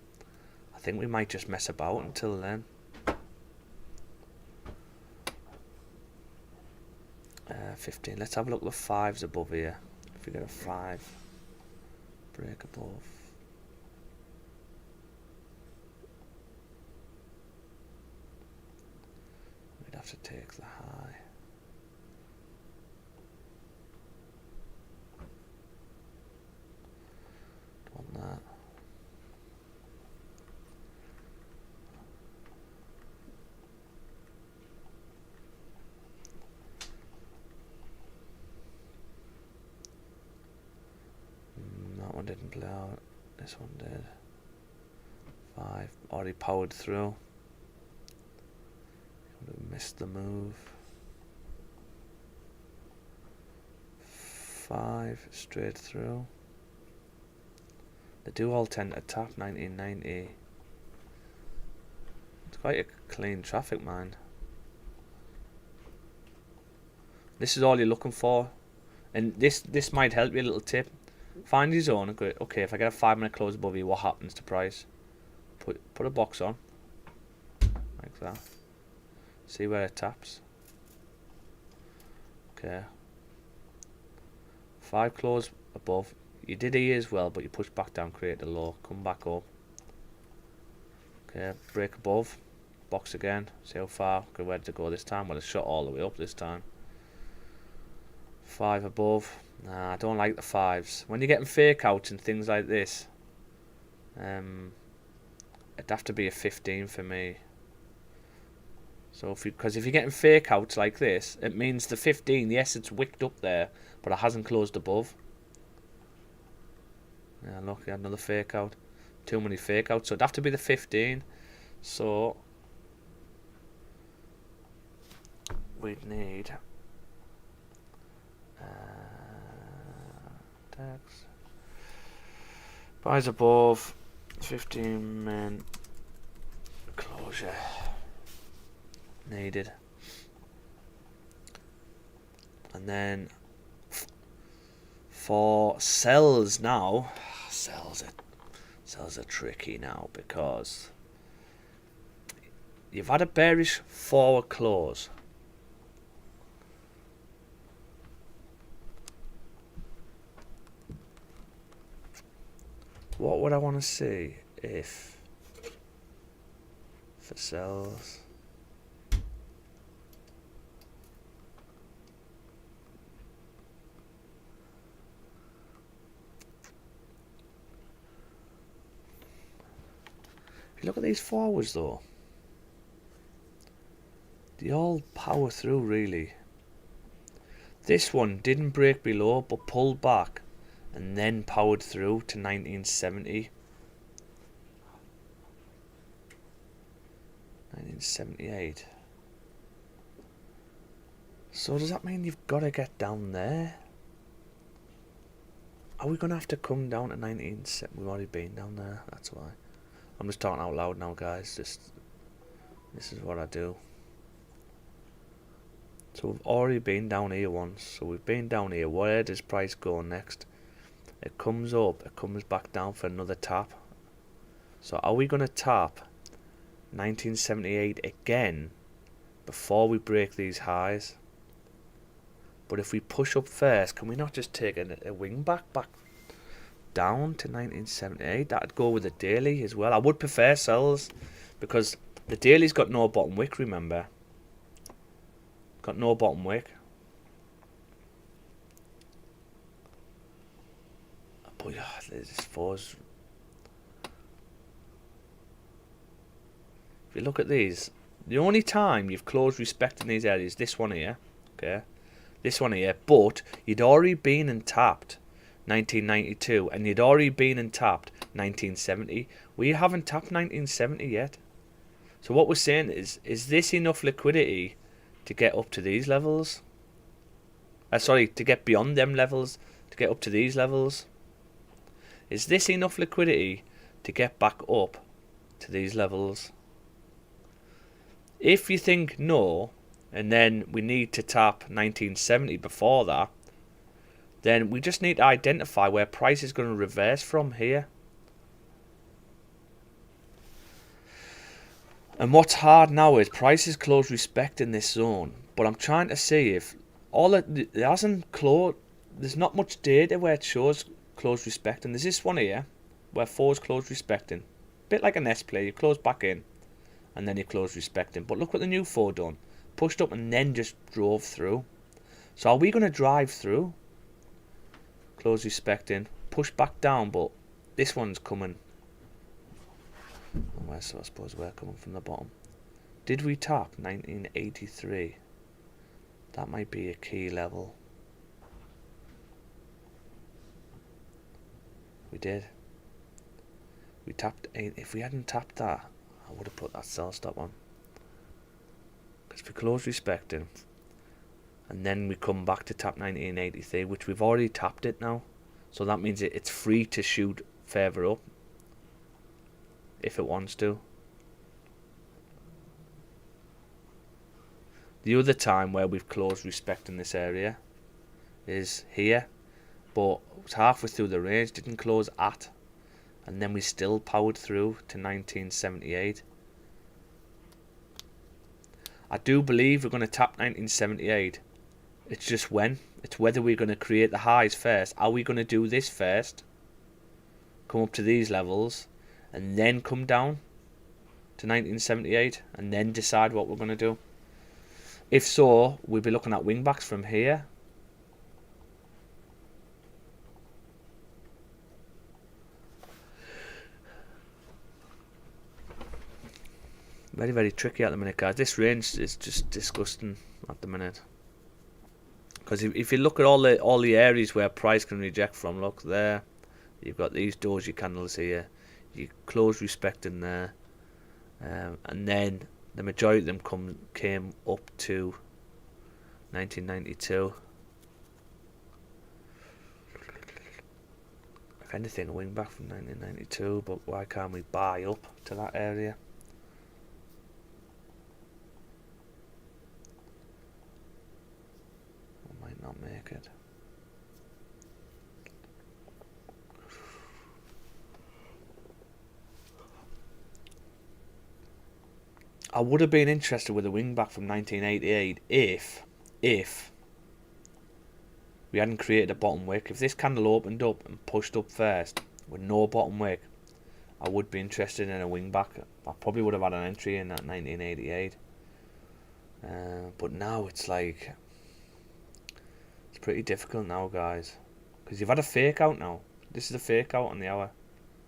A: I think we might just mess about until then. 15. Let's have a look at the 5s above here. If we get a 5 break above, we'd have to take the high. one didn't play out. This one did. 5 already powered through. Would have missed the move. 5 straight through. They do all tend to tap 1990. It's quite a clean traffic, man. This is all you're looking for, and this might help you. A little tip: find your zone and go, okay, if I get a 5-minute close above you, what happens to price? Put a box on like that. See where it taps. Okay. 5 close above. You did here as well, but you push back down, create a low, come back up. Okay, break above, box again. See how far, okay, where to go this time? Well, it's shot all the way up this time. 5 above. Nah, I don't like the 5s. When you're getting fake outs and things like this, it'd have to be a 15 for me. So because if you're getting fake outs like this, it means the 15, yes, it's wicked up there, but it hasn't closed above. Yeah, look, you had another fake out. Too many fake outs, so it'd have to be the 15. So we'd need tax. Buys above 15 min closure needed. And then for sells now, sells are tricky now because you've had a bearish forward close. What would I want to see if for sells? If you look at these forwards though, they all power through really. This one didn't break below but pulled back and then powered through to 1970. 1978. So does that mean you've got to get down there? Are we going to have to come down to 1970? We've already been down there, that's why. I'm just talking out loud now, guys. This is what I do. So we've already been down here once. So we've been down here. Where does price go next? It comes up. It comes back down for another tap. So are we going to tap 1978 again before we break these highs? But if we push up first, can we not just take a wing back down to 1978? That'd go with the daily as well. I would prefer sells because the daily's got no bottom wick, remember. Got no bottom wick. But yeah, this fours. If you look at these, the only time you've closed respecting these areas, this one here, okay, this one here, but you'd already been and tapped 1992 and you'd already been and tapped 1970. We haven't tapped 1970 yet. So what we're saying is this enough liquidity to get up to these levels? Sorry, to get beyond them levels, to get up to these levels? Is this enough liquidity to get back up to these levels? If you think no, and then we need to tap 1970 before that, then we just need to identify where price is going to reverse from here. And what's hard now is price is close respect in this zone, but I'm trying to see if it hasn't closed. There's not much data where it shows close respect, and there's this one here where 4 is close respecting, bit like an S play. You close back in and then you close respecting, but look what the new 4 done, pushed up and then just drove through. So are we going to drive through? Close respecting, push back down, but this one's coming. So I suppose we're coming from the bottom. Did we tap 1983? That might be a key level. We did. We tapped. If we hadn't tapped that, I would have put that sell stop on. Because we close respecting, and then we come back to tap 1983, which we've already tapped it now. So that means it's free to shoot further up if it wants to. The other time where we've closed respecting this area is here, but it was halfway through the range, didn't close at, and then we still powered through to 1978. I do believe we're going to tap 1978. It's just when. It's whether we're going to create the highs first. Are we going to do this first? Come up to these levels and then come down to 1978 and then decide what we're going to do. If so, we'll be looking at wingbacks from here. Very, very tricky at the minute, guys. This range is just disgusting at the minute. Because if you look at all the areas where price can reject from, look there. You've got these doji candles here. You close respecting there, and then the majority of them came up to 1992. If anything, a wing back from 1992. But why can't we buy up to that area? We might not make it. I would have been interested with a wing back from 1988 if we hadn't created a bottom wick. If this candle opened up and pushed up first with no bottom wick, I would be interested in a wing back. I probably would have had an entry in that 1988. But now it's like, it's pretty difficult now, guys, because you've had a fake out now. This is a fake out on the hour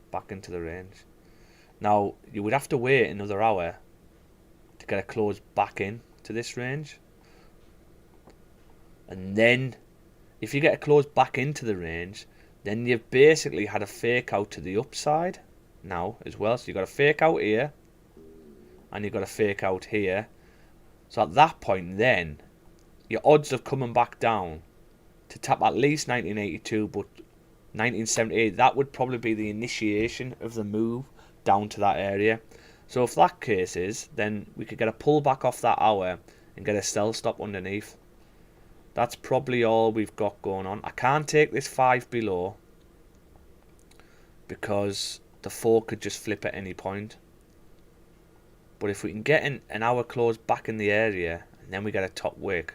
A: back into the range. Now you would have to wait another hour to get a close back in to this range, and then if you get a close back into the range, then you've basically had a fake out to the upside now as well. So you've got a fake out here and you've got a fake out here. So at that point then your odds of coming back down to tap at least 1982, but 1978, that would probably be the initiation of the move down to that area. So if that case is, then we could get a pull back off that hour and get a sell stop underneath. That's probably all we've got going on. I can't take this 5 below because the 4 could just flip at any point. But if we can get an hour close back in the area and then we get a top wick,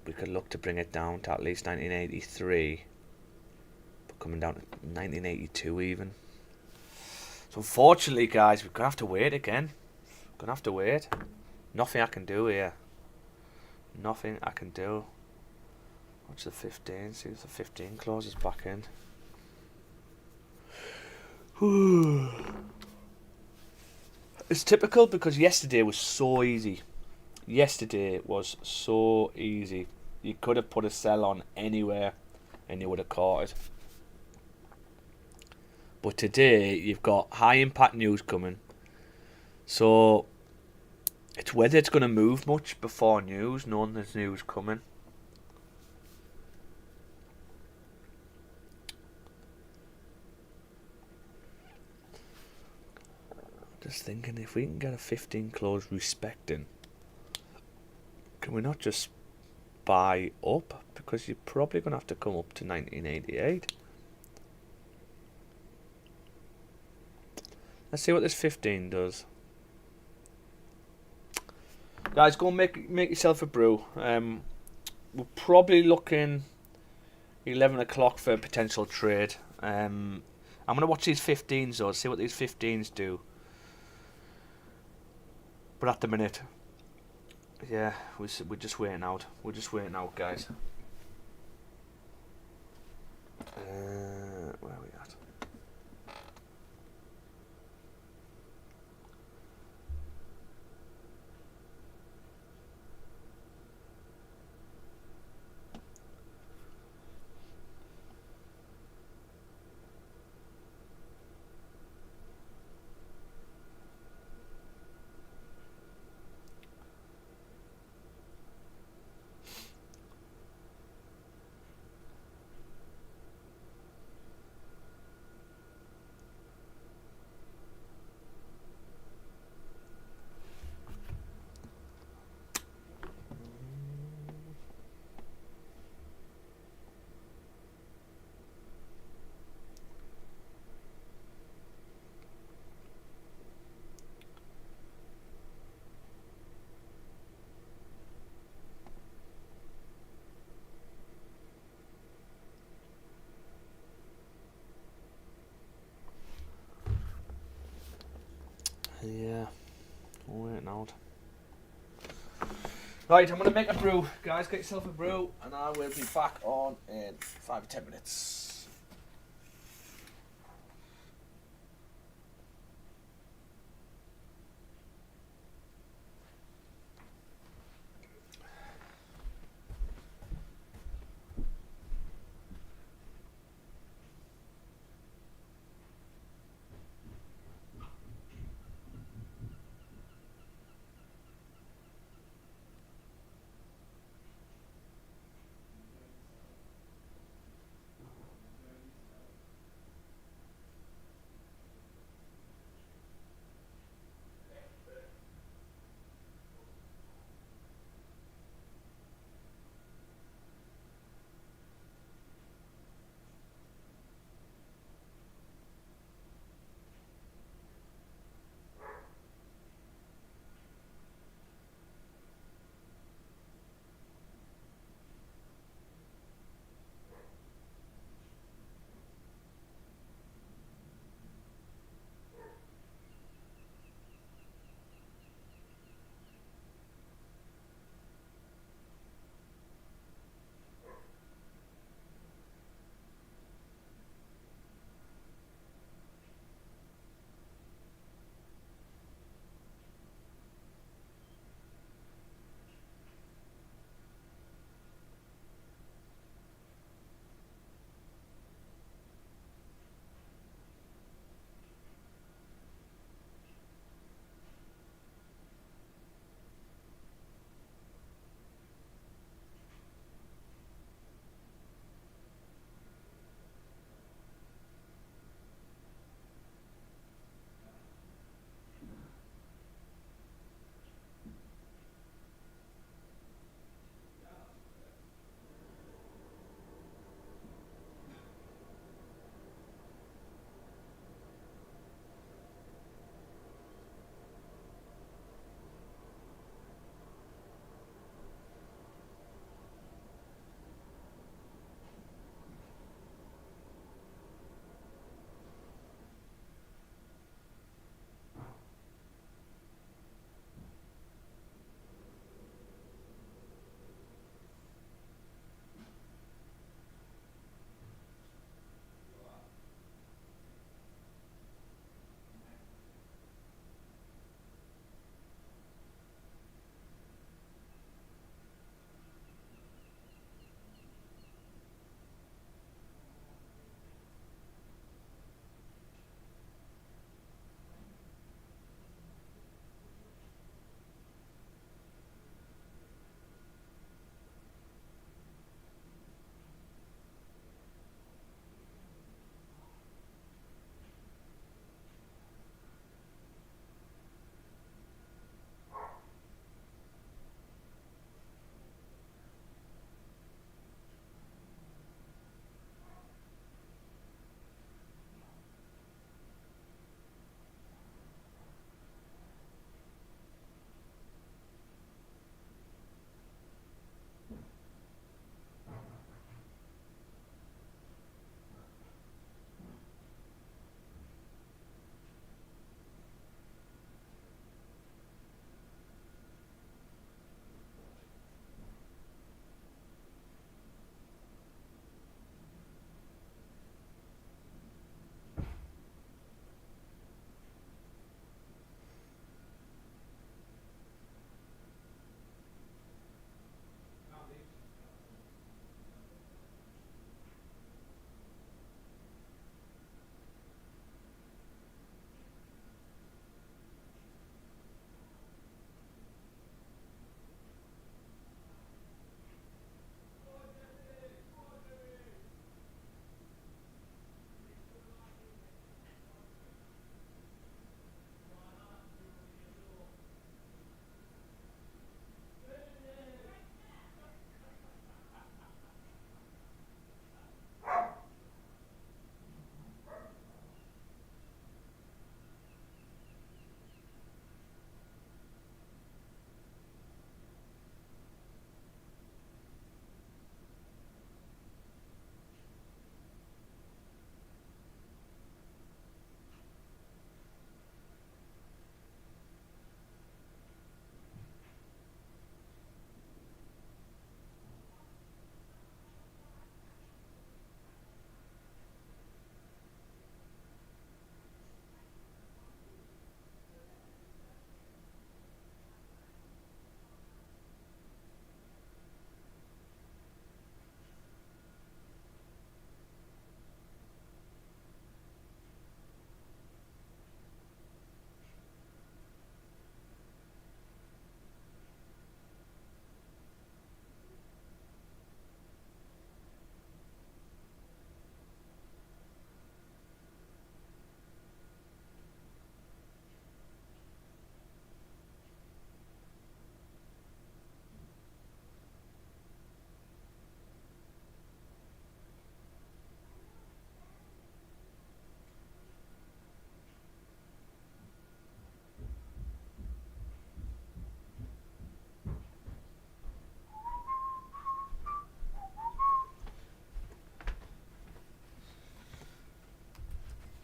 A: we could look to bring it down to at least 1983, but coming down to 1982 even. So unfortunately, guys, we're going to have to wait again. We're going to have to wait. Nothing I can do here. Nothing I can do. What's the 15? See if the 15 closes back in. It's typical because yesterday was so easy. Yesterday was so easy. You could have put a sell on anywhere and you would have caught it. But today you've got high impact news coming. So it's whether it's going to move much before news, knowing there's news coming. Just thinking, if we can get a 15 close respecting, can we not just buy up? Because you're probably going to have to come up to 1988. Let's see what this 15 does. Guys, go and make yourself a brew. We're probably looking 11 o'clock for a potential trade. I'm going to watch these 15s though, see what these 15s do. But at the minute, yeah, we're just waiting out. We're just waiting out, guys. Where are we at? sound. Right, I'm going to make a brew. Guys, get yourself a brew, and I will be back on in 5 or 10 minutes.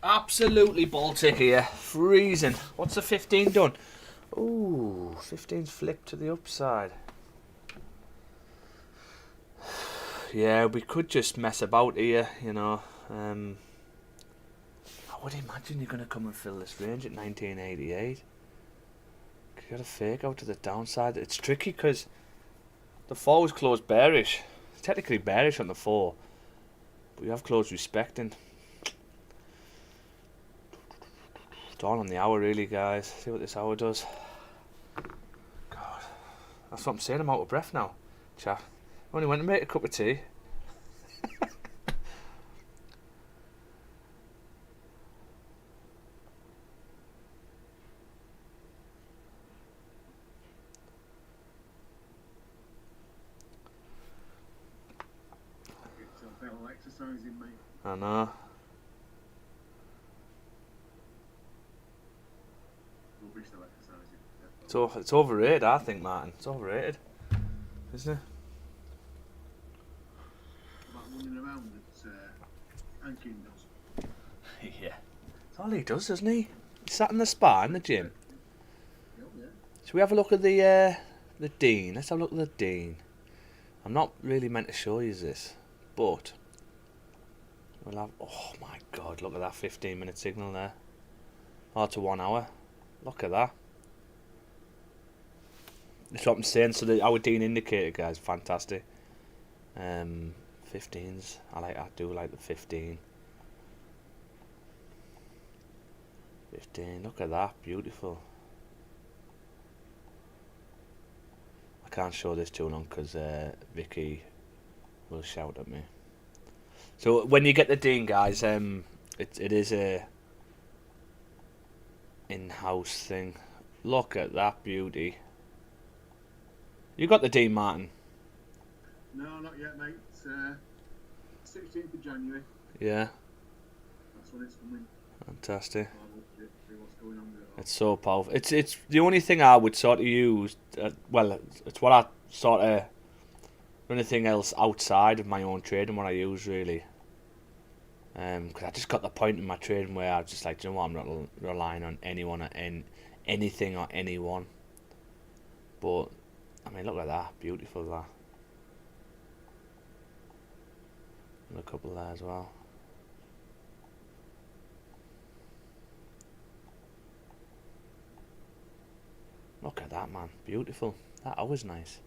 A: Absolutely Baltic here. Freezing. What's the 15 done? Ooh, 15's flipped to the upside. Yeah, we could just mess about here, you know. I would imagine you're going to come and fill this range at 1988. You got a fake out to the downside. It's tricky because the 4 was closed bearish. It's technically bearish on the 4. But you have closed respecting. It's all on the hour really, guys. See what this hour does. God. That's what I'm saying. I'm out of breath now. Chat. I only went to make a cup of tea.
D: It's a bit of exercising, mate.
A: I know.
D: Rubbish though, exercising.
A: It's overrated, I think, Martin. It's overrated. Isn't it?
D: About running around at Hankin does.
A: Yeah. That's all he does, doesn't he? He sat in the spa in the gym.
D: Oh, yeah.
A: Should we have a look at the Dean? Let's have a look at the Dean. I'm not really meant to show you this, but we'll have. Oh my God! Look at that 15-minute signal there. Oh, to 1 hour. Look at that. That's what I'm saying. So our Dean indicator, guys, fantastic. 15s. I do like the 15. 15. Look at that. Beautiful. I can't show this too long because Vicky will shout at me. So when you get the Dean, guys, it is a in-house thing. Look at that beauty. You got the Dean, Martin?
D: No, not yet, mate. It's 16th of January.
A: Yeah.
D: That's when it's coming.
A: Fantastic.
D: I'll see what's going on with it all.
A: It's so powerful. It's the only thing I would sort of use. Well, it's what I sort of. Anything else outside of my own trading, what I use really. Because I just got the point in my trading where I was just like, you know what, I'm not relying on anyone or anything or anyone. But I mean, look at that, beautiful that. And a couple there as well. Look at that, man, beautiful. That always nice.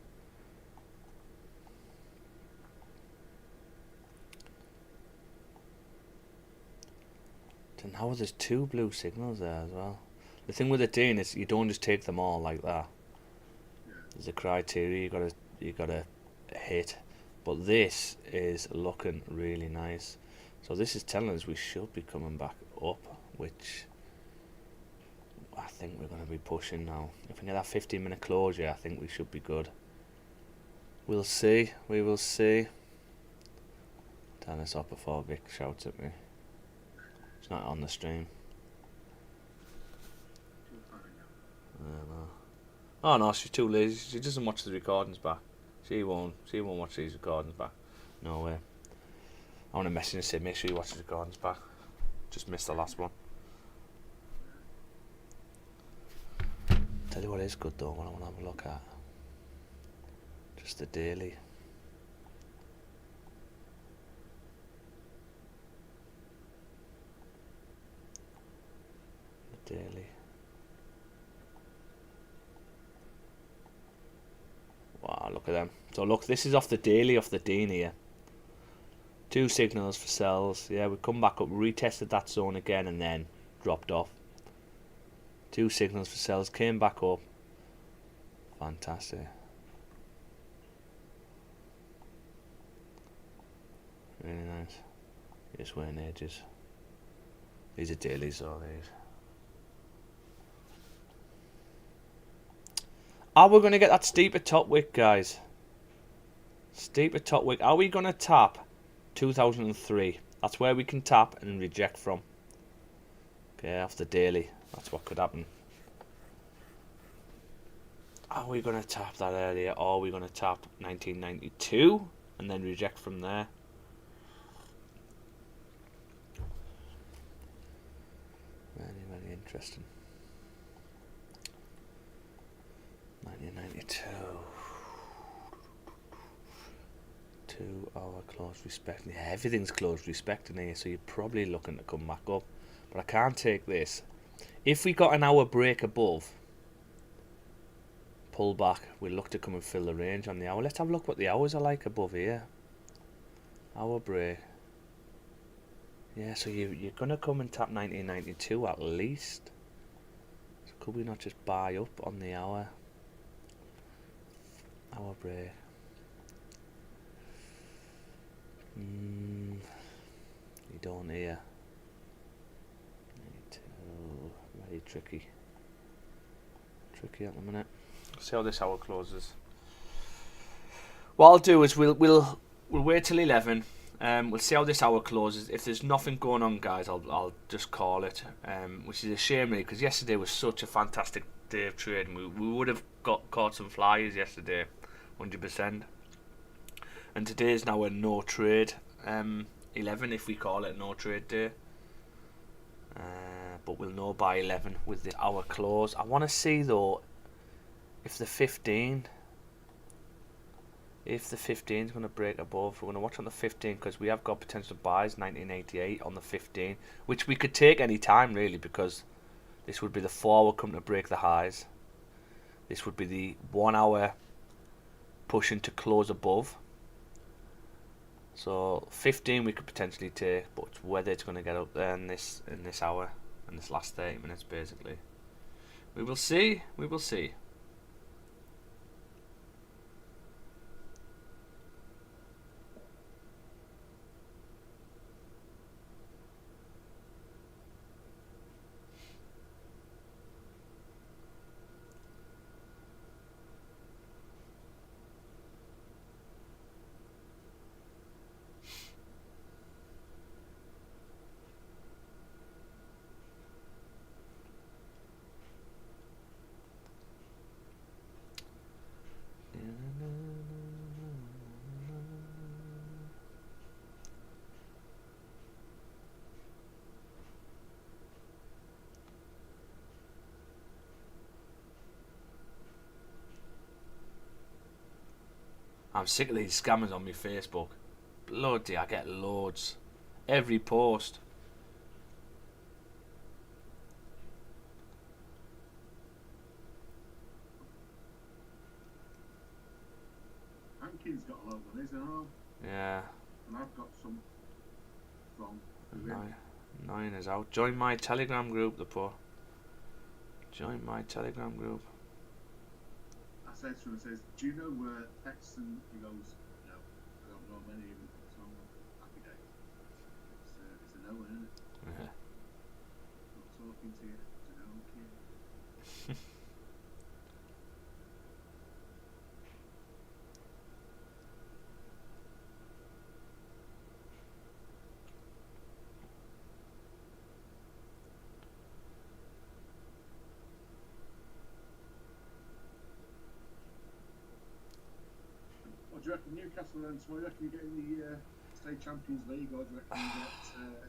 A: And now there's 2 blue signals there as well. The thing with the Dean is you don't just take them all like that.
D: Yeah.
A: There's a criteria you gotta hit. But this is looking really nice. So this is telling us we should be coming back up, which I think we're gonna be pushing now. If we get that 15-minute closure, I think we should be good. We'll see. We will see. Turn this off before Vic shouts at me. It's not on the stream. Oh no, she's too lazy. She doesn't watch the recordings back. She won't watch these recordings back. No way. I want to message and say, make sure you watch the recordings back. Just missed the last one. Tell you what is good though, what I want to have a look at. Just the daily. Daily. Wow, look at them. So look, this is off the daily, off the Dean here. 2 signals for sells. Yeah, we come back up, retested that zone again and then dropped off. 2 signals for sells, came back up. Fantastic. Really nice. Just wearing edges. These are dailies, all these. Are we going to get that steeper top wick, guys? Steeper top wick. Are we going to tap 2003? That's where we can tap and reject from. Okay, off the daily. That's what could happen. Are we going to tap that area, or are we going to tap 1992 and then reject from there? Interesting. 1992. 2 hour close respect. Yeah, everything's close respect in here, so you're probably looking to come back up. But I can't take this. If we got an hour break above, pull back, we'll look to come and fill the range on the hour. Let's have a look what the hours are like above here. Hour break. Yeah, so you're going to come and tap 1992 at least. So could we not just buy up on the hour? Hour break. You don't hear. 92. Very tricky. Tricky at the minute. See how this hour closes. What I'll do is we'll wait till 11. We'll see how this hour closes. If there's nothing going on, guys, I'll just call it. Which is a shame, really, because yesterday was such a fantastic day of trading. We would have caught some flyers yesterday, 100%. And today is now a no trade 11, if we call it no trade day. But we'll know by 11 with the hour close. I want to see though if the 15 is going to break above. We're going to watch on the 15 because we have got potential buys 1988 on the 15, which we could take any time really, because this would be the 4 hour coming to break the highs. This would be the 1 hour pushing to close above. So 15 we could potentially take, but whether it's going to get up there in this hour, in this last 30 minutes basically, we will see. We will see. I'm sick of these scammers on my Facebook. Bloody, I get loads. Every post.
D: Hankins got a load on his arm,
A: Yeah.
D: and I've got some from.
A: Nine is out. Join my Telegram group, the poor. Join my Telegram group.
D: I said to him, I says, do you know where X and he goes, no, I don't know many of them. So I'm like, happy days. It's a no, isn't it?
A: Yeah.
D: Not talking to you. It's a no, kid. What do you reckon Newcastle then? So, do you reckon you get in the State Champions League, or do you reckon you get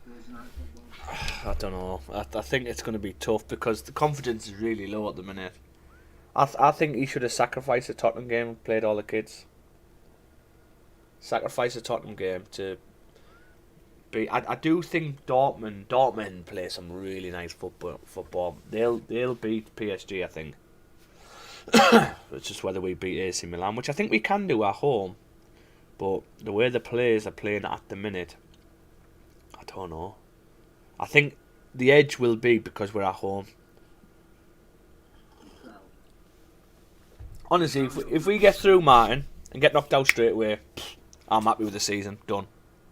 D: Girls United football?
A: I don't know. I think it's going to be tough because the confidence is really low at the minute. I think he should have sacrificed the Tottenham game and played all the kids. Sacrifice the Tottenham game to be. I do think Dortmund play some really nice football. They'll beat PSG, I think. It's just whether we beat AC Milan, which I think we can do at home. But the way the players are playing at the minute, I don't know. I think the edge will be because we're at home. Honestly, if we get through, Martin, and get knocked out straight away, I'm happy with the season. Done.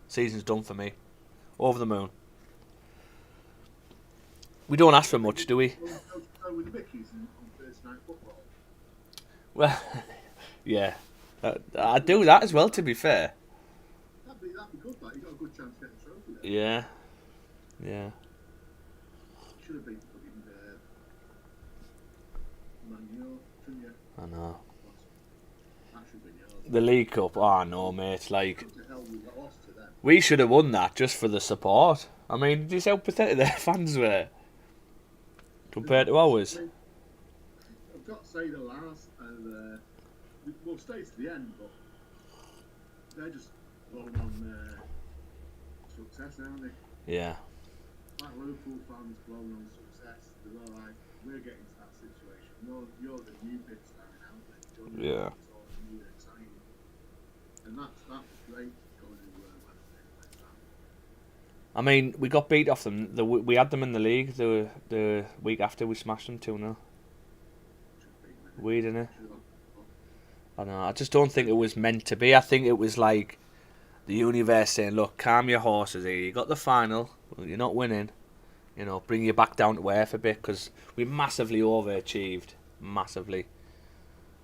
A: Season's done for me. Over the moon. We don't ask for much, do we?
D: With the Mickeys on Thursday night football.
A: Well, yeah. I do that as well, to be fair.
D: That'd be good, like, you got a good chance to get the trophy there.
A: Yeah. Yeah.
D: Should have been fucking Man U, shouldn't you?
A: I know.
D: That should have been yours.
A: The League Cup, oh no, mate. Like,
D: What the hell we got lost to them?
A: we should have won that just for the support. I mean, do you see how pathetic their fans were? compared to ours.
D: I mean, I've got to say the last, and we'll stay to the end, but they're just blown on success, aren't they?
A: Yeah.
D: Like Liverpool fans blown on success. They're all like, we're getting to that situation. You're the new big starting out there.
A: Yeah.
D: It's all new and exciting. And that's great going to Wednesday like that.
A: I mean, we got beat off them. We had them in the league the week after we smashed them 2-0. We didn't it? I know. I just don't think it was meant to be. I think it was like the universe saying, "Look, calm your horses here. You got the final. Well, you're not winning. You know, bring you back down to earth a bit because we massively overachieved, massively,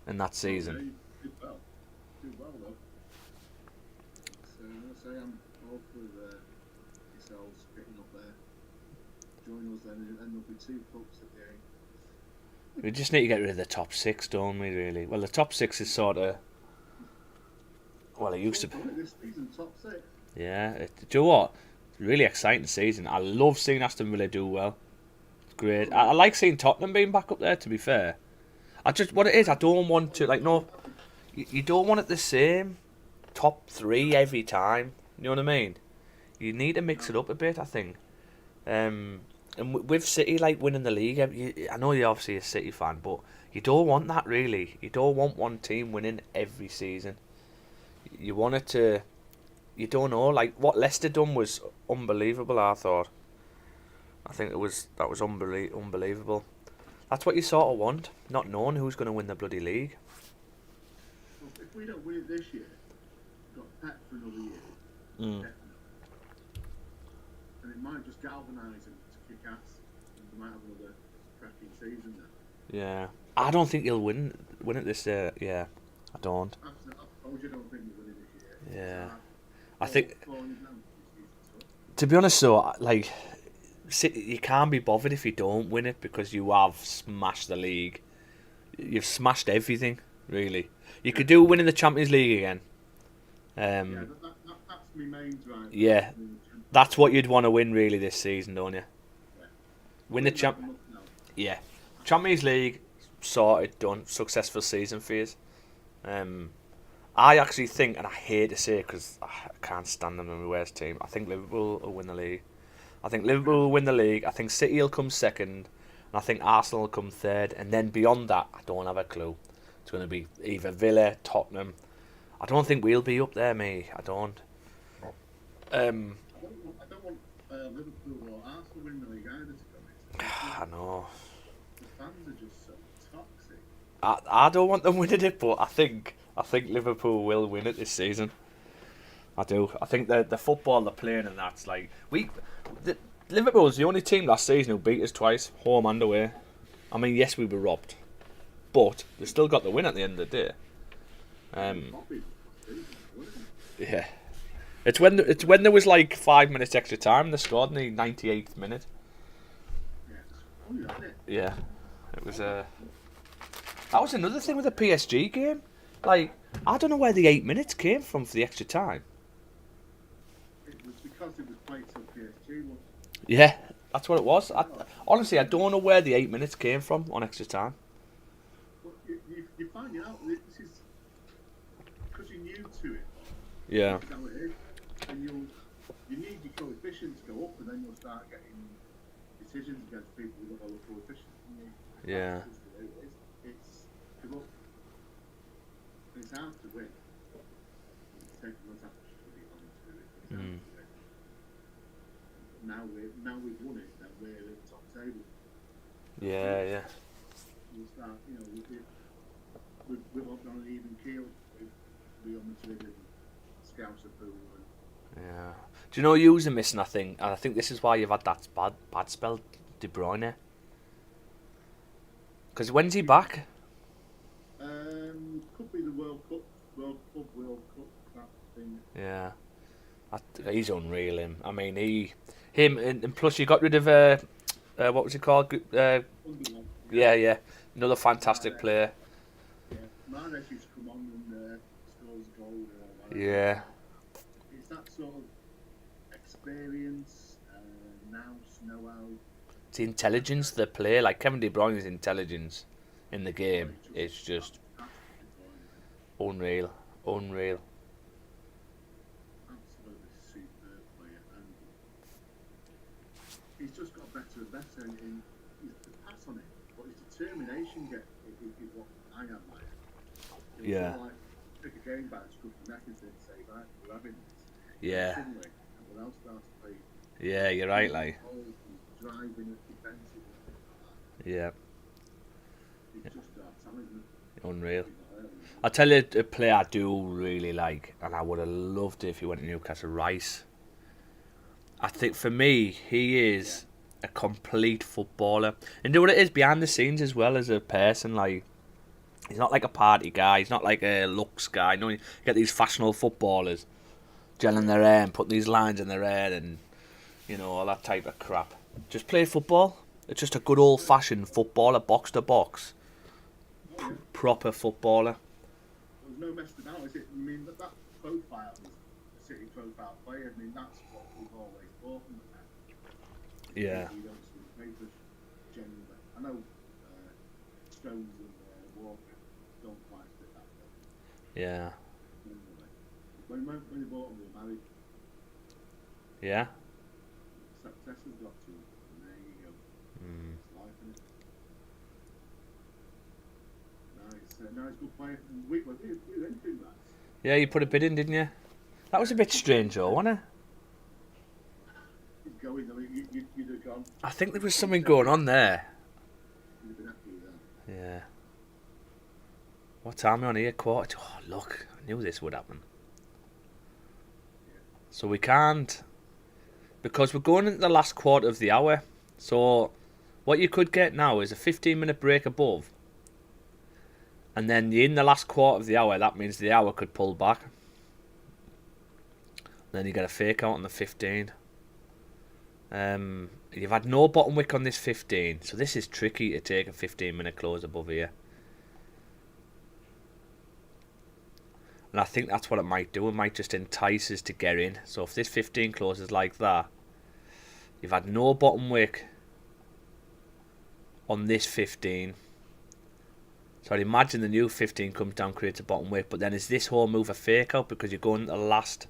A: in that season."
D: Did well though. So I say I'm all for yourselves getting up there. Join us then, and there'll be 2 cups at the end.
A: We just need to get rid of the top 6, don't we? Really? Well, the top 6 is sort of. Well, it used to be.
D: This season, top 6.
A: Yeah. Do you know what? Really exciting season. I love seeing Aston Villa do well. It's great. I like seeing Tottenham being back up there. To be fair, what it is. I don't want to you don't want it the same top 3 every time. You know what I mean? You need to mix it up a bit. I think. And with City like winning the league, I know you're obviously a City fan, but you don't want that really. You don't want one team winning every season. You want it to. You don't know, like what Leicester done was unbelievable. I thought. I think that was unbelievable. That's what you sort of want, not knowing who's going to win the bloody league.
D: Well, if we don't win it this year, we've got Pep for another year. Definitely. And it might just galvanise him to kick ass, and we might have another cracking season then.
A: Yeah, I don't think he'll win it this year. Yeah, I don't.
D: I told you I don't think we'll win it this year.
A: Yeah, I think.
D: Falling down.
A: To be honest, though, like, you can't be bothered if you don't win it because you have smashed the league. You've smashed everything, really. You could do winning the Champions League again.
D: Yeah, that's my main drive.
A: Yeah, that's what you'd want to win really this season, don't you?
D: Yeah.
A: Win the Yeah, Champions League sorted, done, successful season for you. I actually think, and I hate to say it because I can't stand them in my worst team. I think Liverpool will win the league. I think Liverpool will win the league. I think City will come second, and I think Arsenal will come third. And then beyond that, I don't have a clue. It's going to be either Villa, Tottenham. I don't think we'll be up there, mate. I don't.
D: I don't want Liverpool or Arsenal win the league either, to be honest.
A: I know.
D: The fans are just so toxic.
A: I don't want them winning it, but I think Liverpool will win it this season. I do. I think the football they're playing and that's like Liverpool's the only team last season who beat us twice, home and away. I mean, yes, we were robbed, but they still got the win at the end of the day. Yeah, it's when there was like 5 minutes extra time they scored in the 98th minute. Yeah, it was that was another thing with the PSG game. Like, I don't know where the 8 minutes came from for the extra time.
D: It was because it was played till PSG.
A: Yeah, that's what it was. Honestly, I don't know where the 8 minutes came from on extra time.
D: Well, you find out this is because you're new to it.
A: Yeah.
D: That's how it is. And you need your coefficient to go up, and then you'll start getting decisions against people with a lower coefficient.
A: Yeah.
D: It's hard to win. It's taken us actually on to it. It's hard to win. Now we've won it, then we're at the top table.
A: Yeah.
D: We'll start, we've up on an even keel with Real Madrid and Scouser Pool.
A: Yeah. Do you know you're missing? I think this is why you've had that bad spell, De Bruyne. Because when's he back?
D: Could be the World Cup, that thing.
A: Yeah. He's unreal, him. I mean, him, and plus you got rid of, what was he called? Yeah. Another fantastic player.
D: Yeah, Mahrez used to come on and scores a goal and all that.
A: Yeah.
D: It's that sort of experience, know-how.
A: It's the intelligence they play. Like Kevin De Bruyne's intelligence in the game is just unreal. Unreal.
D: Absolutely superb player, and he's just got better and better. And he's the pass on it, but his determination is what I admire. It's
A: Yeah.
D: sort of like pick a game back, scruff the neck and say, right, we're having this.
A: Yeah.
D: Suddenly, everyone else starts to play.
A: Yeah, you're right, like.
D: Driving it defensive and things like that.
A: Yeah.
D: It's just talent, isn't it?
A: Unreal. I'll tell you a player I do really like, and I would have loved it if he went to Newcastle, Rice. I think for me, he is a complete footballer. And do what it is behind the scenes as well as a person. Like, he's not like a party guy. He's not like a looks guy. You know, you get these fashionable footballers gelling their hair and putting these lines in their hair and, you know, all that type of crap. Just play football. It's just a good old-fashioned footballer, box to box. Proper footballer.
D: There's no messing about, is it? I mean, that profile is a City profile player. I mean, that's what we've always thought from the net.
A: Yeah.
D: You don't see the papers genuinely. I know Stones and Walker don't quite fit that bill.
A: Yeah.
D: When they bought them, they were married.
A: Yeah.
D: Success has got to them, and there you go. It's life, isn't it? Nice, good player. We didn't do that.
A: Yeah, you put a bid in, didn't you? That was a bit strange, though, wasn't it?
D: He's going, I mean, you'd have gone.
A: I think there was something going on there.
D: You'd have been happy with that.
A: Yeah. What time are we on here? Quarter. Oh, look. I knew this would happen. So we can't... Because we're going into the last quarter of the hour. So what you could get now is a 15-minute break above. And then you're in the last quarter of the hour. That means the hour could pull back. Then you get a fake out on the 15. You've had no bottom wick on this 15. So this is tricky to take a 15-minute close above here. And I think that's what it might do. It might just entice us to get in. So if this 15 closes like that, you've had no bottom wick on this 15. So I'd imagine the new 15 comes down, creates a bottom wick. But then is this whole move a fake out because you're going to the last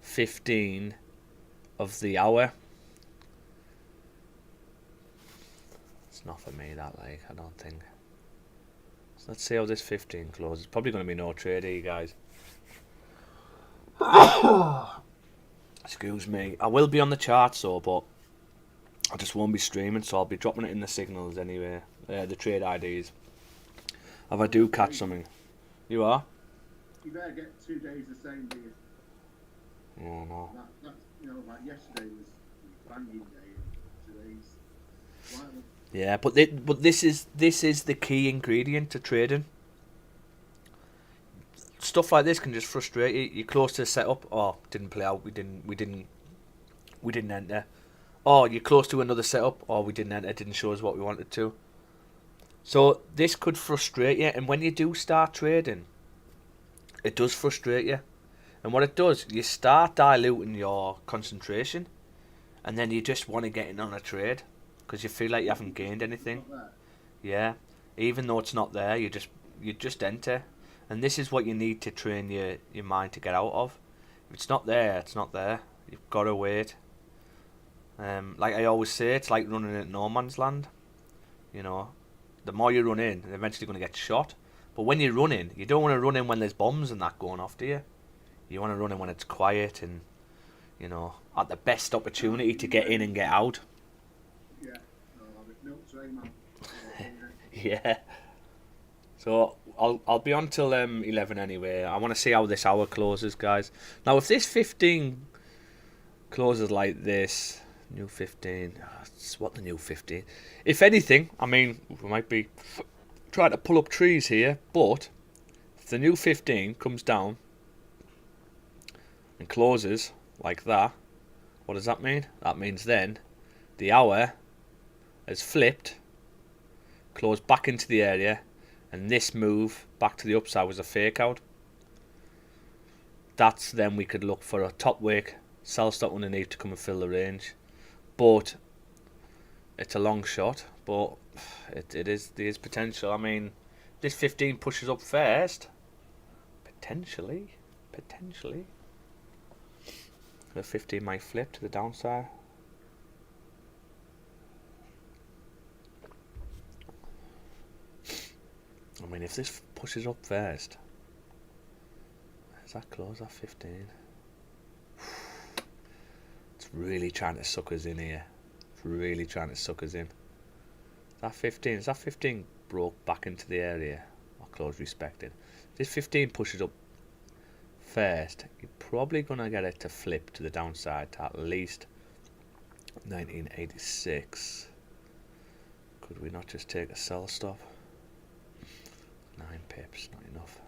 A: 15 of the hour? It's not for me, that, like, I don't think. So let's see how this 15 closes. Probably going to be no trade here, guys. Excuse me. I will be on the charts, though, but I just won't be streaming, so I'll be dropping it in the signals anyway. The trade IDs. If I do catch something. You are?
D: You better get 2 days the same, do you?
A: Oh, no.
D: That, you know, like yesterday was banging day, and today's slightly.
A: Yeah, but this is the key ingredient to trading. Stuff like this can just frustrate you. You're close to the setup. Oh, didn't play out. We didn't enter. Oh, you're close to another setup. Oh, we didn't enter. Didn't show us what we wanted to. So this could frustrate you, and when you do start trading, it does frustrate you. And what it does, you start diluting your concentration, and then you just want to get in on a trade because you feel like you haven't gained anything. Yeah, even though it's not there, you just enter, and this is what you need to train your mind to get out of. If it's not there, it's not there. You've got to wait. Like I always say, it's like running at no man's land. You know, the more you run in, you're eventually going to get shot. But when you run in, you don't want to run in when there's bombs and that going off, do you? You want to run in when it's quiet and, you know, at the best opportunity to get in and get out.
D: Yeah, no, man.
A: Yeah. So I'll be on till 11 anyway. I want to see how this hour closes, guys. Now, if this 15 closes like this, new 15, it's what the new 15. If anything, I mean, we might be trying to pull up trees here, but if the new 15 comes down and closes like that, what does that mean? That means then the hour has flipped, closed back into the area, and this move back to the upside was a fake out. That's then we could look for a top wick, sell stock underneath to come and fill the range. But it's a long shot, but there's potential. I mean, this 15 pushes up first. Potentially. The 15 might flip to the downside. I mean, if this pushes up first, is that close at 15? It's really trying to suck us in here. It's really trying to suck us in. That 15, is that 15 broke back into the area? Or close respected. If this 15 pushes up first, you're probably going to get it to flip to the downside to at least 1986. Could we not just take a sell stop? 9 pips, not enough.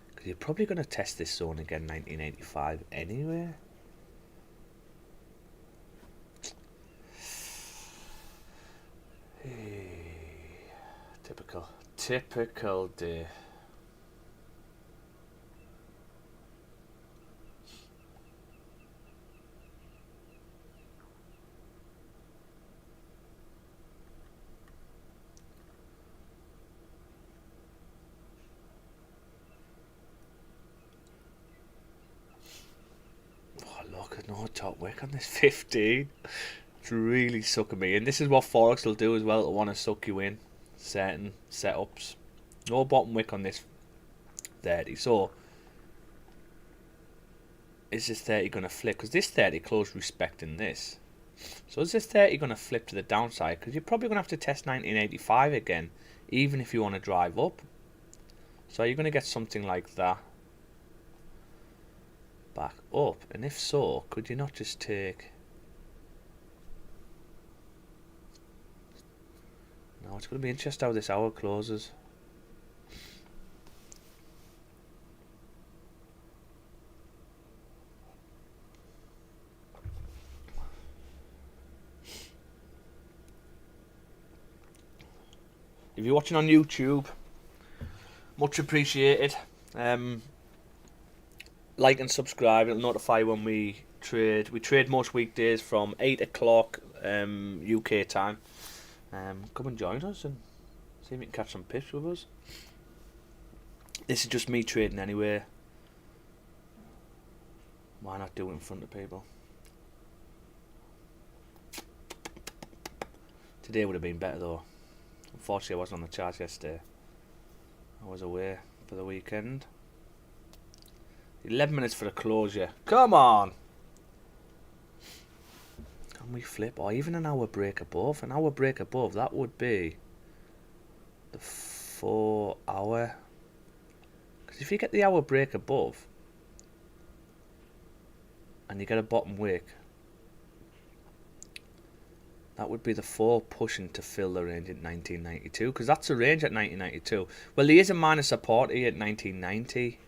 A: Because you're probably going to test this zone again 1985 anyway. Typical day. Oh look, no top wick on this 15. It's really sucking me in. This is what Forex will do as well, to want to suck you in certain setups. No bottom wick on this 30. So is this 30 going to flip? Because this 30 closed respecting this. So is this 30 going to flip to the downside? Because you're probably going to have to test 1985 again, even if you want to drive up. So you're going to get something like that back up. And if so, could you not just take... No, it's going to be interesting how this hour closes. If you're watching on YouTube, much appreciated. Like and subscribe. It'll notify when we trade. We trade most weekdays from 8 o'clock UK time. Come and join us and see if you can catch some pips with us. This is just me trading anyway. Why not do it in front of people? Today would have been better though. Unfortunately, I wasn't on the charts yesterday. I was away for the weekend. 11 minutes for the closure. Come on! Can we flip? Or even an hour break above? An hour break above, that would be the 4 hour. Because if you get the hour break above and you get a bottom wick, that would be the 4 pushing to fill the range at 1992, because that's the range at 1992. Well, there is a minor support here at 1990.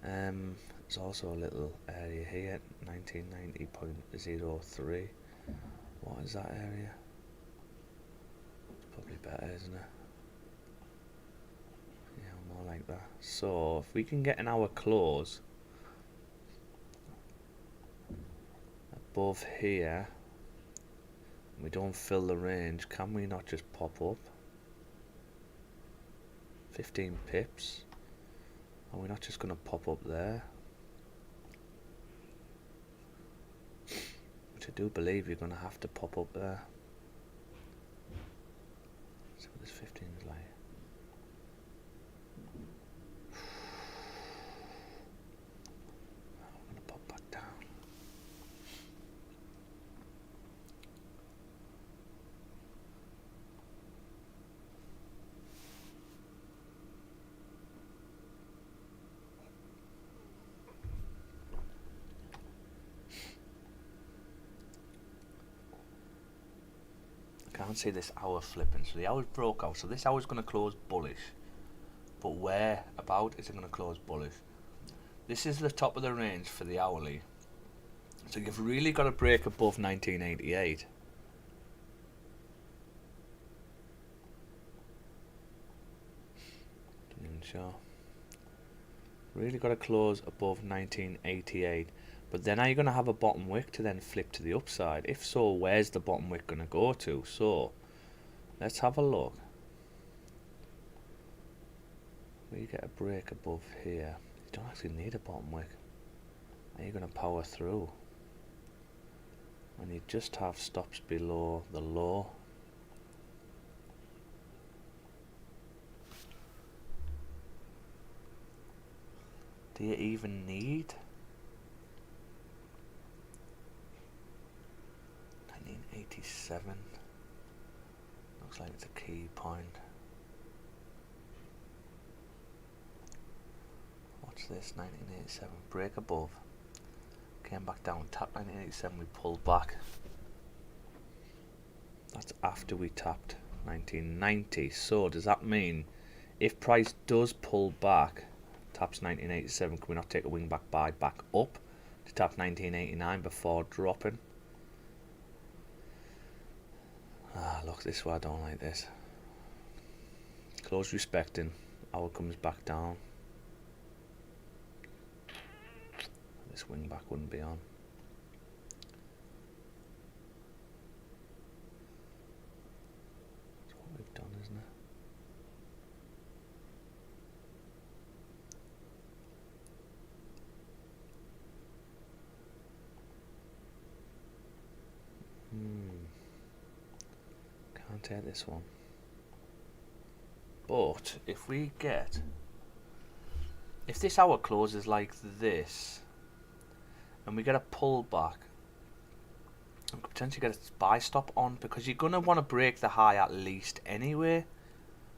A: There's also a little area here at 1990.03. What is that area? It's probably better, isn't it? Yeah, more like that. So, if we can get an hour close above here, we don't fill the range, can we not just pop up 15 pips? Are we not just going to pop up there? Which I do believe you're going to have to pop up there. See what this 15 is like. I'm going to pop back down. Can't see this hour flipping, so the hour's broke out, so this hour's going to close bullish, but where about is it going to close bullish? This is the top of the range for the hourly, so you've really got to break above 1988. Don't even show. Really got to close above 1988, But then are you going to have a bottom wick to then flip to the upside? If so, where's the bottom wick going to go to? So let's have a look. We get a break above here. You don't actually need a bottom wick. Are you going to power through? And you just have stops below the low. Do you even need 1987? Looks like it's a key point. What's this? 1987 break above. Came back down, tapped 1987, we pulled back. That's after we tapped 1990. So does that mean if price does pull back, taps 1987, can we not take a wing back buy back up to tap 1989 before dropping? Ah, look, this is why I don't like this. Close respecting, hour comes back down. This wing back wouldn't be on. That's what we've done, isn't it? Can't take this one. But if we get, if this hour closes like this, and we get a pullback, and could potentially get a buy stop on, because you're going to want to break the high at least anyway.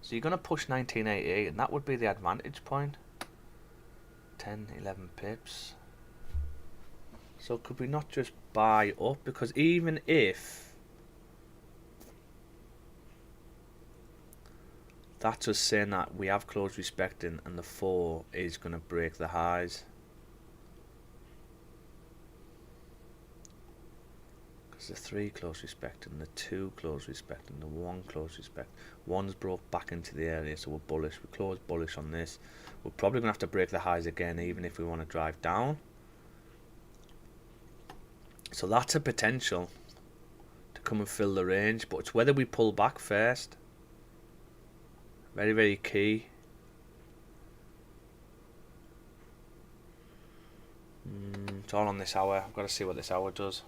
A: So you're going to push 1988, and that would be the advantage point. 10, 11 pips. So could we not just buy up? Because even if that's us saying that we have closed respecting and the 4 is going to break the highs. The 3 close respecting, the 2 close respecting, the 1 close respect. 1's broke back into the area, so we're bullish. We close bullish on this. We're probably going to have to break the highs again, even if we want to drive down. So that's a potential to come and fill the range, but it's whether we pull back first. Very, very key. It's all on this hour. I've got to see what this hour does.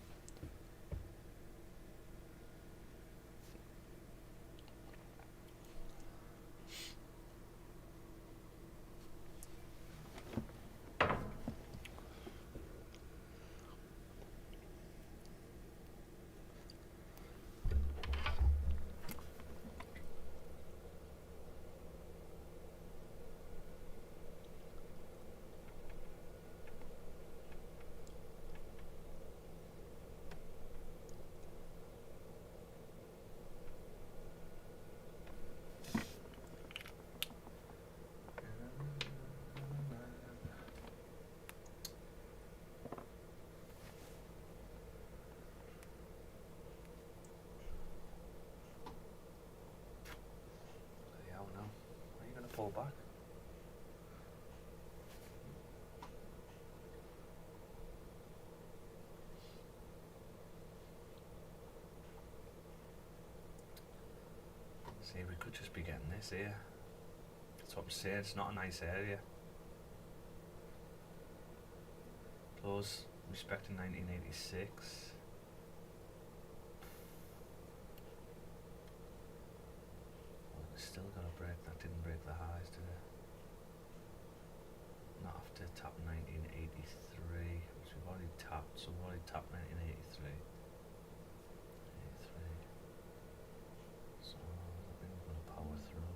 A: Pull back. See, we could just be getting this here. That's what I'm saying, it's not a nice area. Close respecting 1986. Still got a break. That didn't break the highs, did it? Not after tap 1983, which we've already tapped. So we've already tapped 1983. 83. So I think we're going to power through.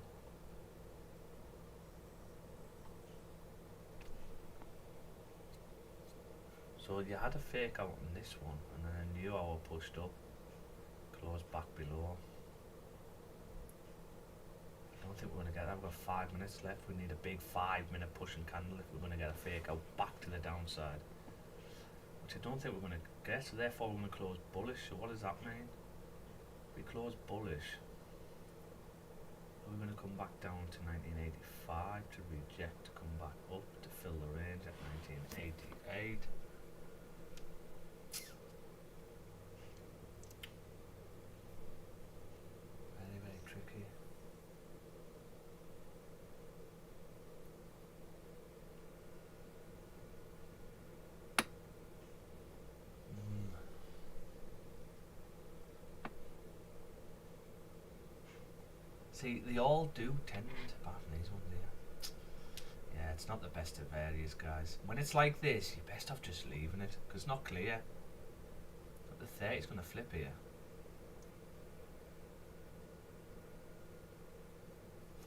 A: So you had a fake out on this one, and then a new hour pushed up, closed back below. I don't think we're going to get that. We've got 5 minutes left. We need a big 5-minute pushing candle if we're going to get a fake out back to the downside, which I don't think we're going to get. So therefore we're going to close bullish. So what does that mean? If we close bullish, we're going to come back down to 1985 to reject, to come back up to fill the range at 1988. See, they all do tend, apart from these ones here. Yeah, it's not the best of areas, guys. When it's like this, you're best off just leaving it, because it's not clear. But the 30's going to flip here.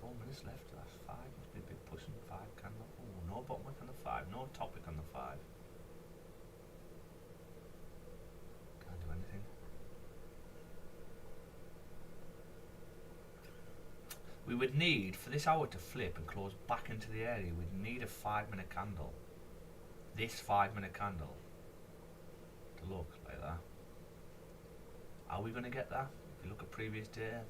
A: 4 minutes left, that's 5, must be a big pushing 5 candle. Oh, no bottom wick on the 5, no top wick on the 5. Can't do anything. We would need, for this hour to flip and close back into the area, we'd need a 5-minute candle. This 5-minute candle to look like that. Are we going to get that? If you look at previous data,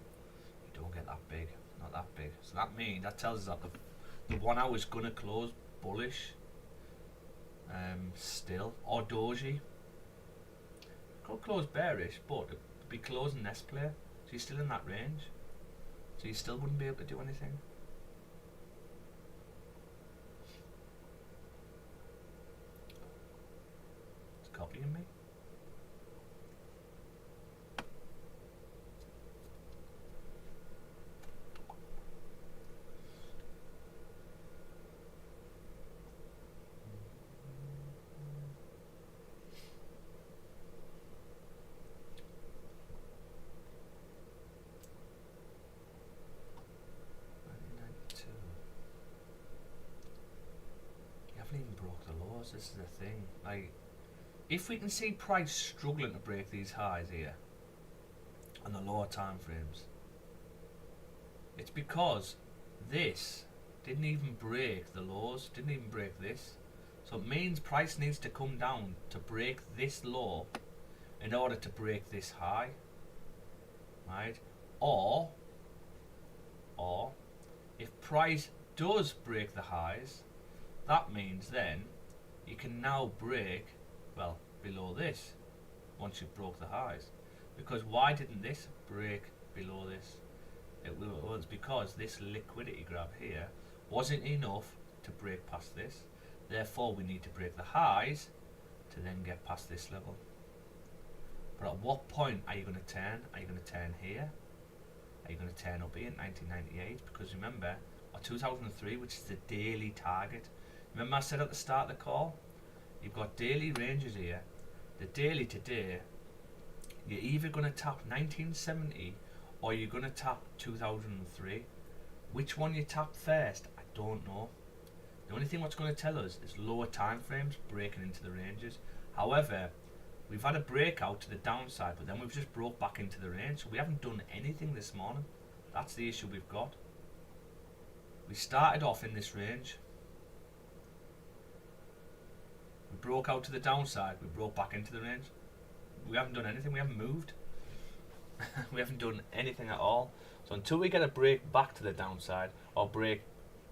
A: you don't get that big, not that big. So that tells us that the 1 hour is going to close bullish still, or doji. Could close bearish, but it'd be closing this player, so you're still in that range. So you still wouldn't be able to do anything. It's copying me. Even broke the laws. This is the thing. Like, if we can see price struggling to break these highs here on the lower time frames, it's because this didn't even break the lows, didn't even break this. So it means price needs to come down to break this low in order to break this high, right? Or if price does break the highs, that means then you can now break, well, below this once you've broke the highs. Because why didn't this break below this? It was because this liquidity grab here wasn't enough to break past this. Therefore, we need to break the highs to then get past this level. But at what point are you going to turn? Are you going to turn here? Are you going to turn up here in 1998? Because remember, or 2003, which is the daily target. Remember I said at the start of the call, you've got daily ranges here. The daily today, you're either going to tap 1970 or you're going to tap 2003. Which one you tap first, I don't know. The only thing what's going to tell us is lower time frames breaking into the ranges. However, we've had a breakout to the downside, but then we've just broke back into the range, so we haven't done anything this morning. That's the issue we've got. We started off in this range. We broke out to the downside, we broke back into the range. We haven't done anything, we haven't moved. We haven't done anything at all. So until we get a break back to the downside or break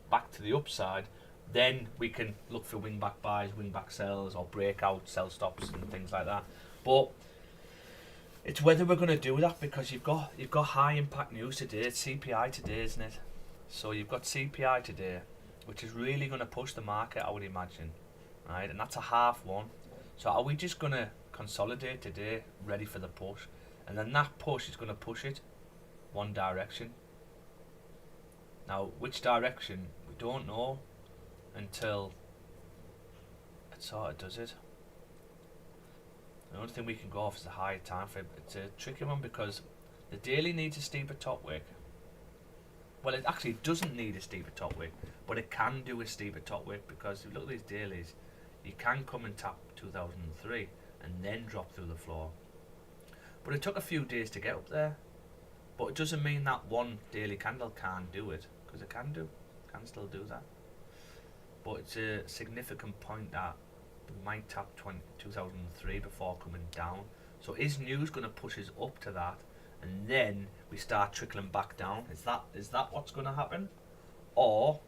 A: back to the upside, then we can look for wing back buys, wing back sells, or breakout sell stops and things like that. But it's whether we're going to do that, because you've got high impact news today. It's CPI today, isn't it? So you've got CPI today, which is really going to push the market, I would imagine. Right, and that's a half one. So are we just going to consolidate today, ready for the push? And then that push is going to push it one direction. Now, which direction, we don't know until it sort of does it. The only thing we can go off is the higher time frame. It's a tricky one because the daily needs a steeper top wick. Well, it actually doesn't need a steeper top wick, but it can do a steeper top wick, because if you look at these dailies, you can come and tap 2003 and then drop through the floor. But it took a few days to get up there. But it doesn't mean that one daily candle can't do it, because it can still do that. But it's a significant point that we might tap 2003 before coming down. So is news going to push us up to that, and then we start trickling back down? Is that what's going to happen? Or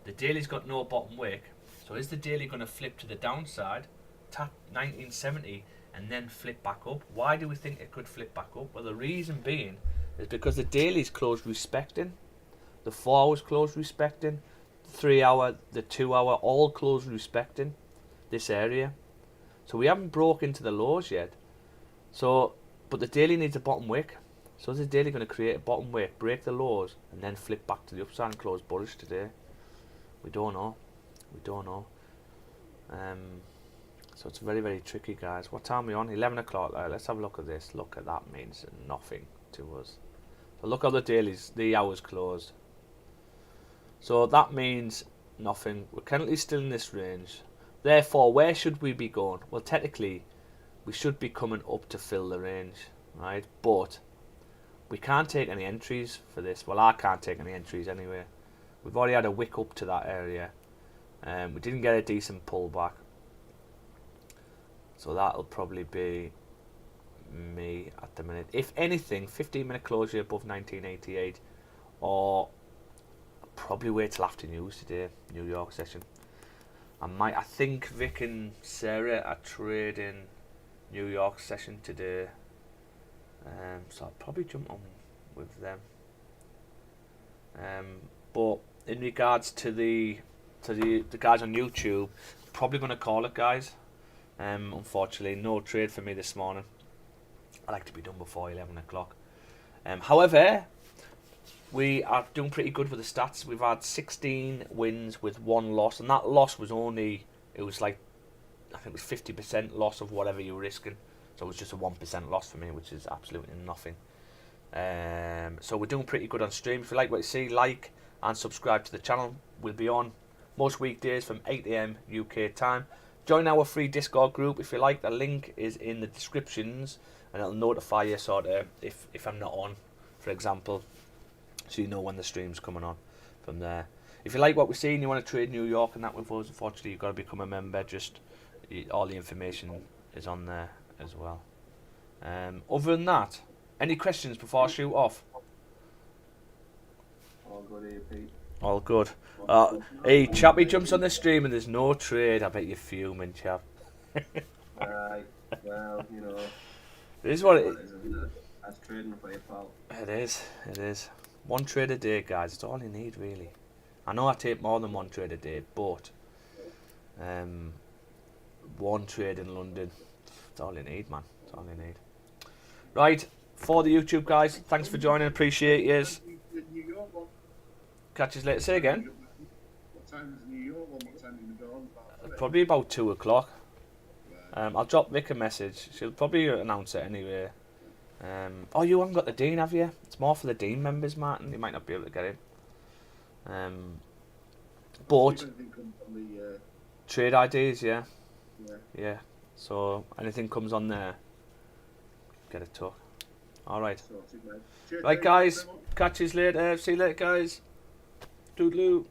A: the daily's got no bottom wick, so is the daily going to flip to the downside, tap 1970, and then flip back up? Why do we think it could flip back up? Well, the reason being is because the daily's closed respecting, the 4 hours closed respecting, the 3 hour, the 2 hour, all closed respecting this area. So we haven't broke into the lows yet. So, but the daily needs a bottom wick. So is the daily going to create a bottom weight, break the lows, and then flip back to the upside and close bullish today? We don't know. We don't know. So it's very, very tricky, guys. What time are we on? 11 o'clock. Let's have a look at this. Look at that. Means nothing to us. So look how the dailies, the hours closed. So that means nothing. We're currently still in this range. Therefore, where should we be going? Well, technically, we should be coming up to fill the range, right? But we can't take any entries for this. Well, I can't take any entries anyway. We've already had a wick up to that area. We didn't get a decent pullback. So that'll probably be me at the minute. If anything, 15-minute closure above 1988, or probably wait till after news today, New York session. I think Vic and Sarah are trading New York session today, so I'll probably jump on with them. But in regards to the guys on YouTube, probably going to call it, guys. Unfortunately, no trade for me this morning. I like to be done before 11 o'clock. However, we are doing pretty good with the stats. We've had 16 wins with 1 loss, and that loss was only, it was like, I think it was 50% loss of whatever you were risking. So it was just a 1% loss for me, which is absolutely nothing. So we're doing pretty good on stream. If you like what you see, like and subscribe to the channel. We'll be on most weekdays from 8 AM UK time. Join our free Discord group if you like. The link is in the descriptions, and it'll notify you sort of if I'm not on, for example, so you know when the stream's coming on from there. If you like what we're seeing, you want to trade New York and that with us, unfortunately you've got to become a member. Just all the information is on there as well. Other than that, any questions before I shoot off?
C: All good here, Pete.
A: All good. Hey, Chappy jumps on the stream and there's no trade. I bet you're fuming, chap.
C: Right, well, you know.
A: It is what it is.
C: Isn't it? That's trading for you, pal.
A: It is. It is. 1 trade a day, guys. It's all you need, really. I know I take more than 1 trade a day, but 1 trade in London, it's all you need, man. It's all you need. Right, for the YouTube guys, thanks for joining. Appreciate yous.
D: New York one.
A: Catch you later. Say again.
D: What time is New York one? What time is the dawn?
A: Probably about 2 o'clock. I'll drop Vic a message. She'll probably announce it anyway. Oh, you haven't got the Dean, have you? It's more for the Dean members, Martin. You might not be able to get in. But trade IDs, yeah. Yeah. So anything comes on there, get a talk. All right. Right, guys. Catch you later. See you later, guys. Toodaloo.